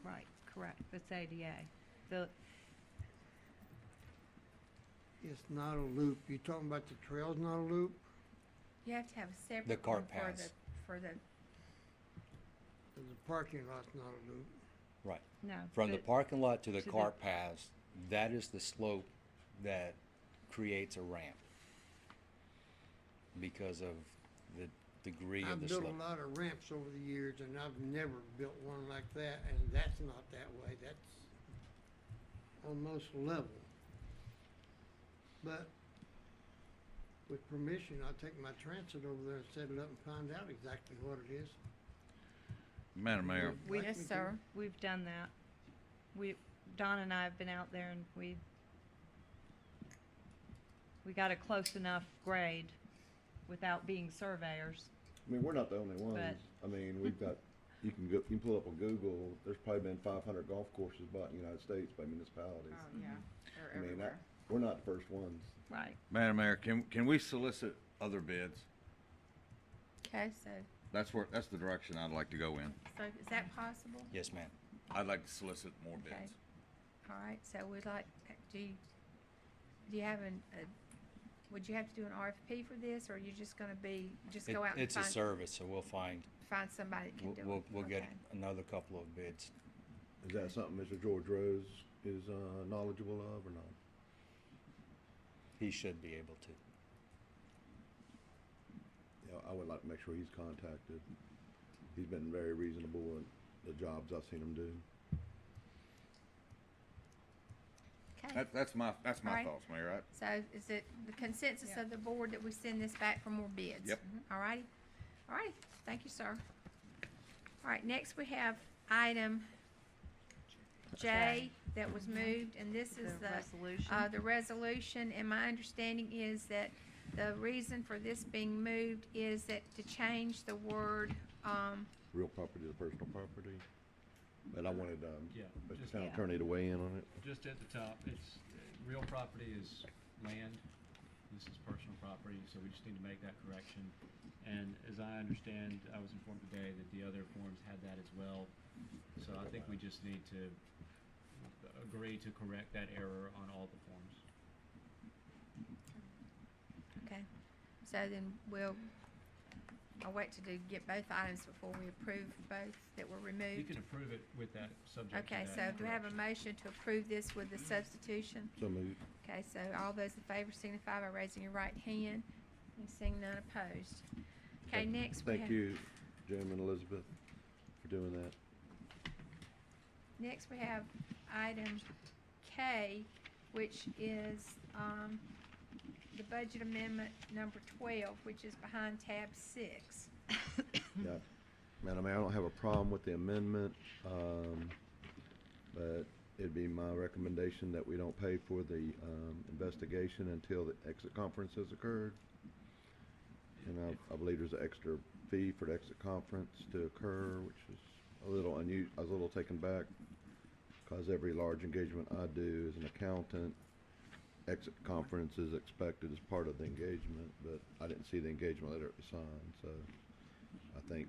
right, correct, that's ADA. It's not a loop. You talking about the trail's not a loop? You have to have a separate The cart one paths. for the The parking lot's not a loop. Right. No. From the parking lot to the to the- cart paths, that is the slope that creates a ramp because of the degree of I've the built slope. a lot of ramps over the years, and I've never built one like that, and that's not that way. That's almost level. But with permission, I'll take my transit over there and set it up and find out exactly what it is. Madam Mayor, Yes, sir. We've done that. Don and I have been out there and we got a close enough grade without being surveyors. I mean, we're not the only ones. But- I mean, we've got, you can pull up on Google, there's probably been 500 golf courses bought in the United States by municipalities. Oh, yeah, they're I mean, everywhere. we're not the first ones. Right. Madam Mayor, can we solicit other bids? Okay, so That's the direction I'd like to go in. is that possible? Yes, ma'am. I'd like to solicit more Okay. bids. All right, so we'd like, do you have would you have to do an RFP for this, or are you just gonna go out and It's a find service, so we'll find, find somebody that can do it? we'll get Okay. another couple of bids. Is that something Mr. George Rose is knowledgeable of or not? He should be able to. Yeah, I would like to make sure he's contacted. He's been very reasonable in the jobs I've seen him do. Okay. That's my All right. thoughts, Mayor. So is it the consensus Yeah. of the board that we send this back for more bids? Yep. All righty. All right, thank you, sir. All right, next we have item J that was moved, and this is The resolution. the resolution, and my understanding is that the reason for this being moved is that to change the word, Real property to personal property. But I wanted, Yeah, Mr. just- Town Yeah. Attorney to weigh in on it. Just at the top, it's, real property is land, this is personal property, so we just need to make that correction. And as I understand, I was informed today that the other forms had that as well, so I think we just need to agree to correct that error on all the forms. okay. So then I'll wait to get both items before we approve both that were removed. You can approve it with that subject to Okay, that so do we have a correction. motion to approve this with the substitution? So moved. Okay, so all those in favor signify by raising your right hand and seeing none opposed. Okay, next we have. Thank you, Jim and Elizabeth, for doing that. Next we have item K, which is, the budget amendment number 12, which is behind tab 6. Yeah, Madam Mayor, I don't have a problem with the amendment, but it'd be my recommendation that we don't pay for the, investigation until the exit conference has occurred. And I believe there's an extra fee for the exit conference to occur, which is a little I was a little taken back, because every large engagement I do as an accountant, exit conference is expected as part of the engagement, but I didn't see the engagement letter signed, so I think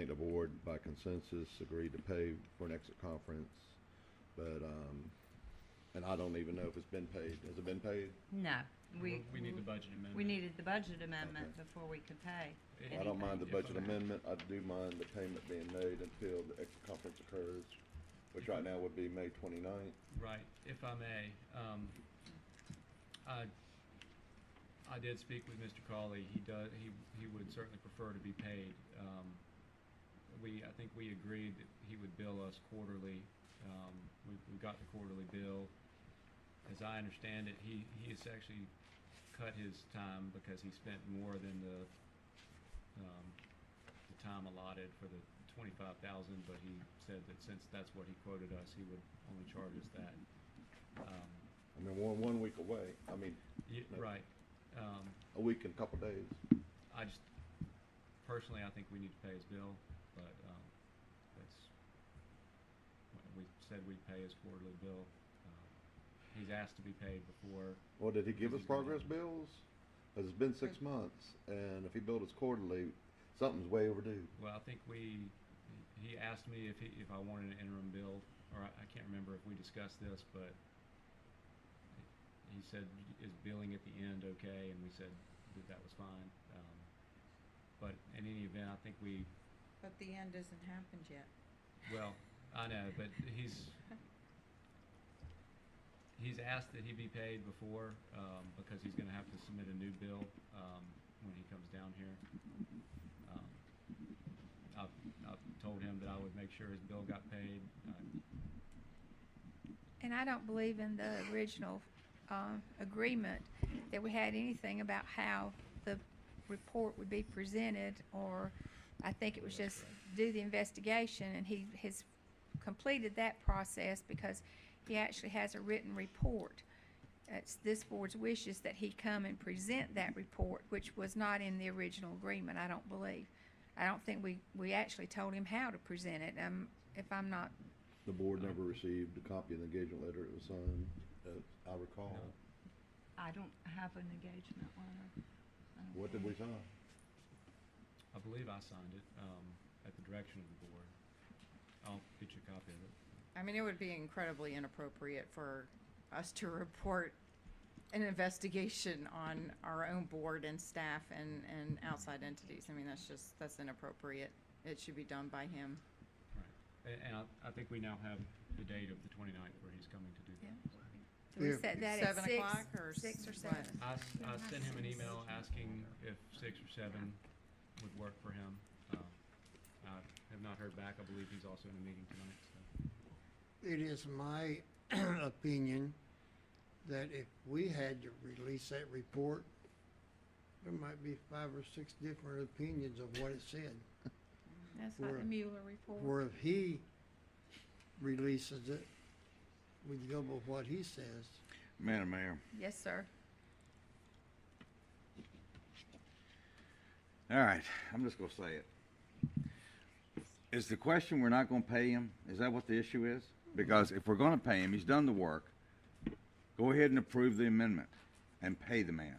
the board by consensus agreed to pay for an exit conference, but, and I don't even know if it's been paid. Has it been paid? No, We need the budget amendment. We needed the budget amendment before we could pay. I don't mind the If budget I may. amendment. I do mind the payment being made until the exit conference occurs, which right now would be May 29th. Right, if I may, I did speak with Mr. Cawley. He would certainly prefer to be paid. I think we agreed that he would bill us quarterly. We got the quarterly bill. As I understand it, he has actually cut his time because he spent more than the time allotted for the 25,000, but he said that since that's what he quoted us, he would only charge us that. I mean, one week away. I mean, no, Right. a week and a couple days. I just, personally, I think we need to pay his bill, but, we said we'd pay his quarterly bill. He's asked to be paid before. Well, did he give us He's gonna- progress bills? 'Cause it's been 6 months, and if he billed us quarterly, something's way overdue. Well, I think he asked me if I wanted an interim bill, or I can't remember if we discussed this, but he said, is billing at the end okay? And we said that was fine. But in any event, I think But the end hasn't happened yet. well, I know, but he's asked that he be paid before, because he's gonna have to submit a new bill, when he comes down here. I've told him that I would make sure his bill got paid. And I don't believe in the original agreement that we had anything about how the report would be presented, or I think it was just do the investigation, and he has completed that process because he actually has a written report. It's this board's wishes that he come and present that report, which was not in the original agreement, I don't believe. I don't think we actually told him how to present it, if I'm not. The board never received a copy of the engagement letter. It was signed, as I recall. No. I don't have an engagement letter. What did we sign? I believe I signed it, at the direction of the board. I'll get you a copy of it. I mean, it would be incredibly inappropriate for us to report an investigation on our own board and staff and outside entities. I mean, that's inappropriate. It should be done by him. Right. And I think we now have the date of the 29th where he's coming to do that. So we Yeah. set that at 7 6, o'clock or 6 or what? 7. I sent him an email asking if 6 or 7 would work for him. I have not heard back. I believe he's also in a meeting tonight, so. It is my opinion that if we had to release that report, there might be 5 or 6 different opinions of what it said. That's like the Mueller report. Or if he releases it, we'd go with what he says. Madam Mayor. Yes, sir. All right, I'm just gonna say it. Is the question we're not gonna pay him? Is that what the issue is? Because if we're gonna pay him, he's done the work. Go ahead and approve the amendment and pay the man.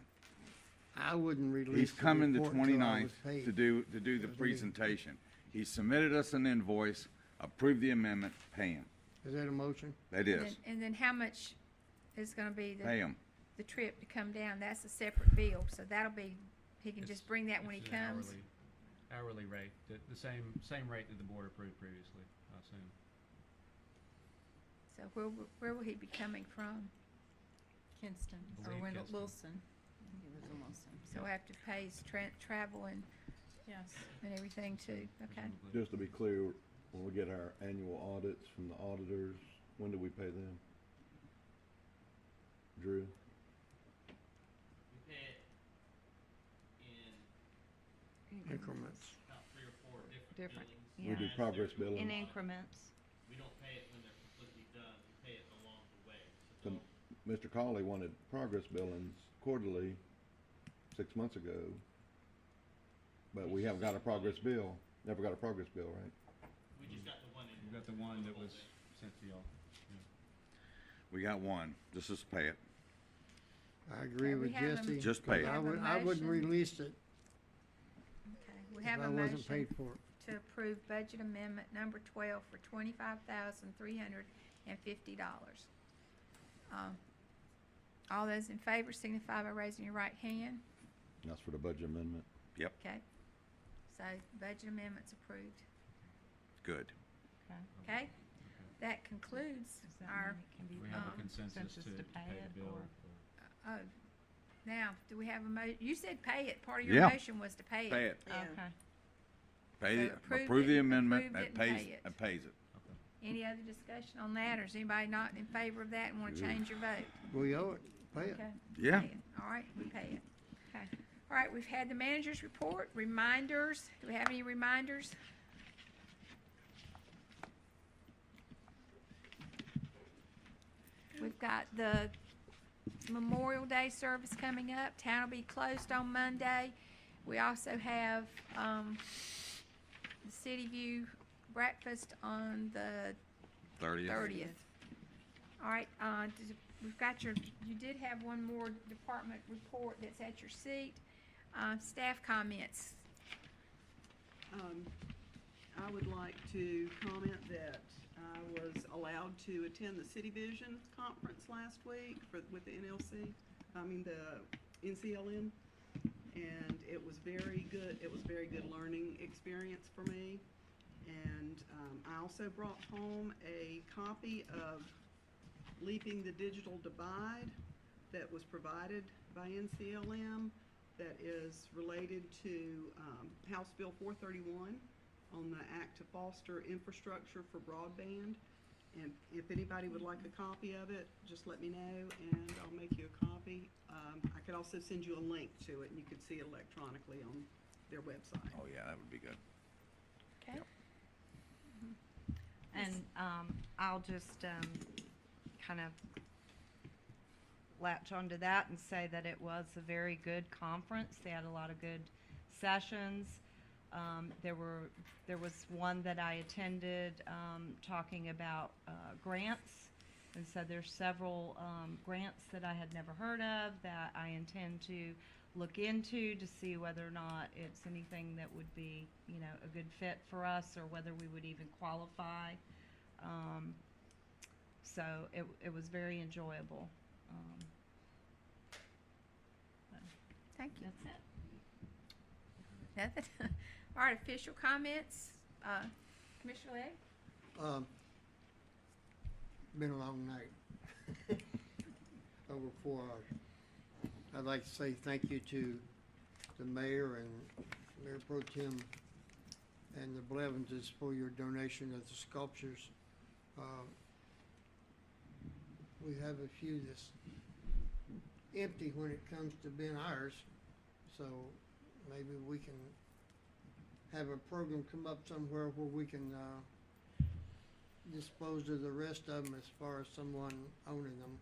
I wouldn't release He's the coming the report until I 29th was paid. to do the That's me. presentation. He submitted us an invoice, approve the amendment, pay him. Is that a motion? That And is, then- And then how much is gonna be pay him. the trip to come down? That's a separate bill, so that'll be, he can just bring that when he It's an comes. Hourly rate, the same rate that the board approved previously, I assume. So where will he be coming from? Kinston, I or believe Wendell Kinston. Wilson. I think he lives in Wilson. So we'll have to pay his travel and Yes. everything too, okay? Presumably. Just to be clear, when we get our annual audits from the auditors, when do we pay them? Drew? We pay it in Increments. about 3 or 4 different Different, billings. We do Sometimes progress they're- billing. In increments. We don't pay it when they're completely done. We pay it Mr. Cawley wanted progress billings quarterly 6 months ago, but we haven't got a progress bill, never got a progress bill, right? We just got the one in. You got the one that was sent to y'all. We got one. Just pay it. I agree Okay, we with have a- Jesse. Just pay it. I have a would, I wouldn't motion. release it Okay, we if have I a wasn't motion paid for it. to approve budget amendment number 12 for $25,350. All those in favor signify by raising your right hand. That's for the budget amendment. Yep, Okay. So budget amendment's approved. good. Okay? That concludes Does that our, mean it can be We have a Um, consensus to to pay pay the it, bill. or- oh, now, do we have a you said pay it. Part of your Yeah. motion was to pay it. Pay it. Yeah. Okay. Pay So it, approved approve the it, amendment, approved it, and and pays, pay it. and pays it. Any other discussion on that, or is anybody not in favor of that and want to change your vote? We owe it, pay it. Okay. Yeah. Pay it. All right, we pay it. Okay. All right, we've had the manager's report, reminders. Do we have any reminders? We've got the Memorial Day service coming up. Town will be closed on Monday. We also have, the City View breakfast on the 30th. All right, we've got you did have one more department report that's at your seat. Staff comments. I would like to comment that I was allowed to attend the City Vision conference last week with the the NCLM, and it was very good. It was a very good learning experience for me. And I also brought home a copy of Leaping the Digital Divide that was provided by NCLM that is related to House Bill 431 on the Act to Foster Infrastructure for Broadband. And if anybody would like a copy of it, just let me know and I'll make you a copy. I could also send you a link to it and you could see it electronically on their website. Oh, yeah, that would be good. Okay. And I'll just kind of latch onto that and say that it was a very good conference. They had a lot of good sessions. There was one that I attended talking about grants, and so there's several grants that I had never heard of that I intend to look into to see whether or not it's anything that would be, a good fit for us or whether we would even qualify. So it was very enjoyable. Thank you. That's it. Nothing? All right, official comments. Commissioner Legg? Been a long night. Over 4 hours. I'd like to say thank you to the mayor and Mayor Pro Tem and the Blevinses for your donation of the sculptures. We have a few that's empty when it comes to being ours, so maybe we can have a program come up somewhere where we can dispose of the rest of them as far as someone owning them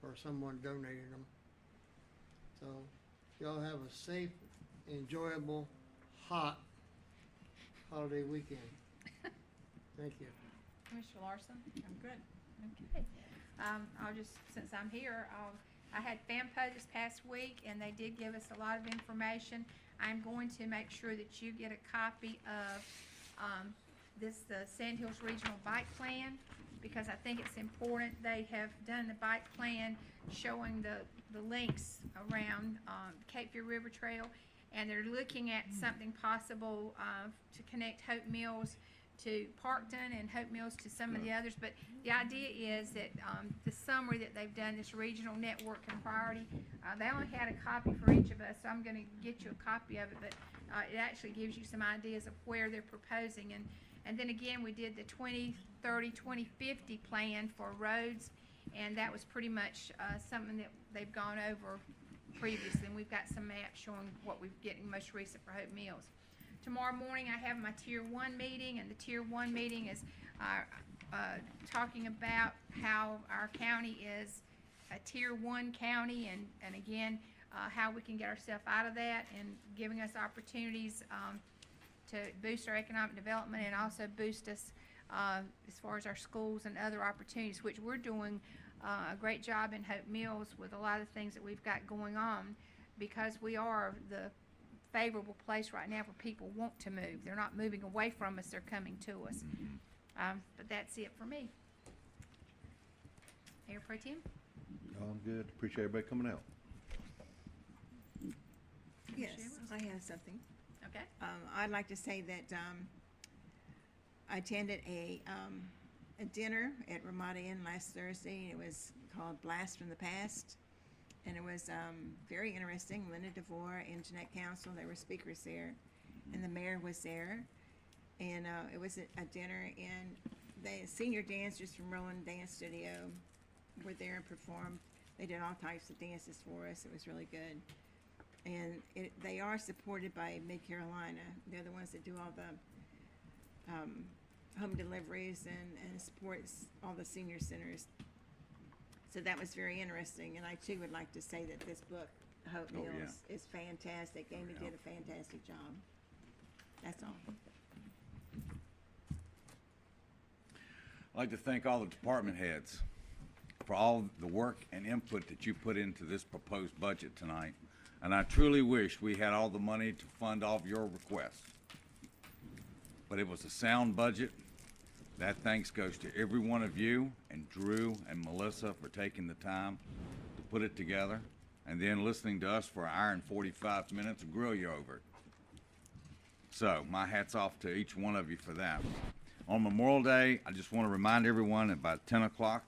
or someone donating them. So y'all have a safe, enjoyable, hot holiday weekend. Thank you. Commissioner Larson? I'm good. Okay. I'll just, since I'm here, I had FAMPO this past week, and they did give us a lot of information. I'm going to make sure that you get a copy of the Sand Hills Regional Bike Plan, because I think it's important. They have done the bike plan showing the links around Cape Fear River Trail, and they're looking at something possible to connect Hope Mills to Parkton and Hope Mills to some of the others. But the idea is that the summary that they've done, this regional network and priority, they only had a copy for each of us, so I'm going to get you a copy of it. But it actually gives you some ideas of where they're proposing. And then again, we did the 2030, 2050 plan for roads, and that was pretty much something that they've gone over previously. And we've got some maps showing what we're getting most recent for Hope Mills. Tomorrow morning, I have my Tier 1 meeting, and the Tier 1 meeting is talking about how our county is a tier 1 county, and again, how we can get ourselves out of that, and giving us opportunities to boost our economic development and also boost us as far as our schools and other opportunities, which we're doing a great job in Hope Mills with a lot of things that we've got going on, because we are the favorable place right now where people want to move. They're not moving away from us, they're coming to us. But that's it for me. Mayor Pro Tem? I'm good. Appreciate everybody coming out. Yes, I have something. Okay. I'd like to say that I attended a dinner at Ramada Inn last Thursday. It was called Blast from the Past, and it was very interesting. Linda DeVore and Jeanette Council, they were speakers there, and the mayor was there. And it was a dinner, and the senior dancers from Roland Dance Studio were there and performed. They did all types of dances for us. It was really good. And they are supported by Mid-Carolina. They're the ones that do all the home deliveries and supports all the senior centers. So that was very interesting. And I too would like to say that this book, Hope Oh, Mills, is fantastic. Amy did a fantastic job. That's all. I'd like to thank all the department heads for all the work and input that you put into this proposed budget tonight. And I truly wish we had all the money to fund all of your requests. But it was a sound budget. That thanks goes to every one of you, and Drew and Melissa for taking the time to put it together, and then listening to us for an hour and 45 minutes and grill you over it. So my hat's off to each one of you for that. On Memorial Day, I just want to remind everyone at about 10 o'clock,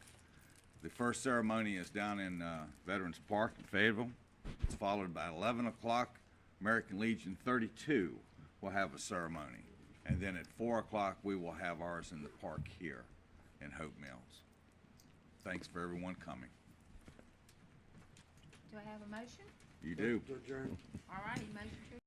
the first ceremony is down in Veterans Park in Fayetteville. It's followed by 11 o'clock, American Legion 32 will have a ceremony. And then at 4 o'clock, we will have ours in the park here in Hope Mills. Thanks for everyone coming. Do I have a motion? You do. All righty, motion to